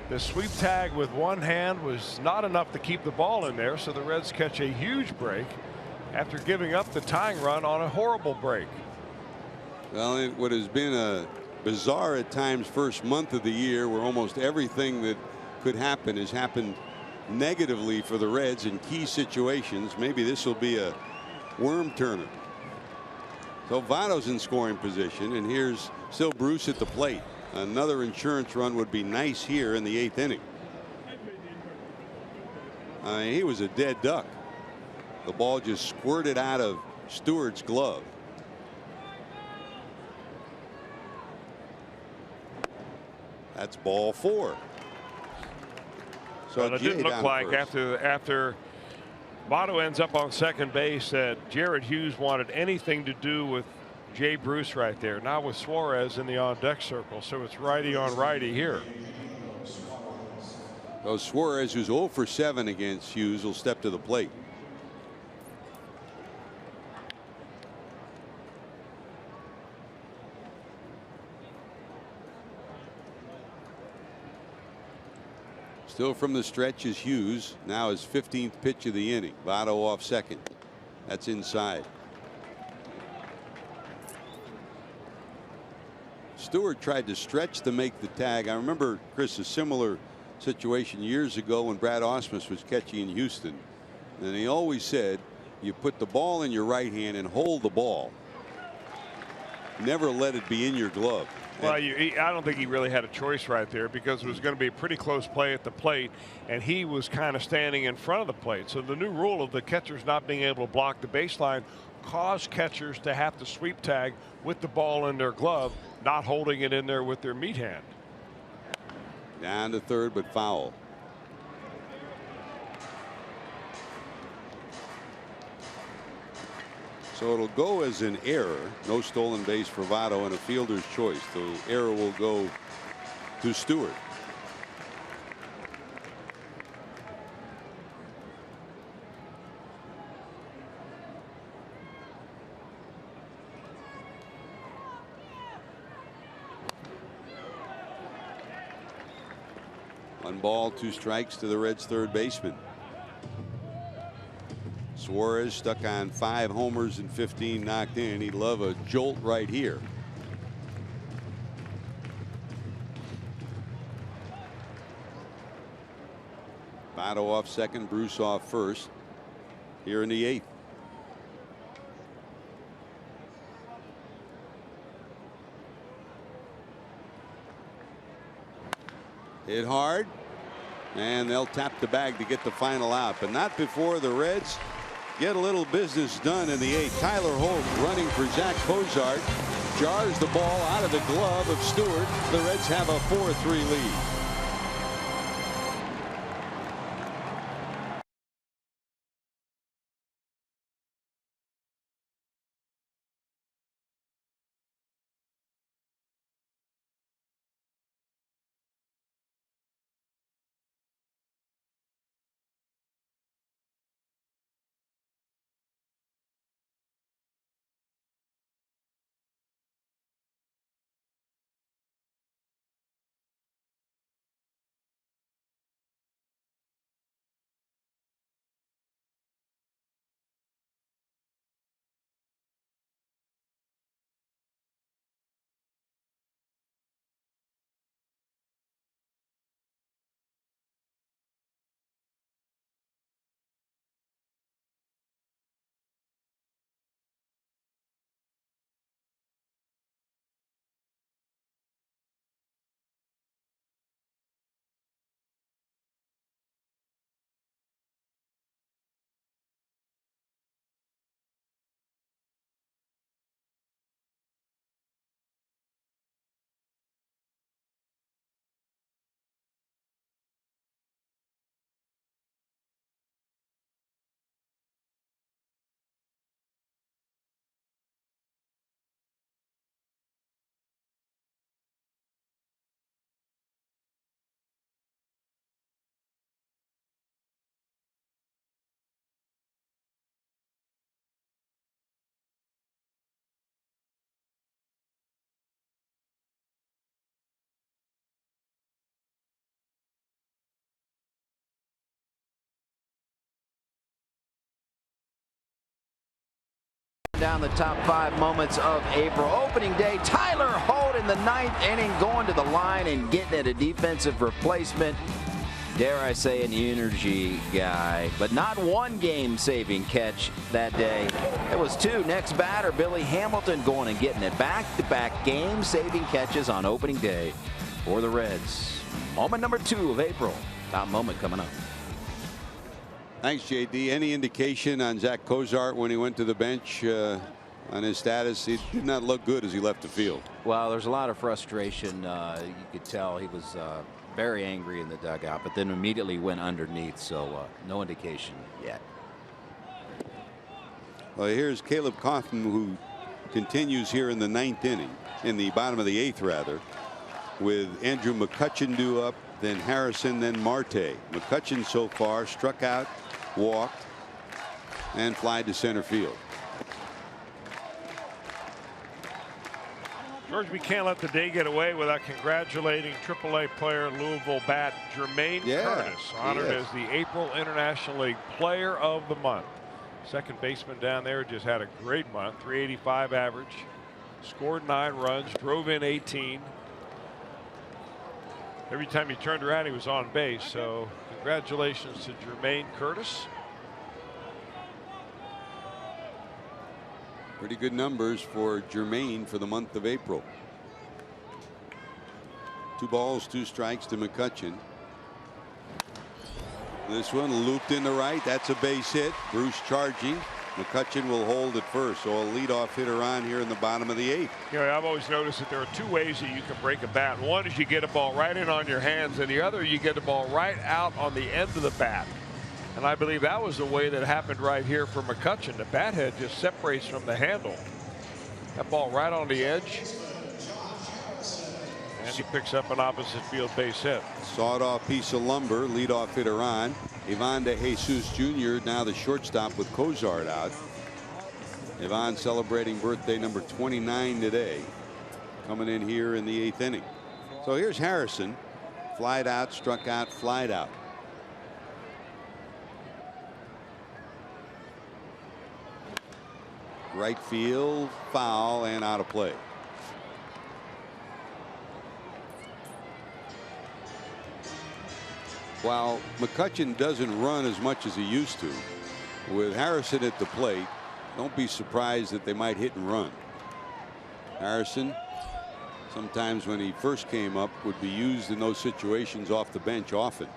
The sweep tag with one hand was not enough to keep the ball in there, so the Reds catch a huge break after giving up the tying run on a horrible break. Well, it what has been a bizarre at times first month of the year where almost everything that could happen has happened negatively for the Reds in key situations. Maybe this will be a worm turner. So Votto's in scoring position, and here's still Bruce at the plate. Another insurance run would be nice here in the 8th inning. He was a dead duck. The ball just squirted out of Stewart's glove. That's ball 4. So well, it didn't look like after Votto ends up on second base that Jared Hughes wanted anything to do with Jay Bruce right there. Now with Suarez in the on deck circle, so it's righty on righty here. So Suarez, who's 0 for 7 against Hughes, will step to the plate. Still from the stretch is Hughes. Now his 15th pitch of the inning. Votto off second. That's inside. Stewart tried to stretch to make the tag. I remember, Chris, a similar situation years ago when Brad Ausmus was catching in Houston. And he always said, you put the ball in your right hand and hold the ball. Never let it be in your glove. Well, I don't think he really had a choice right there because it was going to be a pretty close play at the plate, and he was kind of standing in front of the plate. So the new rule of the catchers not being able to block the baseline caused catchers to have to sweep tag with the ball in their glove, not holding it in there with their meat hand. Down to third, but foul. So it'll go as an error. No stolen base for Votto and a fielder's choice. The error will go to Stewart. 1 ball, 2 strikes to the Reds' third baseman. Suarez stuck on 5 homers and 15 knocked in. He'd love a jolt right here. Votto off second, Bruce off first here in the 8th. Hit hard, and they'll tap the bag to get the final out, but not before the Reds get a little business done in the 8th. Tyler Holt running for Zach Cozart jars the ball out of the glove of Stewart. The Reds have a 4-3 lead. Down the top 5 moments of April. Opening day, Tyler Holt in the 9th inning going to the line and getting at a defensive replacement. Dare I say an energy guy, but not one game-saving catch that day. It was 2. Next batter, Billy Hamilton going and getting it. Back-to-back game-saving catches on opening day for the Reds. Moment number 2 of April. Top moment coming up. Thanks, JD. Any indication on Zach Cozart when he went to the bench on his status? He did not look good as he left the field. Well, there's a lot of frustration. You could tell he was very angry in the dugout, but then immediately went underneath, so no indication yet. Well, here's Caleb Coffin, who continues here in the 9th inning, in the bottom of the 8th rather, with Andrew McCutchen due up, then Harrison, then Marte. McCutchen so far struck out, walked, and fly to center field. George, we can't let the day get away without congratulating AAA player Louisville bat Jermaine Curtis, honored as the April International League Player of the Month. Second baseman down there just had a great month. .385 average, scored 9 runs, drove in 18. Every time he turned around, he was on base. So congratulations to Jermaine Curtis. Pretty good numbers for Jermaine for the month of April. 2 balls, 2 strikes to McCutchen. This one looped in the right. That's a base hit. Bruce charging. McCutchen will hold at first, so a leadoff hitter on here in the bottom of the 8th. You know, I've always noticed that there are 2 ways that you can break a bat. One is you get a ball right in on your hands, and the other you get the ball right out on the end of the bat. And I believe that was the way that happened right here for McCutchen. The bat head just separates from the handle. That ball right on the edge. And he picks up an opposite field base hit. Sawed off piece of lumber, leadoff hitter on. Ivan De Jesus Jr. now the shortstop with Cozart out. Ivan celebrating birthday number 29 today, coming in here in the 8th inning. So here's Harrison, flied out, struck out, flied out. Right field, foul, and out of play. While McCutchen doesn't run as much as he used to, with Harrison at the plate, don't be surprised that they might hit and run. Harrison, sometimes when he first came up, would be used in those situations off the bench often.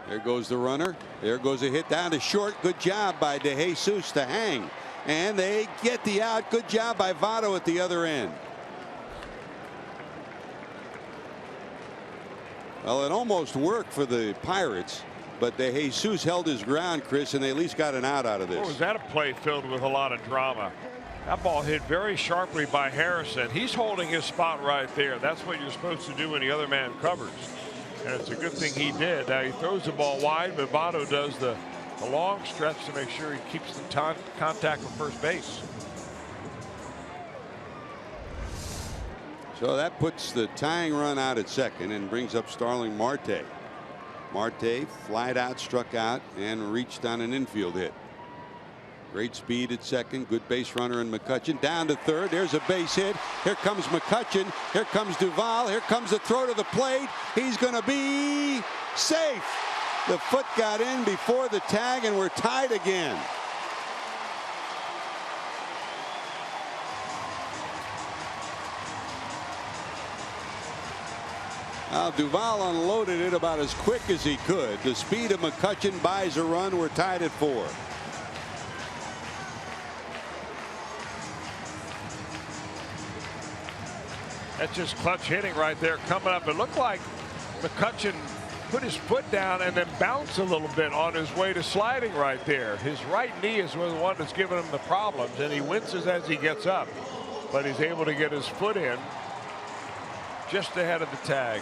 There goes the runner. There goes a hit down to short. Good job by DeJesus to hang. And they get the out. Good job by Votto at the other end. Well, it almost worked for the Pirates, but DeJesus held his ground, Chris, and they at least got an out of this. Oh, was that a play filled with a lot of drama? That ball hit very sharply by Harrison. He's holding his spot right there. That's what you're supposed to do when the other man covers. And it's a good thing he did. Now he throws the ball wide, but Votto does the long stretch to make sure he keeps the contact with first base. So that puts the tying run out at second and brings up Starling Marte. Marte flied out, struck out, and reached on an infield hit. Great speed at second. Good base runner in McCutchen. Down to third. There's a base hit. Here comes McCutchen. Here comes Duvall. Here comes the throw to the plate. He's going to be safe. The foot got in before the tag, and we're tied again. Now Duvall unloaded it about as quick as he could. The speed of McCutchen buys a run. We're tied at 4. That's just clutch hitting right there coming up. It looked like McCutchen put his foot down and then bounced a little bit on his way to sliding right there. His right knee is the one that's giving him the problems, and he winces as he gets up, but he's able to get his foot in just ahead of the tag.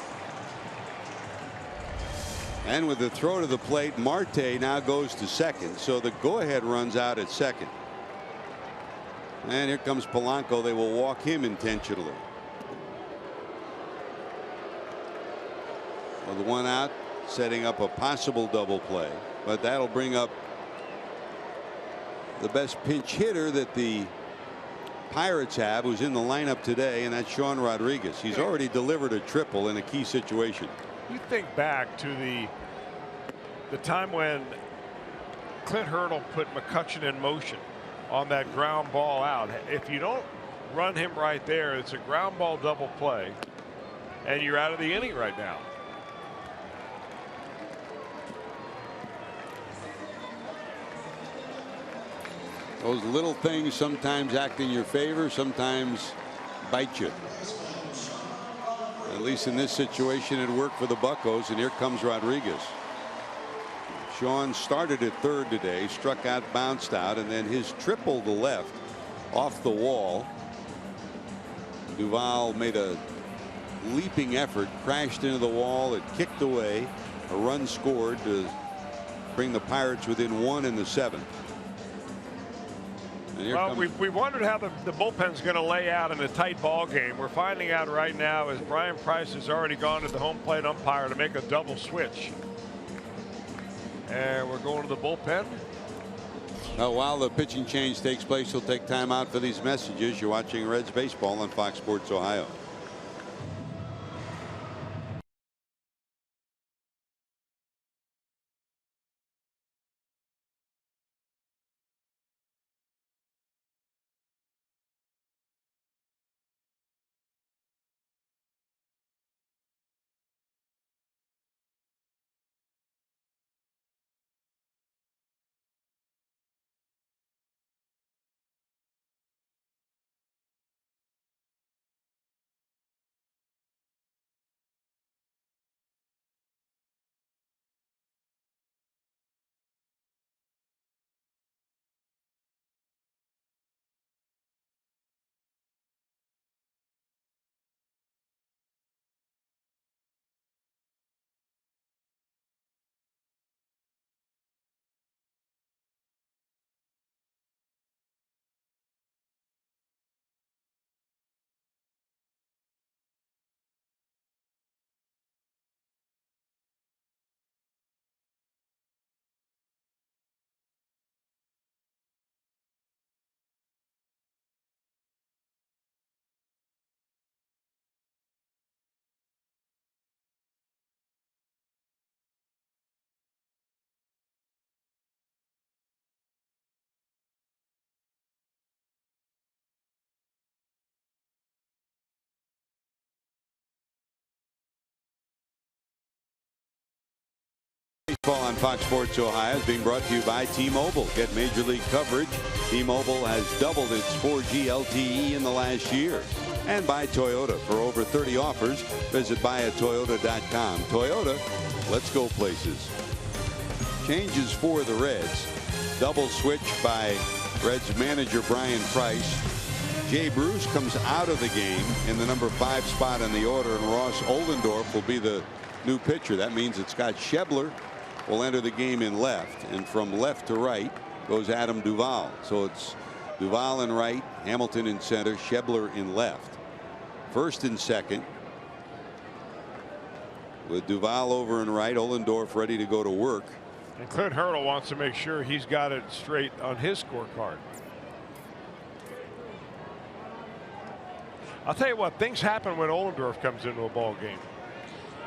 And with the throw to the plate, Marte now goes to second, so the go-ahead runs out at second. And here comes Polanco. They will walk him intentionally. With one out, setting up a possible double play, but that'll bring up the best pinch hitter that the Pirates have, who's in the lineup today, and that's Sean Rodriguez. He's already delivered a triple in a key situation. You think back to the time when Clint Hurdle put McCutchen in motion on that ground ball out. If you don't run him right there, it's a ground ball double play, and you're out of the inning right now. Those little things sometimes act in your favor, sometimes bite you. At least in this situation, it worked for the Buccos, and here comes Rodriguez. Sean started at third today, struck out, bounced out, and then his triple to left off the wall. Duvall made a leaping effort, crashed into the wall, it kicked away. A run scored to bring the Pirates within 1 in the 7th. Well, we wondered how the bullpen's going to lay out in a tight ball game. We're finding out right now as Brian Price has already gone to the home plate umpire to make a double switch. And we're going to the bullpen. While the pitching change takes place, we'll take time out for these messages. You're watching Reds baseball on Fox Sports Ohio. Baseball on Fox Sports Ohio is being brought to you by T-Mobile. Get Major League coverage. T-Mobile has doubled its 4G LTE in the last year. And by Toyota. For over 30 offers, visit buyatoyota.com. Toyota, let's go places. Changes for the Reds. Double switch by Reds manager Brian Price. Jay Bruce comes out of the game in the number 5 spot in the order, and Ross Ollendorf will be the new pitcher. That means that Scott Schebler will enter the game in left, and from left to right goes Adam Duvall. So it's Duvall in right, Hamilton in center, Schebler in left. First and second with Duvall over in right, Ollendorf ready to go to work. And Clint Hurdle wants to make sure he's got it straight on his scorecard. I'll tell you what, things happen when Ollendorf comes into a ball game.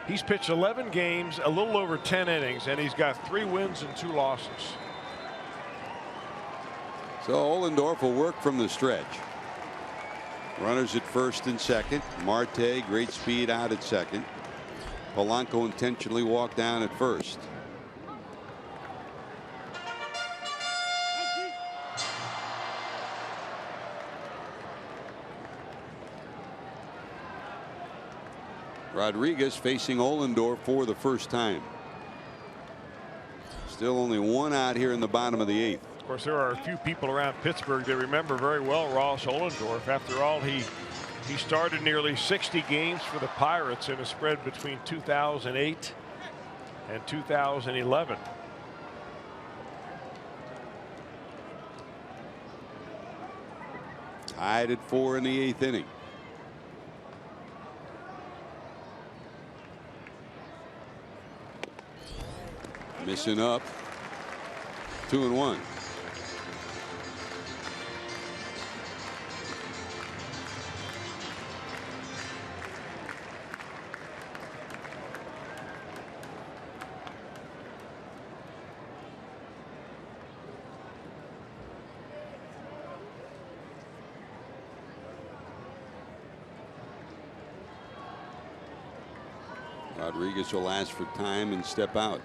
He's pitched 11 games, a little over 10 innings, and he's got 3 wins and 2 losses. So Ollendorf will work from the stretch. Runners at first and second. Marte, great speed out at second. Polanco intentionally walked down at first. Rodriguez facing Ollendorf for the first time. Still only 1 out here in the bottom of the 8th. Of course, there are a few people around Pittsburgh that remember very well Ross Ollendorf. After all, he started nearly 60 games for the Pirates in a spread between 2008 and 2011. Tied at 4 in the 8th inning. Missing up. 2-1. Rodriguez will ask for time and step out.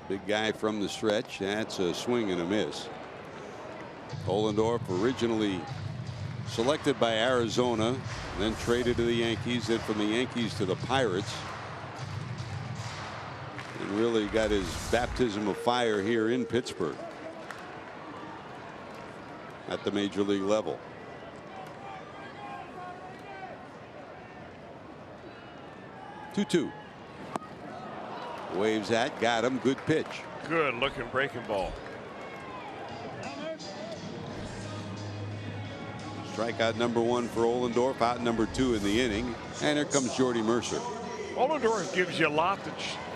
Big guy from the stretch. That's a swing and a miss. Ollendorf originally selected by Arizona, then traded to the Yankees, then from the Yankees to the Pirates. And really got his baptism of fire here in Pittsburgh at the major league level. Two. Waves at, got him, good pitch. Good looking breaking ball. Strikeout number 1 for Ollendorf, out number 2 in the inning. And here comes Jordy Mercer. Ollendorf gives you a lot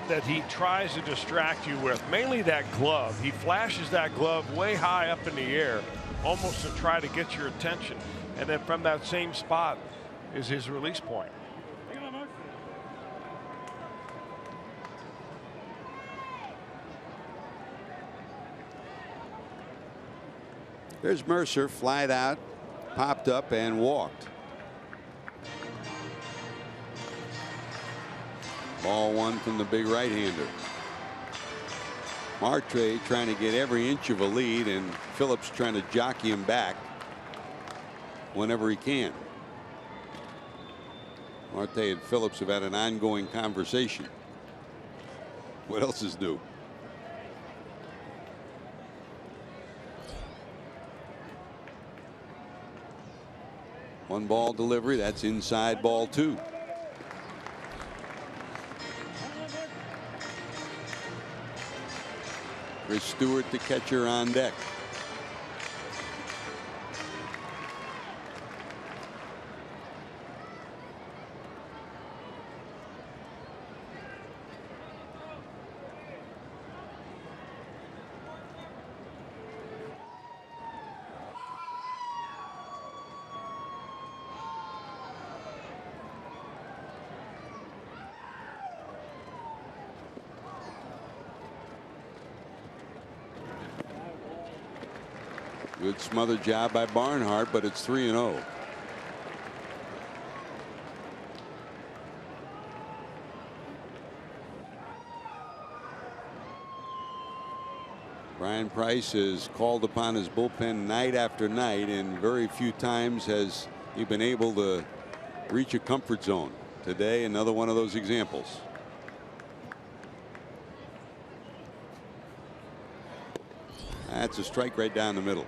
that he tries to distract you with, mainly that glove. He flashes that glove way high up in the air, almost to try to get your attention. And then from that same spot is his release point. There's Mercer, flied out, popped up and walked. Ball 1 from the big right-hander. Marte trying to get every inch of a lead, and Phillips trying to jockey him back whenever he can. Marte and Phillips have had an ongoing conversation. What else is new? One ball delivery. That's inside, ball 2. Chris Stewart, the catcher, on deck. Good smothered job by Barnhart, but it's 3-0. Brian Price has called upon his bullpen night after night, and very few times has he been able to reach a comfort zone. Today, another one of those examples. That's a strike right down the middle.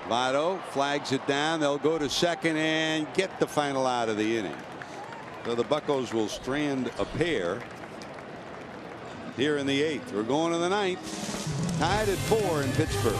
Votto flags it down. They'll go to second and get the final out of the inning. So the Buccos will strand a pair here in the 8th. We're going to the 9th. Tied at 4 in Pittsburgh.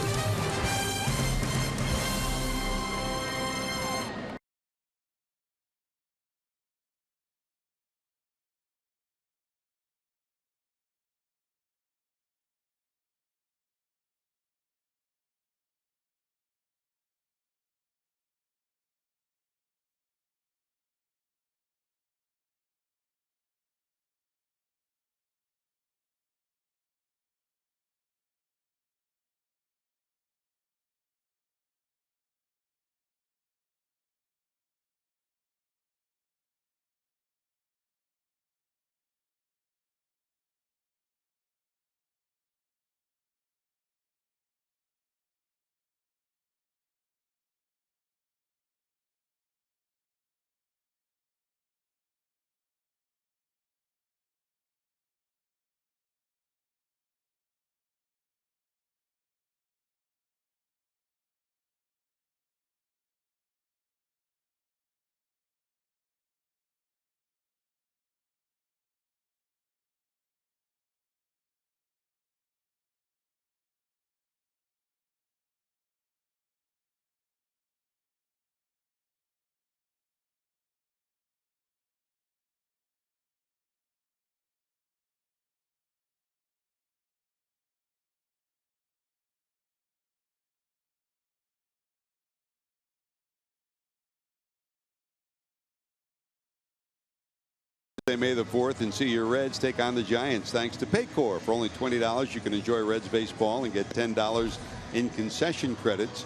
May the 4th, and see your Reds take on the Giants thanks to Paycor. For only $20 you can enjoy Reds baseball and get $10 in concession credits,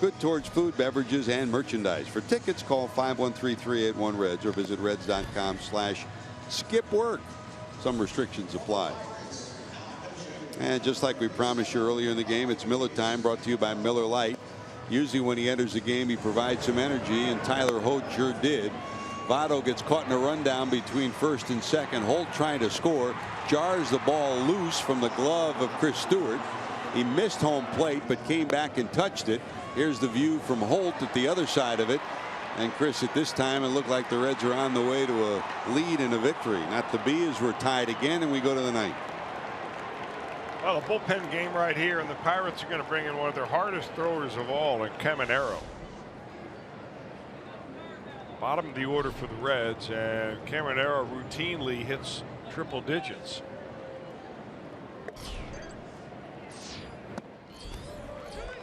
good towards food, beverages, and merchandise. For tickets, call 513-381-REDS or visit reds.com/skipwork. Some restrictions apply. And just like we promised you earlier in the game, it's Miller time, brought to you by Miller Lite. Usually when he enters the game, he provides some energy, and Tyler Holt sure did. Votto gets caught in a rundown between first and second. Holt trying to score, jars the ball loose from the glove of Chris Stewart. He missed home plate but came back and touched it. Here's the view from Holt at the other side of it. And Chris, at this time it looked like the Reds are on the way to a lead and a victory. Not to be, as we're tied again and we go to the 9th. Well, a bullpen game right here, and the Pirates are going to bring in one of their hardest throwers of all in Caminero. Bottom of the order for the Reds, and Caminero routinely hits triple digits.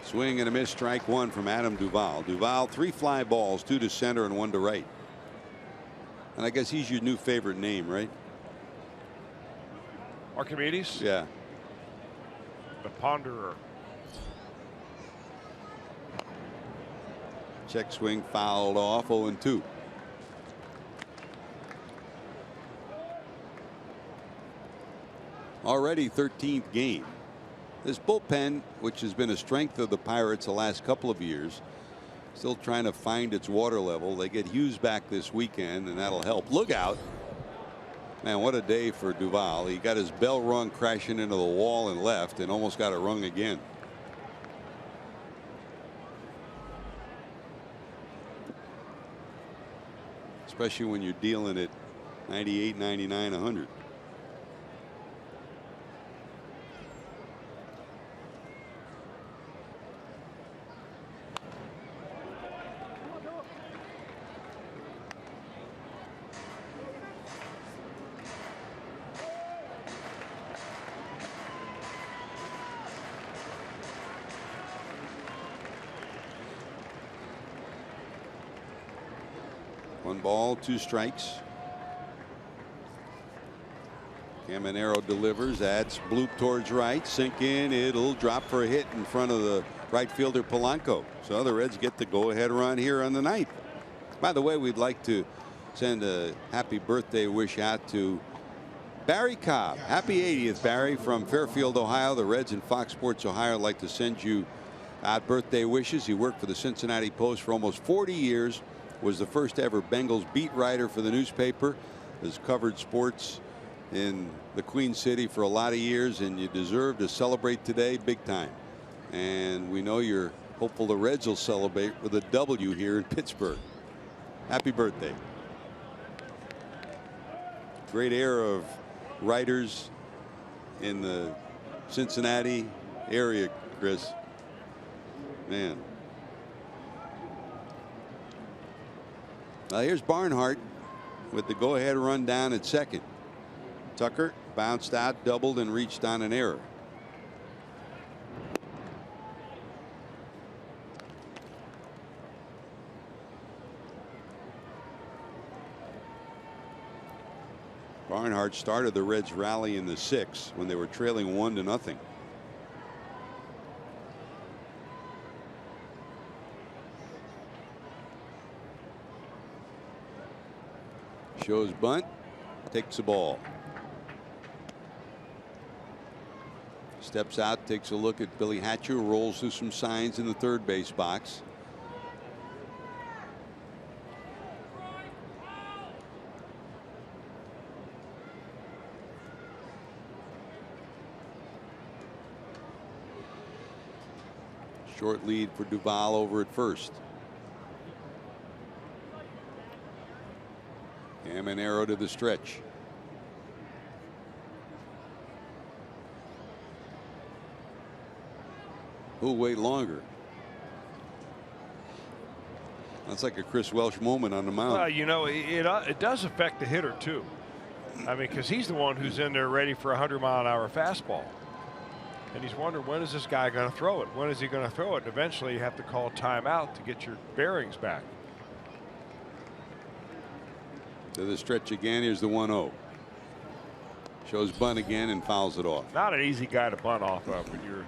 Swing and a miss, strike one from Adam Duvall. Duvall, 3 fly balls, 2 to center and 1 to right. And I guess he's your new favorite name, right? Archimedes? Yeah. The Ponderer. Check swing fouled off, 0-2. Already 13th game. This bullpen, which has been a strength of the Pirates the last couple of years, still trying to find its water level. They get Hughes back this weekend, and that'll help. Look out. Man, what a day for Duvall. He got his bell rung crashing into the wall and left, and almost got it rung again. Especially when you're dealing at 98, 99, 100. 1 ball, 2 strikes. Caminero delivers. That's bloop towards right. Sink in. It'll drop for a hit in front of the right fielder Polanco. So the Reds get the go-ahead run here on the 9th. By the way, we'd like to send a happy birthday wish out to Barry Cobb. Happy 80th, Barry, from Fairfield, Ohio. The Reds and Fox Sports Ohio would like to send you out birthday wishes. He worked for the Cincinnati Post for almost 40 years. Was the first ever Bengals beat writer for the newspaper. Has covered sports in the Queen City for a lot of years, and you deserve to celebrate today big time. And we know you're hopeful the Reds will celebrate with a W here in Pittsburgh. Happy birthday. Great era of writers in the Cincinnati area, Chris. Man. Now here's Barnhart with the go-ahead run down at second. Tucker bounced out, doubled, and reached on an error. Barnhart started the Reds rally in the 6th when they were trailing 1-0. Shows bunt, takes the ball. Steps out, takes a look at Billy Hatcher, rolls through some signs in the third base box. Short lead for Duvall over at first. Caminero to the stretch. Who'll wait longer? That's like a Chris Welsh moment on the mound. Well, you know, it does affect the hitter too. I mean, because he's the one who's in there ready for a 100-mile-an-hour fastball. And he's wondering, when is this guy going to throw it? When is he going to throw it? And eventually you have to call timeout to get your bearings back. To the stretch again. Here's the 1-0. Shows bunt again and fouls it off. Not an easy guy to bunt off of when you're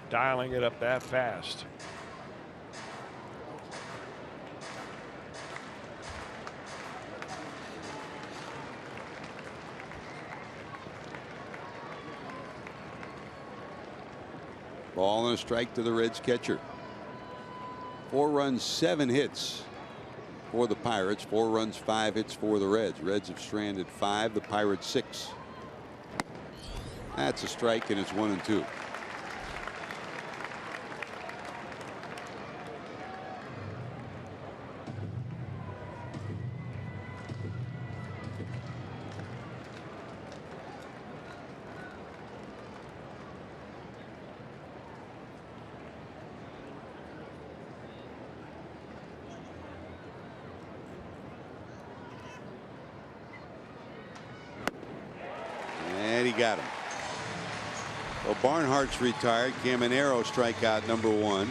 dialing it up that fast. Ball and a strike to the Reds catcher. 4 runs, 7 hits for the Pirates. 4 runs, 5 hits for the Reds. Reds have stranded 5, the Pirates 6. That's a strike, and it's 1-2. Got him. Well, Barnhart's retired. Caminero strikeout number 1,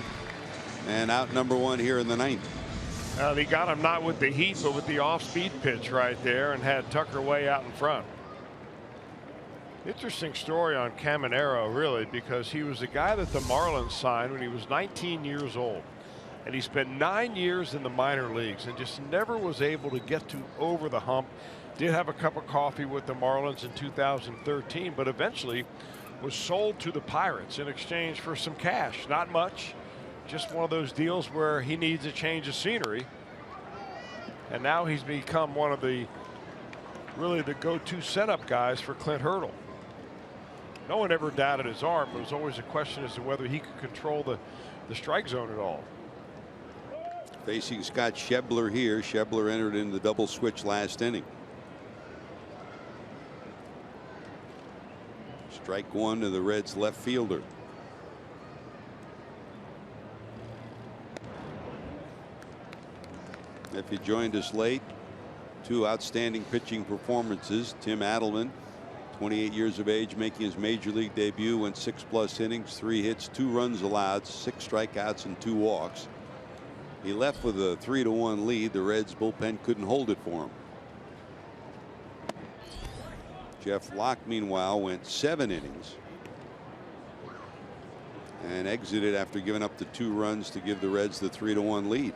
and out number 1 here in the 9th. He got him not with the heat, but with the off-speed pitch right there, and had Tucker way out in front. Interesting story on Caminero, really, because he was a guy that the Marlins signed when he was 19 years old, and he spent 9 years in the minor leagues and just never was able to get to over the hump. Did have a cup of coffee with the Marlins in 2013, but eventually was sold to the Pirates in exchange for some cash. Not much, just one of those deals where he needs a change of scenery. And now he's become one of the really the go-to setup guys for Clint Hurdle. No one ever doubted his arm, but it was always a question as to whether he could control the strike zone at all. Facing Scott Schebler here. Schebler entered in the double switch last inning. Strike 1 to the Reds left fielder. If you joined us late, 2 outstanding pitching performances. Tim Adelman, 28 years of age, making his major league debut, went 6+ innings, 3 hits, 2 runs allowed, 6 strikeouts, and 2 walks. He left with a 3-1 lead. The Reds bullpen couldn't hold it for him. Jeff Locke, meanwhile, went 7 innings and exited after giving up the 2 runs to give the Reds the 3-1 lead.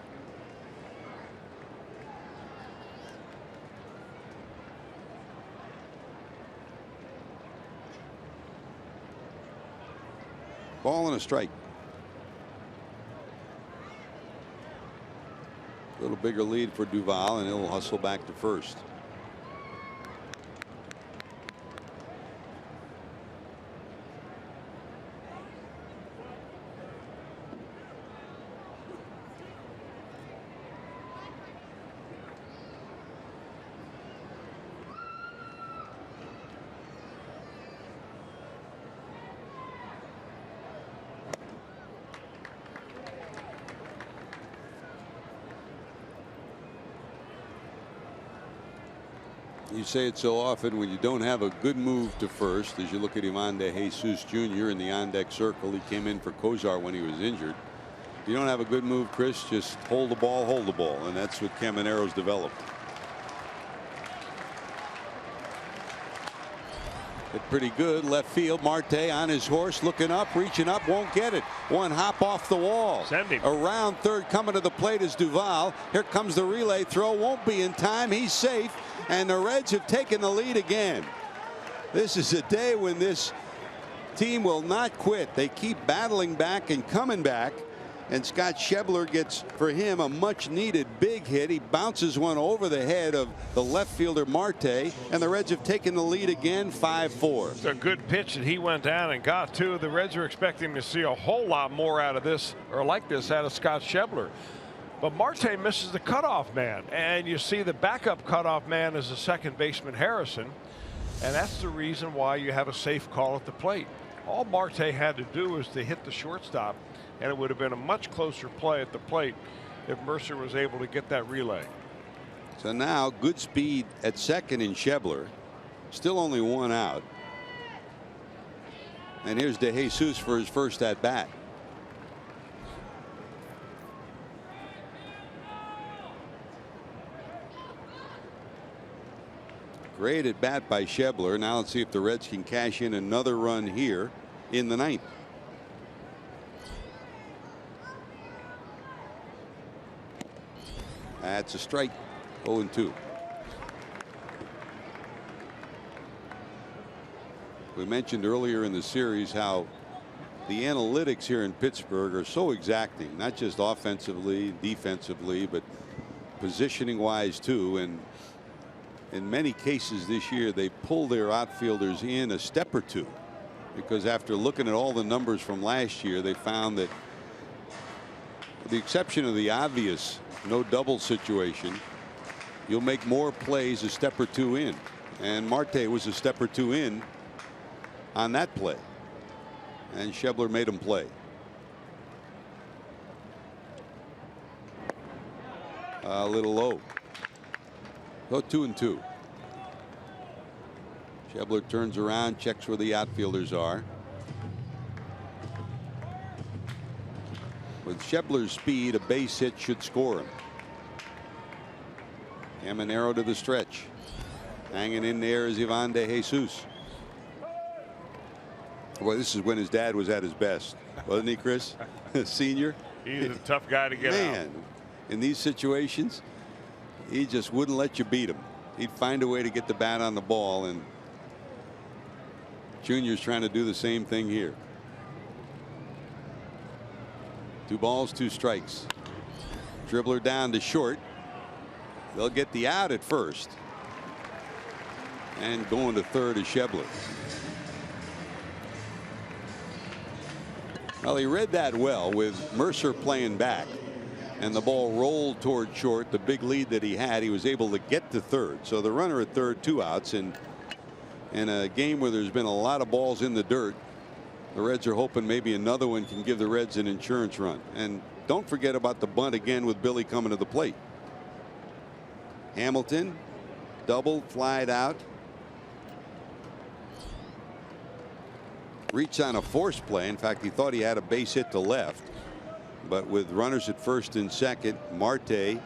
Ball and a strike. A little bigger lead for Duvall, and he'll hustle back to first. You say it so often when you don't have a good move to first, as you look at Ivan de Jesus Jr. in the on-deck circle. He came in for Kozar when he was injured. If you don't have a good move, Chris, just hold the ball, and that's what Camanero's developed. Hit pretty good left field. Marte on his horse, looking up, reaching up, won't get it. One hop off the wall. Around third, coming to the plate is Duvall. Here comes the relay throw, won't be in time. He's safe, and the Reds have taken the lead again. This is a day when this team will not quit. They keep battling back and coming back. And Scott Schebler gets, for him, a much needed big hit. He bounces one over the head of the left fielder Marte, and the Reds have taken the lead again, 5-4. It's a good pitch that he went down and got to. The Reds are expecting to see a whole lot more out of this, or like this, out of Scott Schebler. But Marte misses the cutoff man, and you see the backup cutoff man is the second baseman Harrison, and that's the reason why you have a safe call at the plate. All Marte had to do was to hit the shortstop, and it would have been a much closer play at the plate if Mercer was able to get that relay. So now good speed at second in Schebler. Still only 1 out. And here's De Jesus for his first at bat. Great at bat by Schebler. Now let's see if the Reds can cash in another run here in the 9th. That's a strike. 0-2. We mentioned earlier in the series how the analytics here in Pittsburgh are so exacting, not just offensively, defensively, but positioning wise too. And in many cases this year, they pull their outfielders in a step or two, because after looking at all the numbers from last year, they found that, with the exception of the obvious no double situation, you'll make more plays a step or two in, and Marte was a step or two in on that play, and Schebler made him play. A little low. Go 2-2. Schebler turns around, checks where the outfielders are. With Schebler's speed, a base hit should score him. Caminero to the stretch. Hanging in there is Ivan de Jesus. Well, this is when his dad was at his best, wasn't he, Chris? Senior. He's a tough guy to get out. In these situations, he just wouldn't let you beat him. He'd find a way to get the bat on the ball, and Junior's trying to do the same thing here. 2 balls, 2 strikes. Dribbler down to short. They'll get the out at first. And going to third is Schebler. Well, he read that well with Mercer playing back, and the ball rolled toward short. The big lead that he had, he was able to get to third. So the runner at third, 2 outs, and in a game where there's been a lot of balls in the dirt, the Reds are hoping maybe another one can give the Reds an insurance run. And don't forget about the bunt again with Billy coming to the plate. Hamilton double, flied out. Reached on a force play. In fact, he thought he had a base hit to left. But with runners at first and second, Marte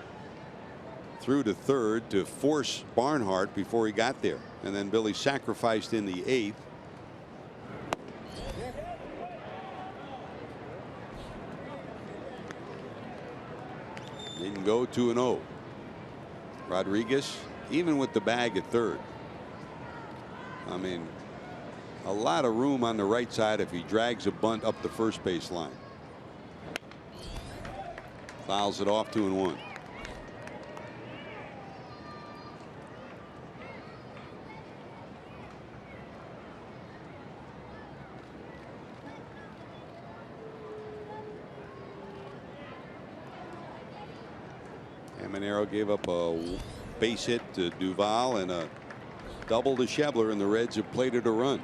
threw to third to force Barnhart before he got there. And then Billy sacrificed in the 8th. Didn't go 2-0. Rodriguez, even with the bag at third. I mean, a lot of room on the right side if he drags a bunt up the first base line. Fouls it off, 2-1. Manero gave up a base hit to Duval and a double to Schebler, and the Reds have plated a run.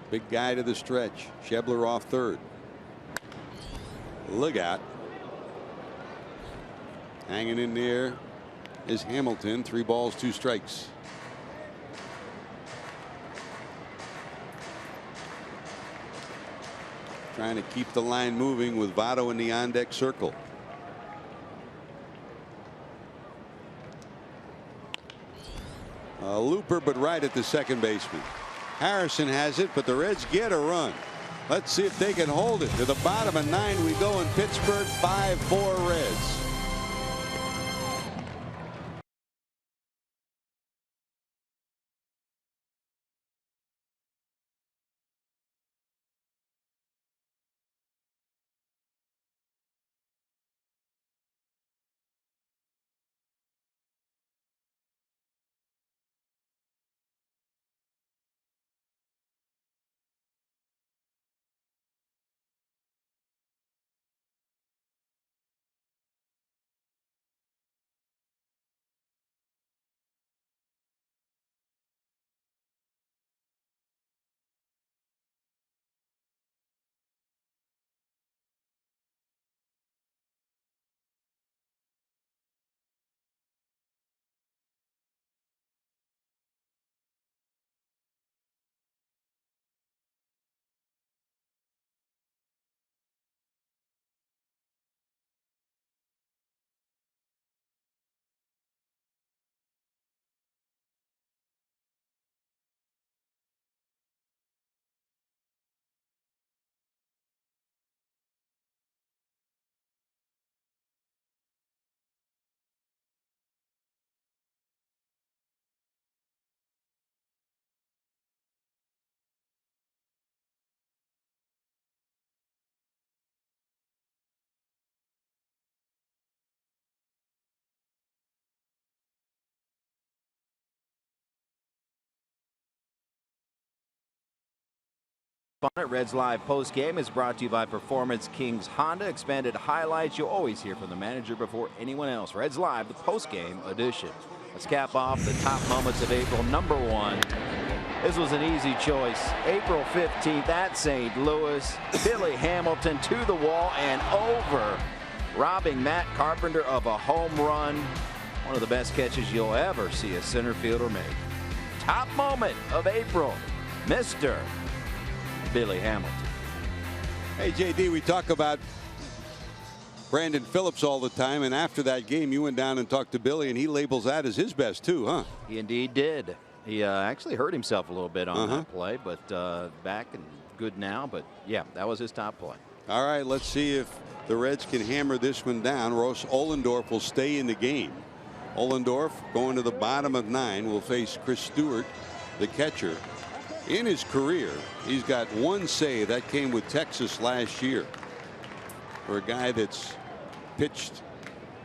Big guy to the stretch. Schebler off third. Look out. Hanging in there is Hamilton. 3 balls, 2 strikes. Trying to keep the line moving with Votto in the on deck circle. A looper, but right at the second baseman. Harrison has it, but the Reds get a run. Let's see if they can hold it. To the bottom of 9 we go in Pittsburgh. 5-4 Reds. Fun at Reds Live post game is brought to you by Performance Kings Honda. Expanded highlights you'll always hear from the manager before anyone else. Reds Live, the post game edition. Let's cap off the top moments of April. Number 1. This was an easy choice. April 15th at St. Louis. Billy Hamilton to the wall and over, robbing Matt Carpenter of a home run. One of the best catches you'll ever see a center fielder make. Top moment of April, Mr. Billy Hamilton. Hey, JD, we talk about Brandon Phillips all the time, and after that game you went down and talked to Billy, and he labels that as his best too, huh? He indeed did. He actually hurt himself a little bit on that play, but back and good now. But yeah, that was his top play. All right, let's see if the Reds can hammer this one down. Ross Ollendorf will stay in the game. Ollendorf going to the bottom of 9 will face Chris Stewart, the catcher. In his career, he's got 1 save. That came with Texas last year. For a guy that's pitched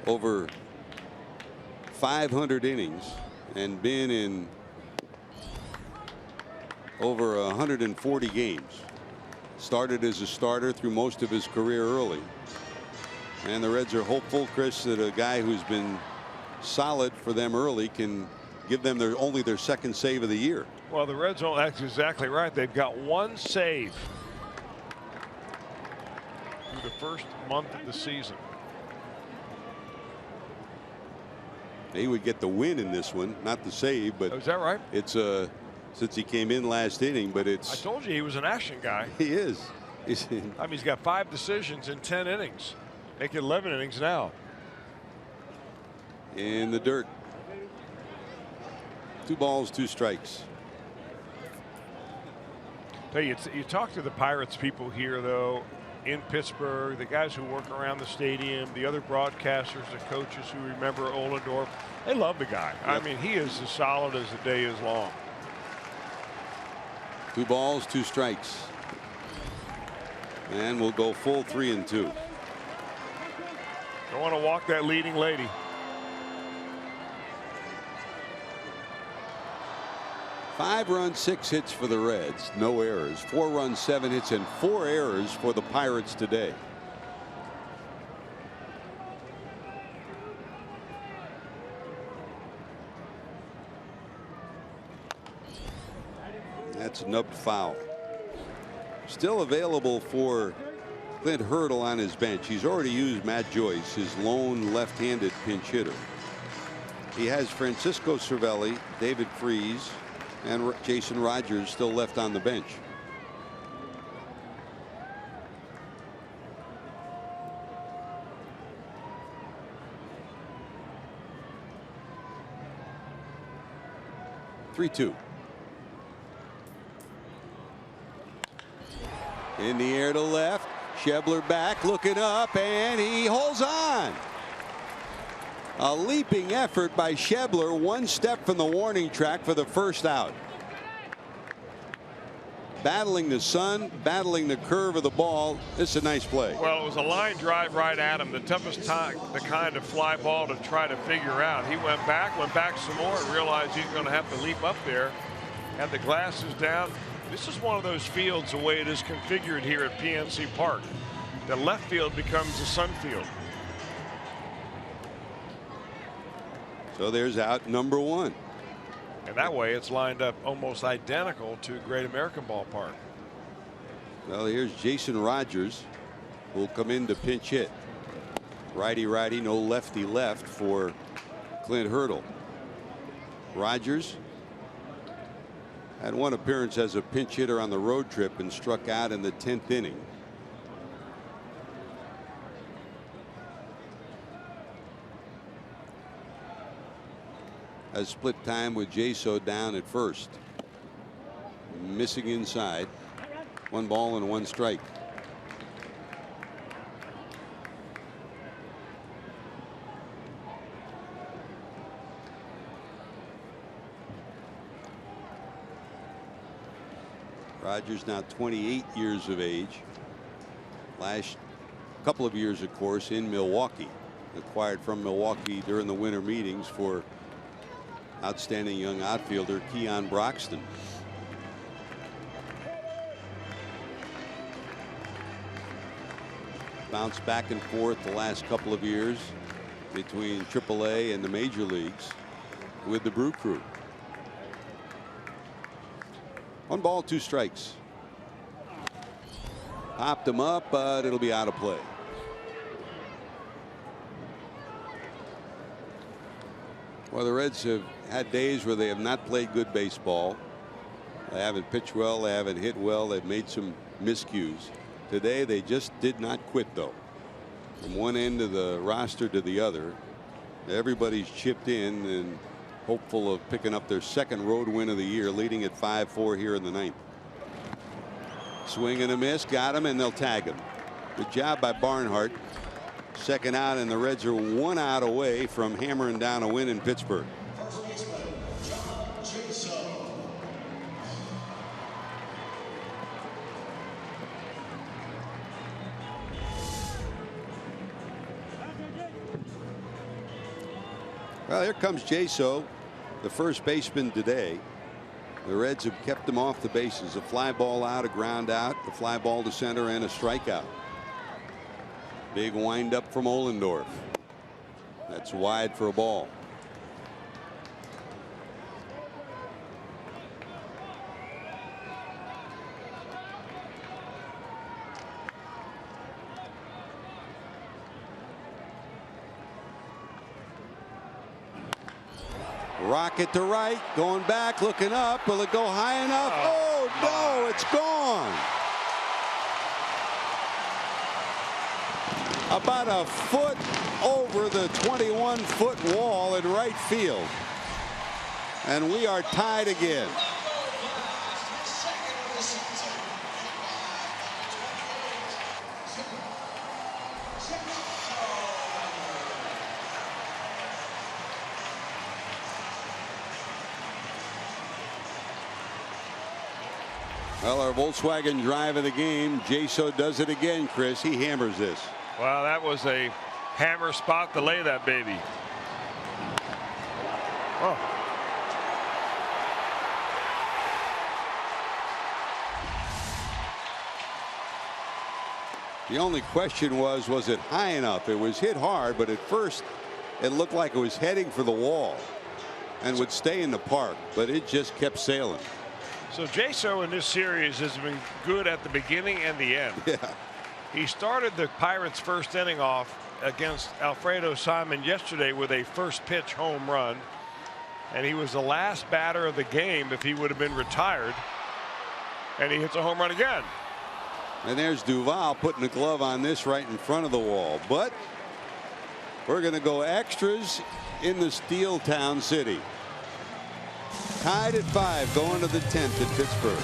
over 500 innings and been in over 140 games. Started as a starter through most of his career early. And the Reds are hopeful, Chris, that a guy who's been solid for them early can give them only their 2nd save of the year. Well, the Reds don't. That's exactly right. They've got 1 save through the first month of the season. He would get the win in this one, not the save, but is that right? It's since he came in last inning, but it's. I told you he was an action guy. He is. I mean, he's got 5 decisions in 10 innings. Make it 11 innings now. In the dirt. 2 balls, 2 strikes. Tell you, you talk to the Pirates people here, though, in Pittsburgh, the guys who work around the stadium, the other broadcasters, the coaches who remember Ohlendorf, they love the guy. Yep. I mean, he is as solid as the day is long. 2 balls, 2 strikes. And we'll go full 3-2. Don't want to walk that leading lady. Five runs, 6 hits for the Reds, no errors. 4 runs, 7 hits, and 4 errors for the Pirates today. That's nubbed foul. Still available for Clint Hurdle on his bench. He's already used Matt Joyce, his lone left-handed pinch hitter. He has Francisco Cervelli, David Freese, and Jason Rogers still left on the bench. (3-2). In the air to left. Schebler back, looking up, and he holds on. A leaping effort by Schebler, 1 step from the warning track for the first out. Battling the sun, battling the curve of the ball. It's a nice play. Well, it was a line drive right at him. The toughest time, the kind of fly ball to try to figure out. He went back some more, and realized he's going to have to leap up there. Had the glasses down. This is one of those fields, the way it is configured here at PNC Park. The left field becomes the sun field. So there's out number 1. And that way it's lined up almost identical to Great American Ballpark. Well, here's Jason Rogers, who will come in to pinch hit. Righty righty, no lefty left for Clint Hurdle. Rogers had 1 appearance as a pinch hitter on the road trip and struck out in the 10th inning. Has split time with Jaso down at first. Missing inside. 1 ball and 1 strike. Rogers now 28 years of age. Last couple of years, of course, in Milwaukee. Acquired from Milwaukee during the winter meetings for outstanding young outfielder Keon Broxton. Bounced back and forth the last couple of years between AAA and the major leagues with the Brew Crew. 1 ball, 2 strikes. Popped him up, but it'll be out of play. Well, the Reds have had days where they have not played good baseball. They haven't pitched well. They haven't hit well. They've made some miscues. Today, they just did not quit, though. From one end of the roster to the other, everybody's chipped in and hopeful of picking up their 2nd road win of the year, leading at 5-4 here in the 9th. Swing and a miss, got him, and they'll tag him. Good job by Barnhart. 2nd out, and the Reds are 1 out away from hammering down a win in Pittsburgh. Well, here comes Jaso, the first baseman today. The Reds have kept him off the bases. A fly ball out, a ground out, a fly ball to center, and a strikeout. Big windup from Ohlendorf. That's wide for a ball. Rocket to right, going back, looking up. Will it go high enough? Oh, no, it's gone. About a foot over the 21-foot wall in right field. And we are tied again. Well, our Volkswagen drive of the game. Jaso does it again, Chris. He hammers this. Well, that was a hammer spot to lay that baby. Oh. The only question was it high enough? It was hit hard, but at first it looked like it was heading for the wall and would stay in the park, but it just kept sailing. So Jaso in this series has been good at the beginning and the end. Yeah. He started the Pirates' first inning off against Alfredo Simon yesterday with a first pitch home run, and he was the last batter of the game if he would have been retired, and he hits a home run again. And there's Duvall putting the glove on this right in front of the wall, but we're going to go extras in the Steel Town City. Tied at 5 going to the 10th at Pittsburgh.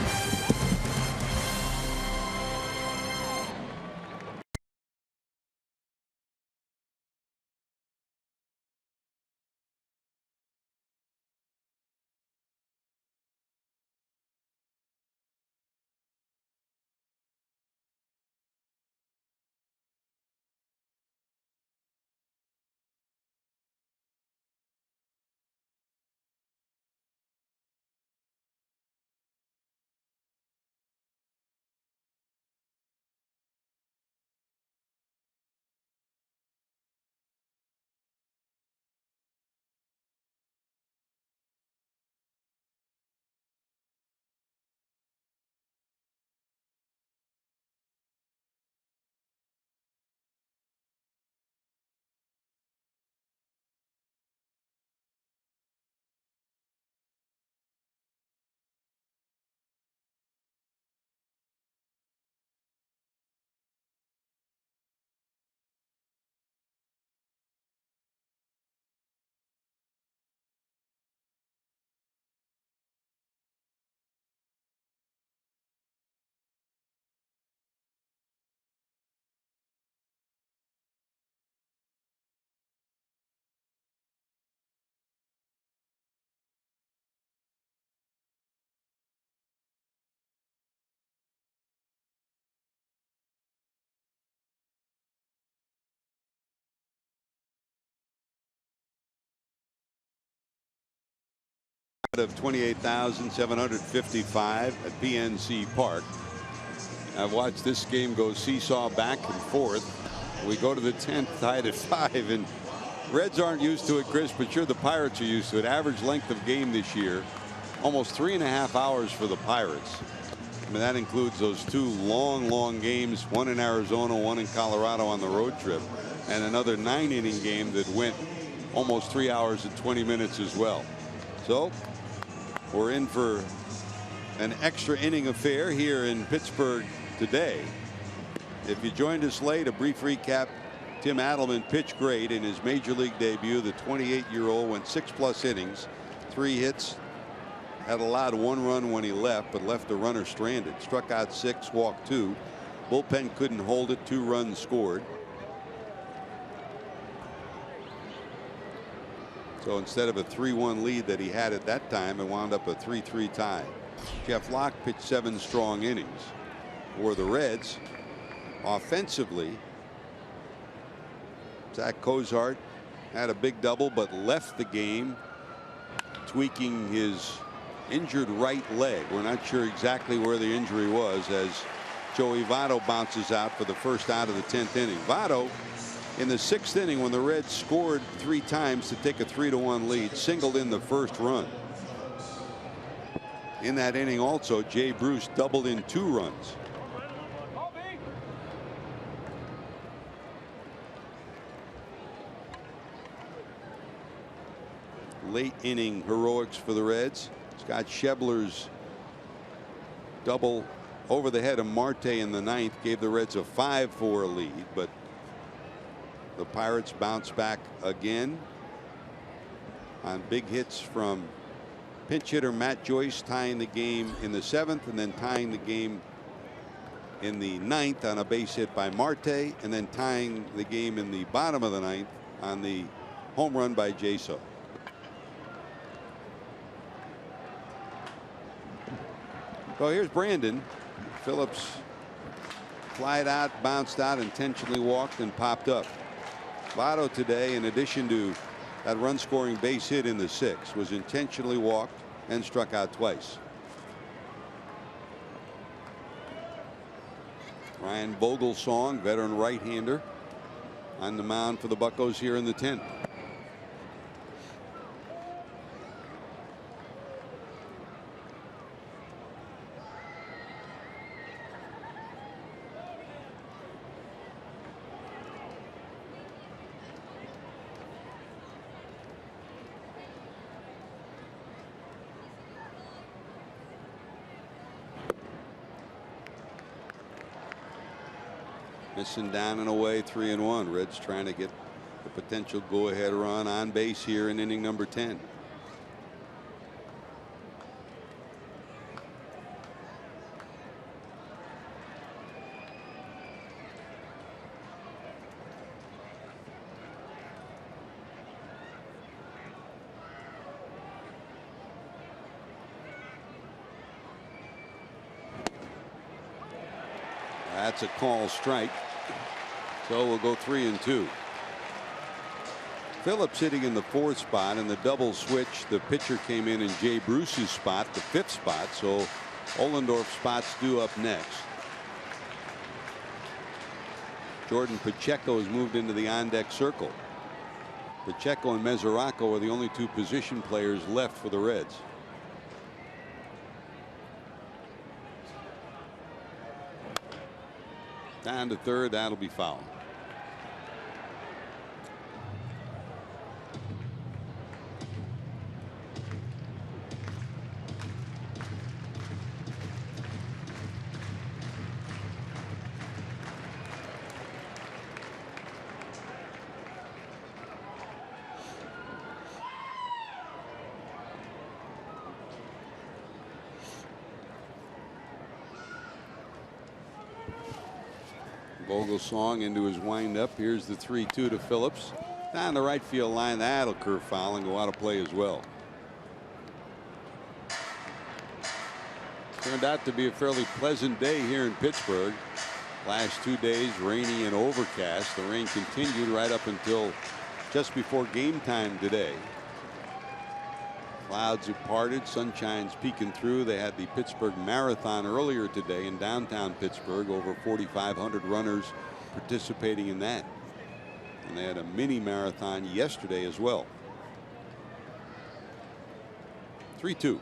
Of 28,755 at PNC Park. I've watched this game go seesaw back and forth. We go to the 10th, tied at 5, and Reds aren't used to it, Chris, but sure the Pirates are used to it. Average length of game this year, almost 3.5 hours for the Pirates. I mean, that includes those 2 long games, one in Arizona, one in Colorado on the road trip, and another 9-inning game that went almost 3 hours and 20 minutes as well. So we're in for an extra inning affair here in Pittsburgh today. If you joined us late, a brief recap. Tim Adelman pitched great in his major league debut. The 28-year-old went 6+ innings, 3 hits, had allowed 1 run when he left, but left the runner stranded. Struck out 6, walked 2. Bullpen couldn't hold it. 2 runs scored. So instead of a 3-1 lead that he had at that time, it wound up a 3-3 tie. Jeff Locke pitched 7 strong innings for the Reds. Offensively, Zach Cozart had a big double but left the game tweaking his injured right leg. We're not sure exactly where the injury was as Joey Votto bounces out for the first out of the 10th inning. Votto in the 6th inning, when the Reds scored 3 times to take a 3-1 lead, singled in the first run. In that inning also, Jay Bruce doubled in 2 runs. late inning heroics for the Reds. Scott Schebler's double over the head of Marte in the ninth gave the Reds a 5-4 lead, but the Pirates bounced back again on big hits from pinch hitter Matt Joyce, tying the game in the seventh, and then tying the game in the ninth on a base hit by Marte, and then tying the game in the bottom of the ninth on the home run by Jaso. So here's Brandon Phillips. Flied out, bounced out, intentionally walked, and popped up. Votto today, in addition to that run scoring base hit in the sixth, was intentionally walked and struck out twice. Ryan Vogelsong, veteran right-hander, on the mound for the Buccos here in the 10th. Missing down and away, 3-1. Reds trying to get the potential go-ahead run on base here in inning number 10. That's a call strike. So we'll go 3-2. Phillips hitting in the fourth spot, and the double switch. The pitcher came in Jay Bruce's spot, the fifth spot. So Ollendorf's spot's due up next. Jordan Pacheco has moved into the on-deck circle. Pacheco and Mesoraco are the only two position players left for the Reds. Down to third, that'll be foul. Vogelsong into his windup. Here's the 3-2 to Phillips. Down the right field line. That'll curve foul and go out of play as well. Turned out to be a fairly pleasant day here in Pittsburgh. Last 2 days rainy and overcast. The rain continued right up until just before game time today. Clouds have parted, sunshine's peeking through. They had the Pittsburgh Marathon earlier today in downtown Pittsburgh. Over 4,500 runners participating in that. And they had a mini marathon yesterday as well. 3-2.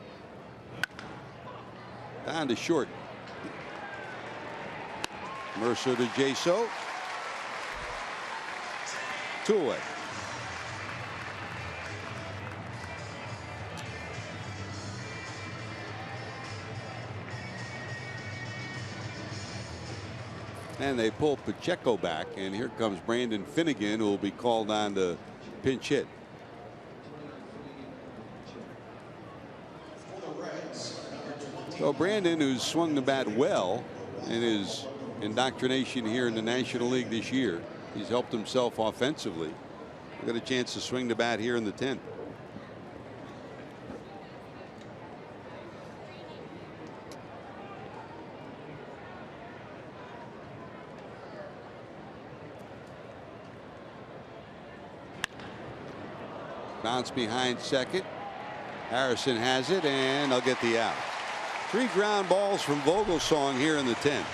Down to short. Mercer to Jaso. 2 away. And they pull Pacheco back, and here comes Brandon Finnegan, who will be called on to pinch hit. So Brandon, who's swung the bat well in his indoctrination here in the National League this year, he's helped himself offensively. Got a chance to swing the bat here in the 10th. Bounce behind second. Harrison has it, and they'll get the out. 3 ground balls from Vogelsong here in the 10th.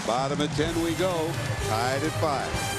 Bottom of 10 we go. Tied at 5.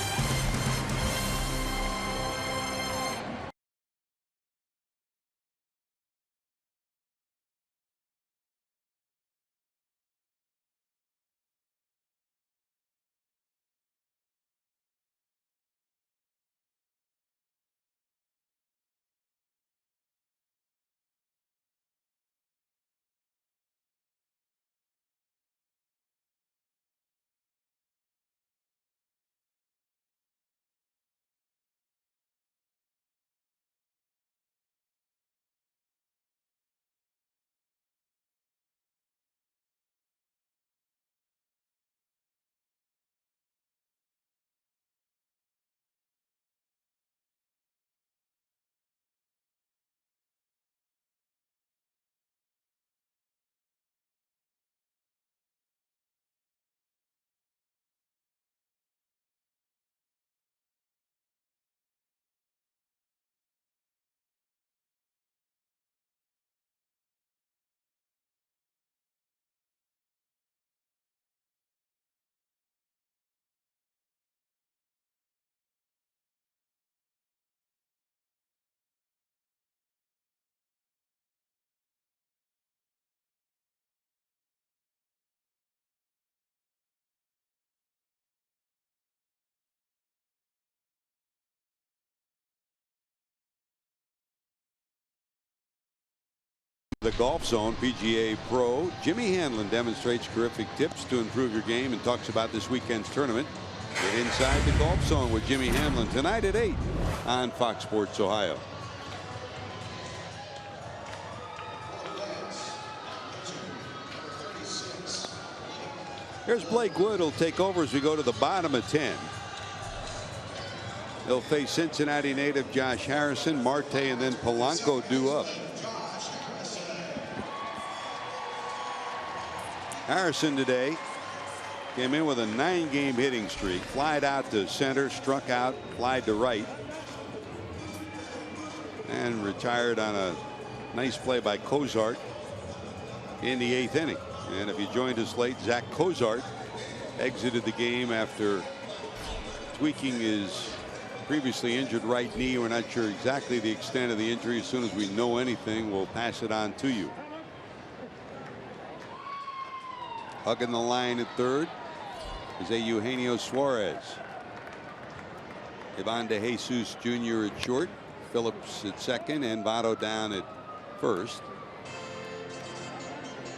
The Golf Zone PGA Pro Jimmy Hanlon demonstrates terrific tips to improve your game and talks about this weekend's tournament. Get inside the Golf Zone with Jimmy Hanlon tonight at 8 on Fox Sports Ohio. Here's Blake Wood who'll take over as we go to the bottom of 10. They'll face Cincinnati native Josh Harrison, Marte, and then Polanco due up. Harrison today came in with a 9-game hitting streak, flied out to center, struck out, flied to right, and retired on a nice play by Cozart in the 8th inning. And if you joined us late, Zach Cozart exited the game after tweaking his previously injured right knee. We're not sure exactly the extent of the injury. As soon as we know anything, we'll pass it on to you. Hugging the line at third is Eugenio Suarez. Ivan De Jesus Jr. at short, Phillips at second, and Votto down at first.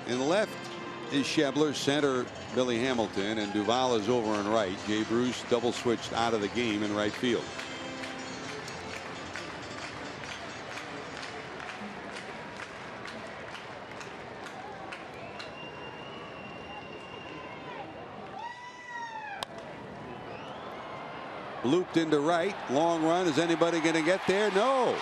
In the left is Schebler, center Billy Hamilton, and Duvall is over on right. Jay Bruce double switched out of the game in right field. Looped into right. Long run. Is anybody going to get there? No.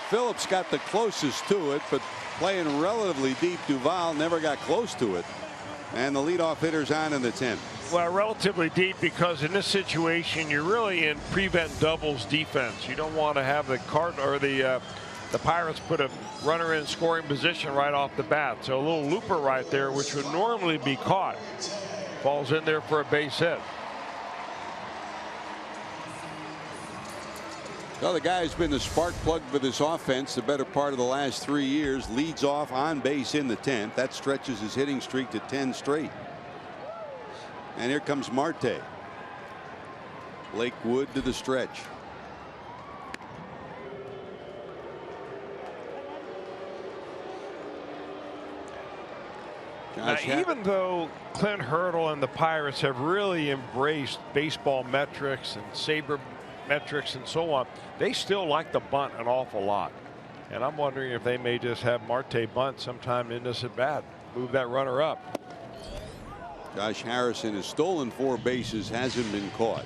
Phillips got the closest to it, but playing relatively deep, Duvall never got close to it. And the leadoff hitter's on in the 10th. Well, relatively deep because in this situation you're really in prevent doubles defense. You don't want to have the Pirates put a runner in scoring position right off the bat. So a little looper right there, which would normally be caught, falls in there for a base hit. Well, the guy who's been the spark plug for this offense the better part of the last 3 years leads off on base in the 10th. That stretches his hitting streak to 10 straight. And here comes Marte. Blake Wood to the stretch. Now, even though Clint Hurdle and the Pirates have really embraced baseball metrics and saber metrics and so on, they still like the bunt an awful lot. And I'm wondering if they may just have Marte bunt sometime in this at bat, move that runner up. Josh Harrison has stolen 4 bases, hasn't been caught.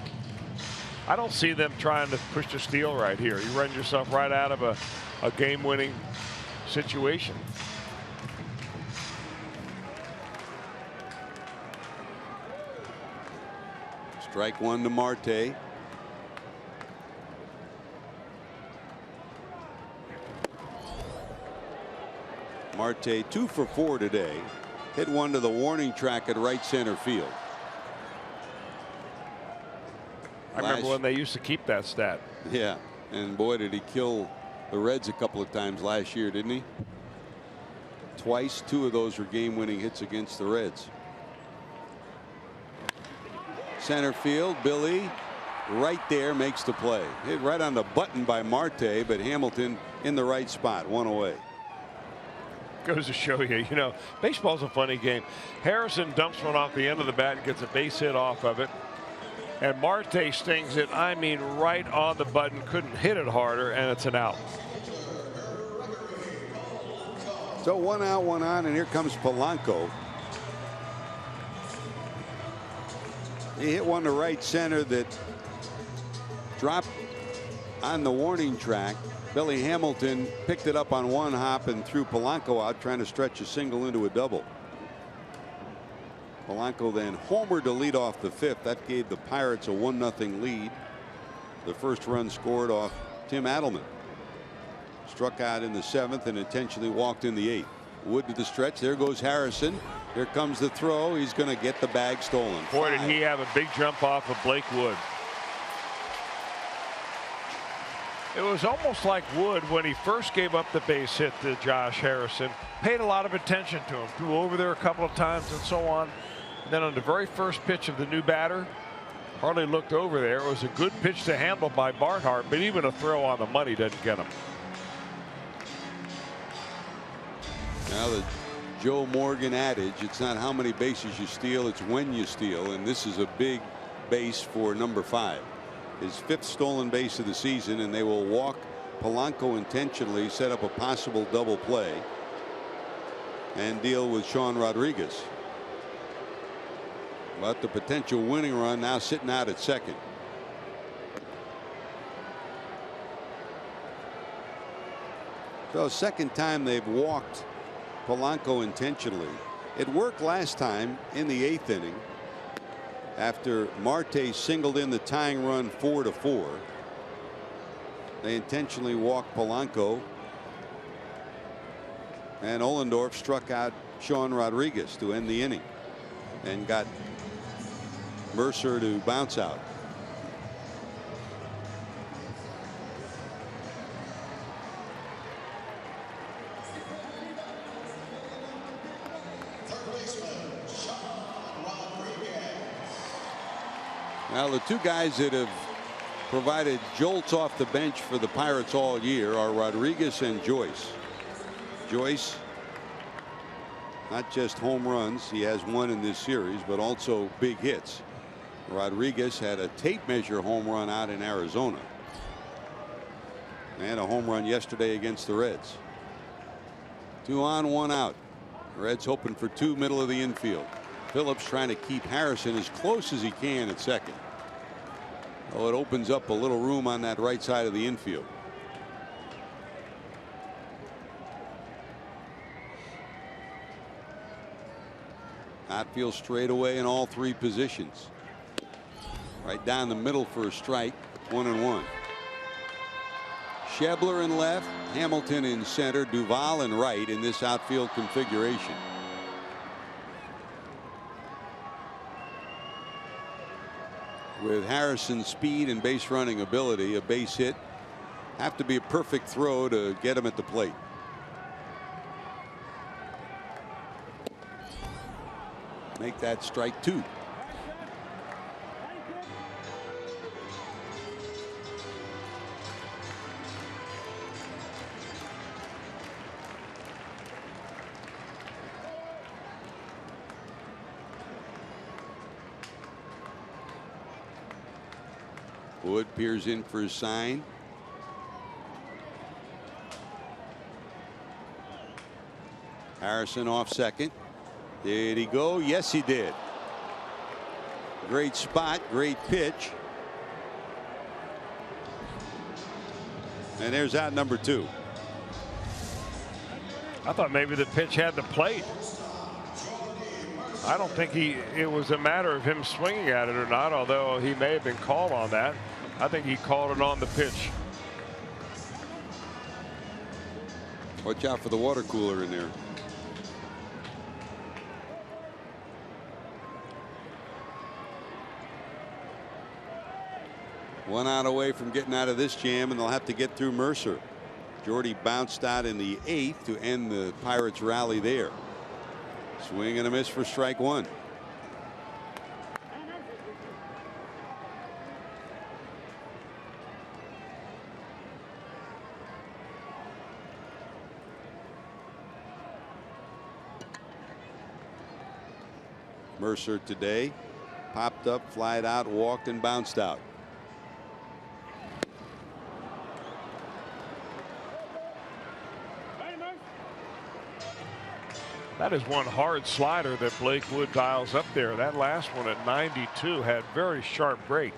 I don't see them trying to push the steal right here. You run yourself right out of a game-winning situation. Strike one to Marte. Marte 2 for 4 today. Hit one to the warning track at right center field. I remember when they used to keep that stat. Yeah, and boy did he kill the Reds a couple of times last year, didn't he? Twice. 2 of those were game-winning hits against the Reds. Center field, Billy right there makes the play. Hit right on the button by Marte, but Hamilton in the right spot, 1 away. Goes to show you, baseball's a funny game. Harrison dumps one off the end of the bat and gets a base hit off of it. And Marte stings it, I mean, right on the button, couldn't hit it harder, and it's an out. So 1 out, 1 on, and here comes Polanco. He hit one to right center that dropped on the warning track. Billy Hamilton picked it up on 1 hop and threw Polanco out, trying to stretch a single into a double. Polanco then homered to lead off the 5th. That gave the Pirates a 1-0 lead. The first run scored off Tim Adelman. Struck out in the 7th and intentionally walked in the 8th. Wood to the stretch. There goes Harrison. Here comes the throw. He's going to get the bag stolen. Boy, did he have a big jump off of Blake Wood. It was almost like Wood, when he first gave up the base hit to Josh Harrison, paid a lot of attention to him, flew over there a couple of times and so on. And then on the very first pitch of the new batter, hardly looked over there. It was a good pitch to handle by Barnhart, but even a throw on the money doesn't get him. Now the Joe Morgan adage, it's not how many bases you steal, it's when you steal, and this is a big base for number 5. His 5th stolen base of the season, and they will walk Polanco intentionally, set up a possible double play, and deal with Sean Rodriguez. But the potential winning run now sitting out at second. So second time they've walked Polanco intentionally. It worked last time in the 8th inning after Marte singled in the tying run 4-4. They intentionally walked Polanco, and Ohlendorf struck out Sean Rodriguez to end the inning and got Mercer to bounce out. Now the two guys that have provided jolts off the bench for the Pirates all year are Rodriguez and Joyce. Joyce, not just home runs, he has one in this series, but also big hits. Rodriguez had a tape measure home run out in Arizona, and a home run yesterday against the Reds. 2 on, 1 out. Reds hoping for 2 middle of the infield. Phillips trying to keep Harrison as close as he can at second. Oh, it opens up a little room on that right side of the infield. Outfield straightaway in all 3 positions. Right down the middle for a strike. 1-1. Schebler in left, Hamilton in center, Duvall in right in this outfield configuration. With Harrison's speed and base running ability, a base hit have to be a perfect throw to get him at the plate. Make that strike 2. Wood peers in for his sign. Harrison off second. Did he go? Yes, he did. Great spot, great pitch. And there's out number 2. I thought maybe the pitch had the plate. I don't think it was a matter of him swinging at it or not, although he may have been called on that. I think he called it on the pitch. Watch out for the water cooler in there. One out away from getting out of this jam, and they'll have to get through Mercer. Jordy bounced out in the 8th to end the Pirates rally there. Swing and a miss for strike 1. Mercer today popped up, flied out, walked, and bounced out. That is one hard slider that Blake Wood dials up there. That last one at 92 had very sharp break.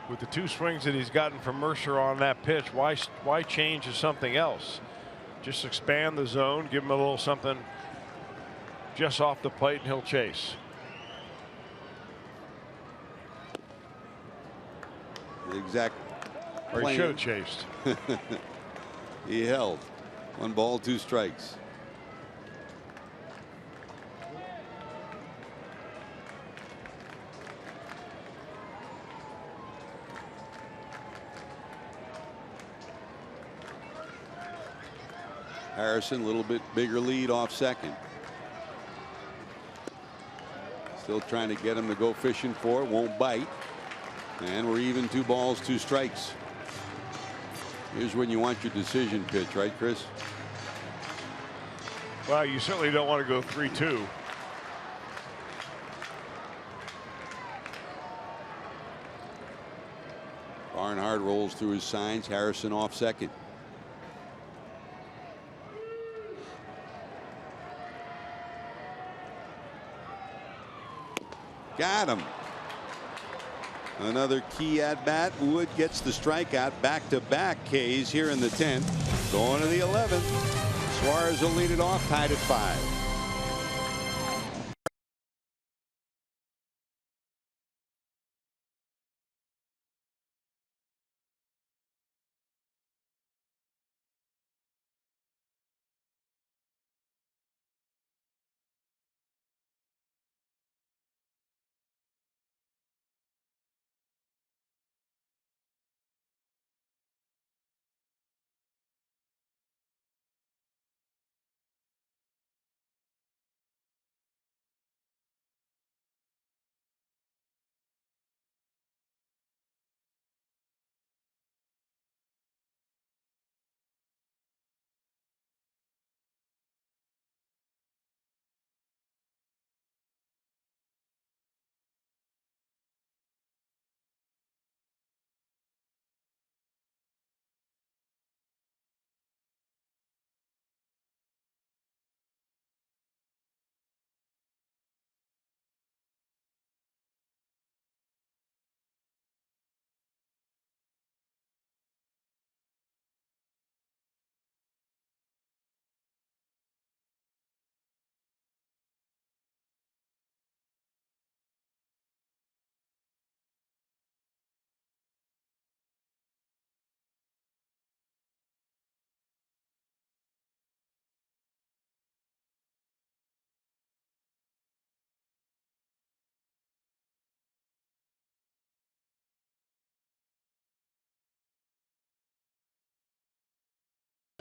With the 2 swings that he's gotten from Mercer on that pitch, why change to something else? Just expand the zone, give him a little something just off the plate, and he'll chase. The exact or he should have chased. He held. 1 ball, 2 strikes. Harrison, a little bit bigger lead off second. Still trying to get him to go fishing for it. Won't bite. And we're even 2 balls, 2 strikes. Here's when you want your decision pitch, right, Chris? Well, you certainly don't want to go 3-2. Barnhart rolls through his signs. Harrison off second. Got him. Another key at bat. Wood gets the strikeout. Back-to-back Ks here in the 10th. Going to the 11th. Suarez will lead it off, tied at 5.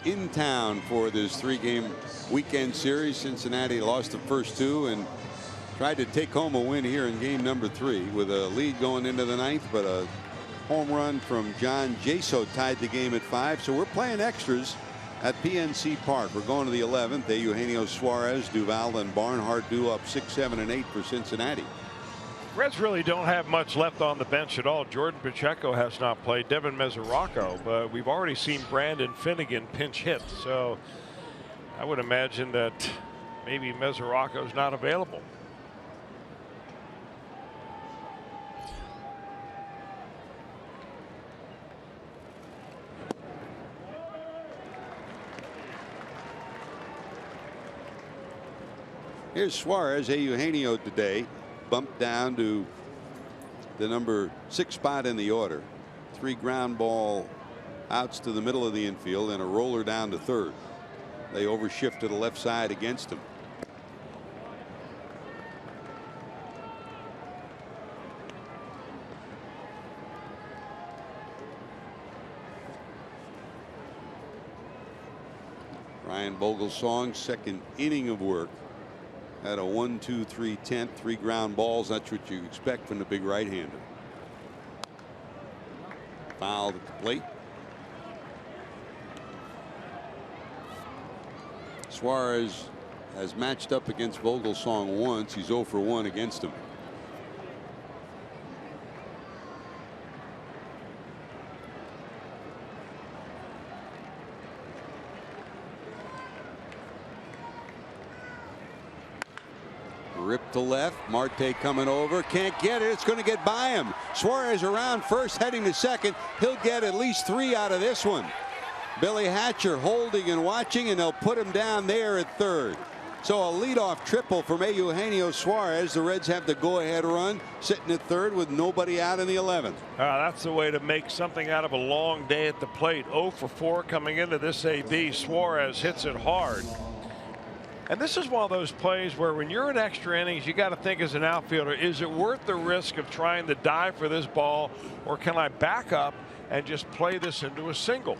In town for this 3-game weekend series. Cincinnati lost the first 2 and tried to take home a win here in game number 3 with a lead going into the 9th, but a home run from John Jaso tied the game at 5. So we're playing extras at PNC Park. We're going to the 11th. Eugenio Suarez, Duvall, and Barnhart due up 6, 7, and 8 for Cincinnati. Reds really don't have much left on the bench at all. Jordan Pacheco has not played. Devin Mesoraco, but we've already seen Brandon Finnegan pinch hit. So I would imagine that maybe Mesoraco is not available. Here's Suarez. Eugenio today bumped down to the number 6 spot in the order. 3 ground ball outs to the middle of the infield and a roller down to third. They overshift to the left side against him. Ryan Vogelsong's second inning of work. Had a 1, 2, 3, 10th, 3 ground balls. That's what you expect from the big right-hander. Fouled at the plate. Suarez has matched up against Vogelsong once. He's 0 for 1 against him. Ripped to left. Marte coming over. Can't get it. It's going to get by him. Suarez around first, heading to second. He'll get at least 3 out of this one. Billy Hatcher holding and watching, and they'll put him down there at third. So a leadoff triple from Eugenio Suarez. The Reds have the go-ahead run, sitting at third with nobody out in the 11th. That's the way to make something out of a long day at the plate. 0 for 4 coming into this AB. Suarez hits it hard. And this is one of those plays where when you're in extra innings, you got to think as an outfielder, is it worth the risk of trying to dive for this ball, or can I back up and just play this into a single?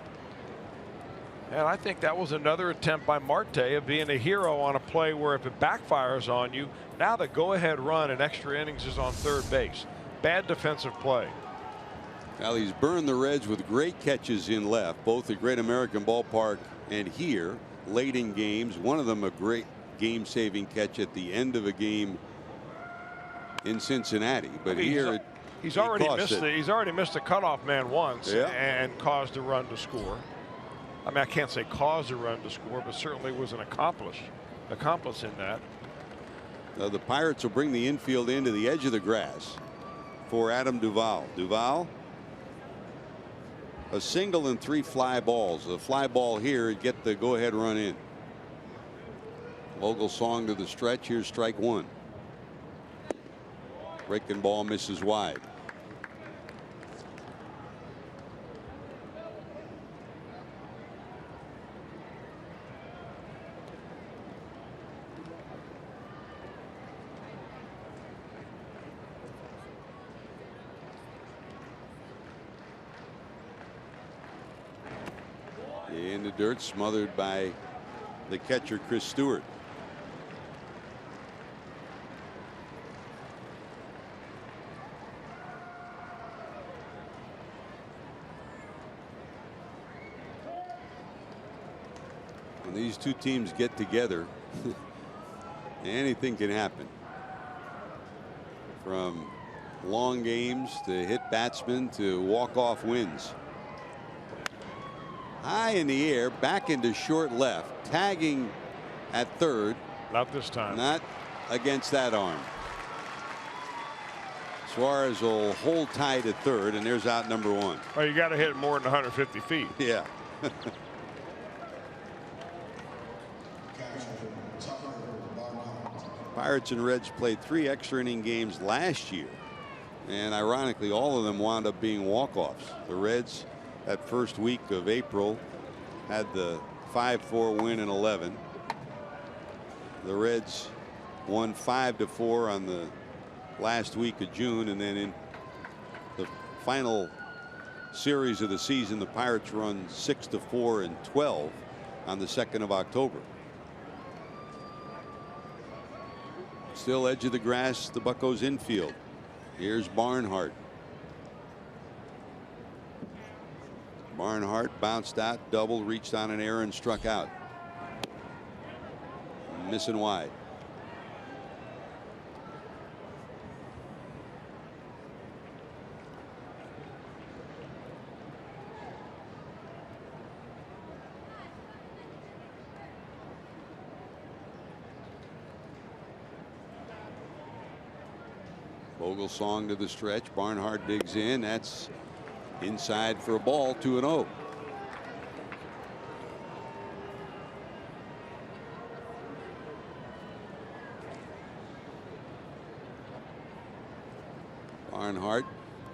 And I think that was another attempt by Marte of being a hero on a play where if it backfires on you, now the go-ahead run in extra innings is on third base. Bad defensive play. Well, he's burned the Reds with great catches in left, both at Great American Ballpark and here. late in games. One of them a great game-saving catch at the end of a game in Cincinnati. But here he's already missed a cutoff man once and caused a run to score. I mean, I can't say caused a run to score, but certainly was an accomplice in that. The Pirates will bring the infield into the edge of the grass for Adam Duvall. Duvall, a single and 3 fly balls. The fly ball here get the go-ahead run in. Vogelsong to the stretch. Here's strike 1. Breaking ball misses wide. In the dirt, smothered by the catcher Chris Stewart. When these two teams get together, anything can happen. From long games to hit batsmen to walk-off wins. High in the air, back into short left, tagging at third. Not this time. Not against that arm. Suarez will hold tight at third, and there's out number 1. Well, you got to hit it more than 150 feet. Yeah. Pirates and Reds played 3 extra inning games last year, and ironically all of them wound up being walk-offs. The Reds that first week of April had the 5-4 win in 11. The Reds won 5-4 on the last week of June, and then in the final series of the season the Pirates run 6-4 and 12 on the 2nd of October. Still edge of the grass, the Buccos infield. Here's Barnhart. Barnhart bounced out, doubled, reached on an error and struck out. Missing wide. Vogelsong to the stretch. Barnhart digs in. That's inside for a ball. 2-0. Barnhart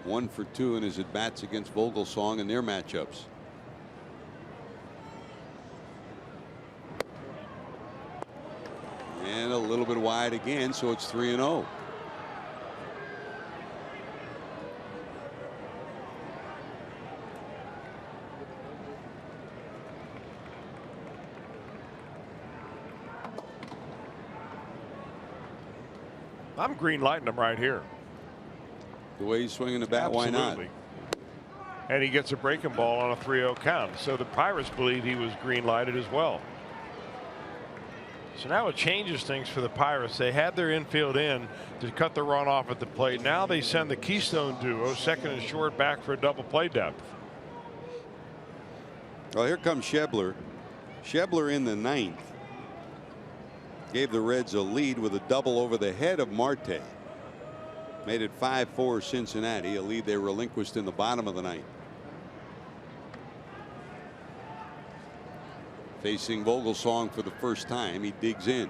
1 for 2 in his at bats against Vogelsong in their matchups. And a little bit wide again, so it's 3-0. I'm green lighting him right here. The way he's swinging the bat, Absolutely. why not? And he gets a breaking ball on a 3-0 count. So the Pirates believe he was green lighted as well. So now it changes things for the Pirates. They had their infield in to cut the run off at the plate. Now they send the Keystone duo, second and short, back for a double play depth. Well, here comes Schebler. Schebler in the 9th gave the Reds a lead with a double over the head of Marte. Made it 5-4 Cincinnati, a lead they relinquished in the bottom of the 9th. Facing Vogelsong for the first time, he digs in.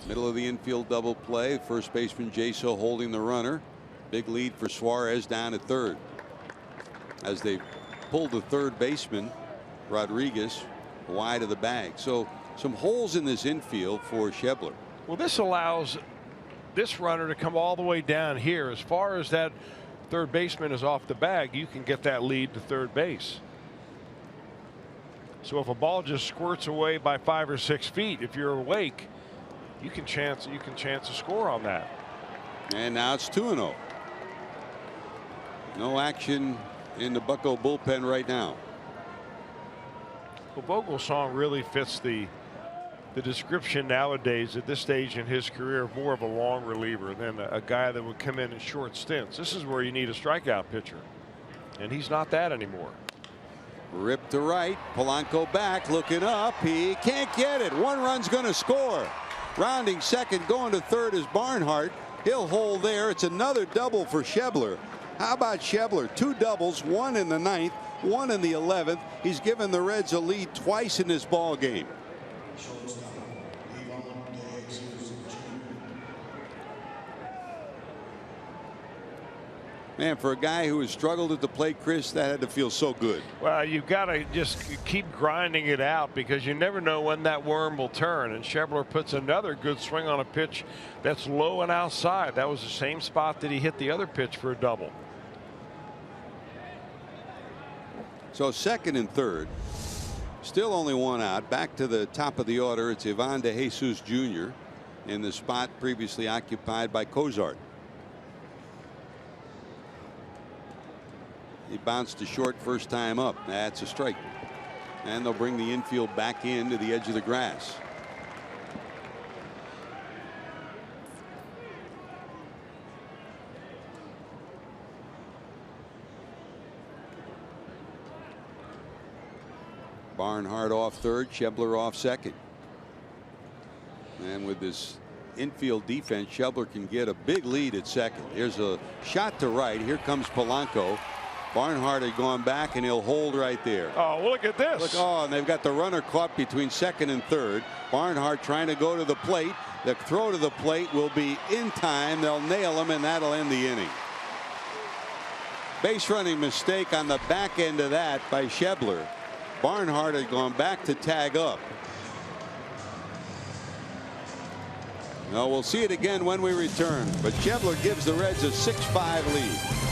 Middle of the infield double play. First baseman Jaso holding the runner. Big lead for Suarez down at third. As they pulled the third baseman, Rodriguez, wide of the bag. So some holes in this infield for Schebler. Well, this allows this runner to come all the way down here. As far as that third baseman is off the bag, you can get that lead to third base. So if a ball just squirts away by 5 or 6 feet, if you're awake, you can chance a score on that. And now it's 2-0. No action in the Bucco bullpen right now. Well, Vogelsong really fits the description nowadays at this stage in his career of more of a long reliever than a guy that would come in short stints. This is where you need a strikeout pitcher, and he's not that anymore. Ripped to right. Polanco back, looking up. He can't get it. One run's going to score. Rounding second, going to third is Barnhart. He'll hold there. It's another double for Schebler. How about Schebler? 2 doubles, 1 in the 9th, 1 in the 11th. He's given the Reds a lead twice in this ball game. Man, for a guy who has struggled at the plate, Chris, that had to feel so good. Well, you've got to just keep grinding it out because you never know when that worm will turn. And Schebler puts another good swing on a pitch that's low and outside. That was the same spot that he hit the other pitch for a double. So second and third, still only 1 out. Back to the top of the order. It's Ivan DeJesus Jr. in the spot previously occupied by Cozart. He bounced to short first time up. That's a strike. And they'll bring the infield back in to the edge of the grass. Barnhart off third, Schebler off second. And with this infield defense, Schebler can get a big lead at second. Here's a shot to right. Here comes Polanco. Barnhart had gone back, and he'll hold right there. Oh, look at this. Look, oh, and they've got the runner caught between second and third. Barnhart trying to go to the plate. The throw to the plate will be in time. They'll nail him, and that'll end the inning. Base running mistake on the back end of that by Schebler. Barnhart had gone back to tag up. No, we'll see it again when we return. But Schebler gives the Reds a 6-5 lead.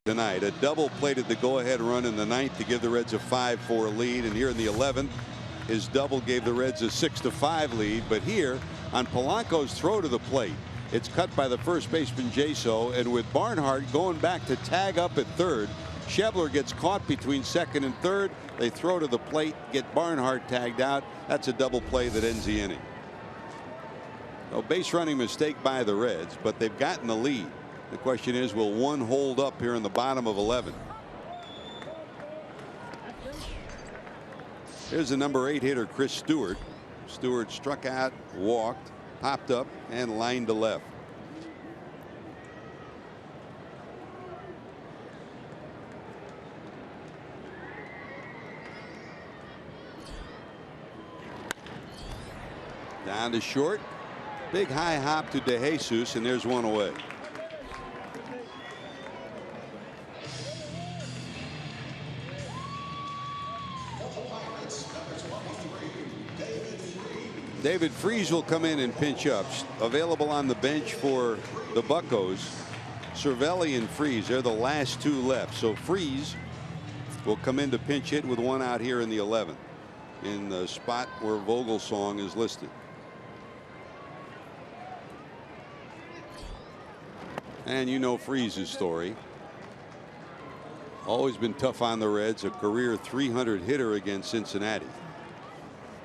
Tonight, a double plated the go-ahead run in the 9th to give the Reds a 5-4 lead, and here in the 11th, his double gave the Reds a 6-5 lead. But here on Polanco's throw to the plate, it's cut by the first baseman Jaso, and with Barnhart going back to tag up at third, Schebler gets caught between second and third. They throw to the plate, get Barnhart tagged out. That's a double play that ends the inning. A base running mistake by the Reds, but they've gotten the lead. The question is, will one hold up here in the bottom of 11? Here's the number 8 hitter, Chris Stewart. Stewart struck out, walked, popped up, and lined to left. Down to short. Big high hop to DeJesus, and there's one away. David Freese will come in and pinch up. Available on the bench for the Buccos. Cervelli and Freese, they're the last two left. So Freese will come in to pinch hit with one out here in the 11th, in the spot where Vogelsong is listed. And you know Freese's story. Always been tough on the Reds, a career .300 hitter against Cincinnati.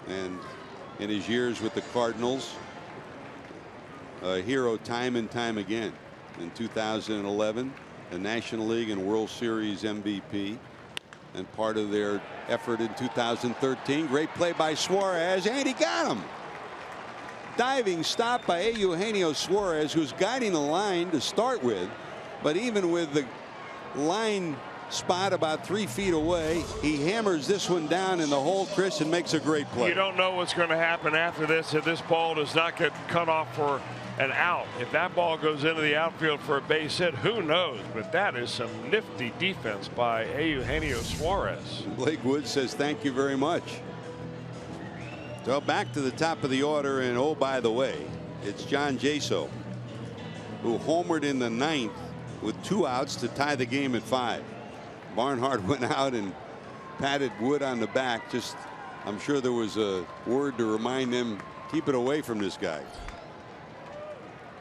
And in his years with the Cardinals, a hero time and time again. In 2011, the National League and World Series MVP, and part of their effort in 2013. Great play by Suarez, and he got him. Diving stop by Eugenio Suarez, who's guiding the line to start with, but even with the line spot about 3 feet away, he hammers this one down in the hole, Chris, and makes a great play. You don't know what's going to happen after this if this ball does not get cut off for an out. If that ball goes into the outfield for a base hit, who knows? But that is some nifty defense by Eugenio Suarez. Blake Wood says thank you very much. So back to the top of the order, and oh, by the way, it's John Jaso, who homered in the 9th with 2 outs to tie the game at 5. Barnhart went out and patted Wood on the back. Just, I'm sure there was a word to remind them, keep it away from this guy.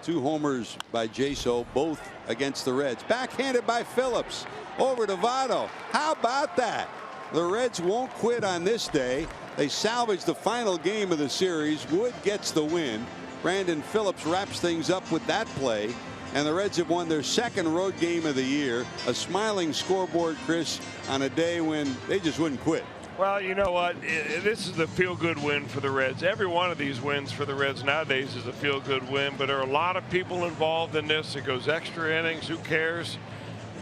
2 homers by Jaso, both against the Reds. Backhanded by Phillips over to Votto. How about that? The Reds won't quit on this day. They salvage the final game of the series. Wood gets the win. Brandon Phillips wraps things up with that play, and the Reds have won their 2nd road game of the year. A smiling scoreboard, Chris, on a day when they just wouldn't quit. Well, you know what? This is a feel-good win for the Reds. Every one of these wins for the Reds nowadays is a feel-good win, but there are a lot of people involved in this. It goes extra innings. Who cares?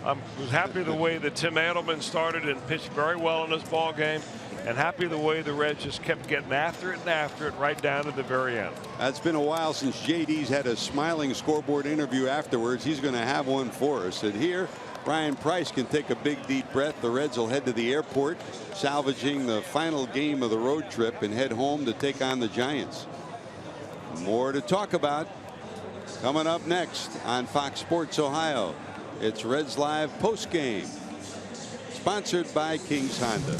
I was happy the way that Tim Adelman started and pitched very well in this ball game, and happy the way the Reds just kept getting after it and after it right down to the very end. It's been a while since JD's had a smiling scoreboard interview afterwards. He's going to have one for us. And here, Ryan Price can take a big deep breath. The Reds will head to the airport, salvaging the final game of the road trip, and head home to take on the Giants. More to talk about coming up next on Fox Sports Ohio. It's Reds Live postgame, sponsored by Kings Honda.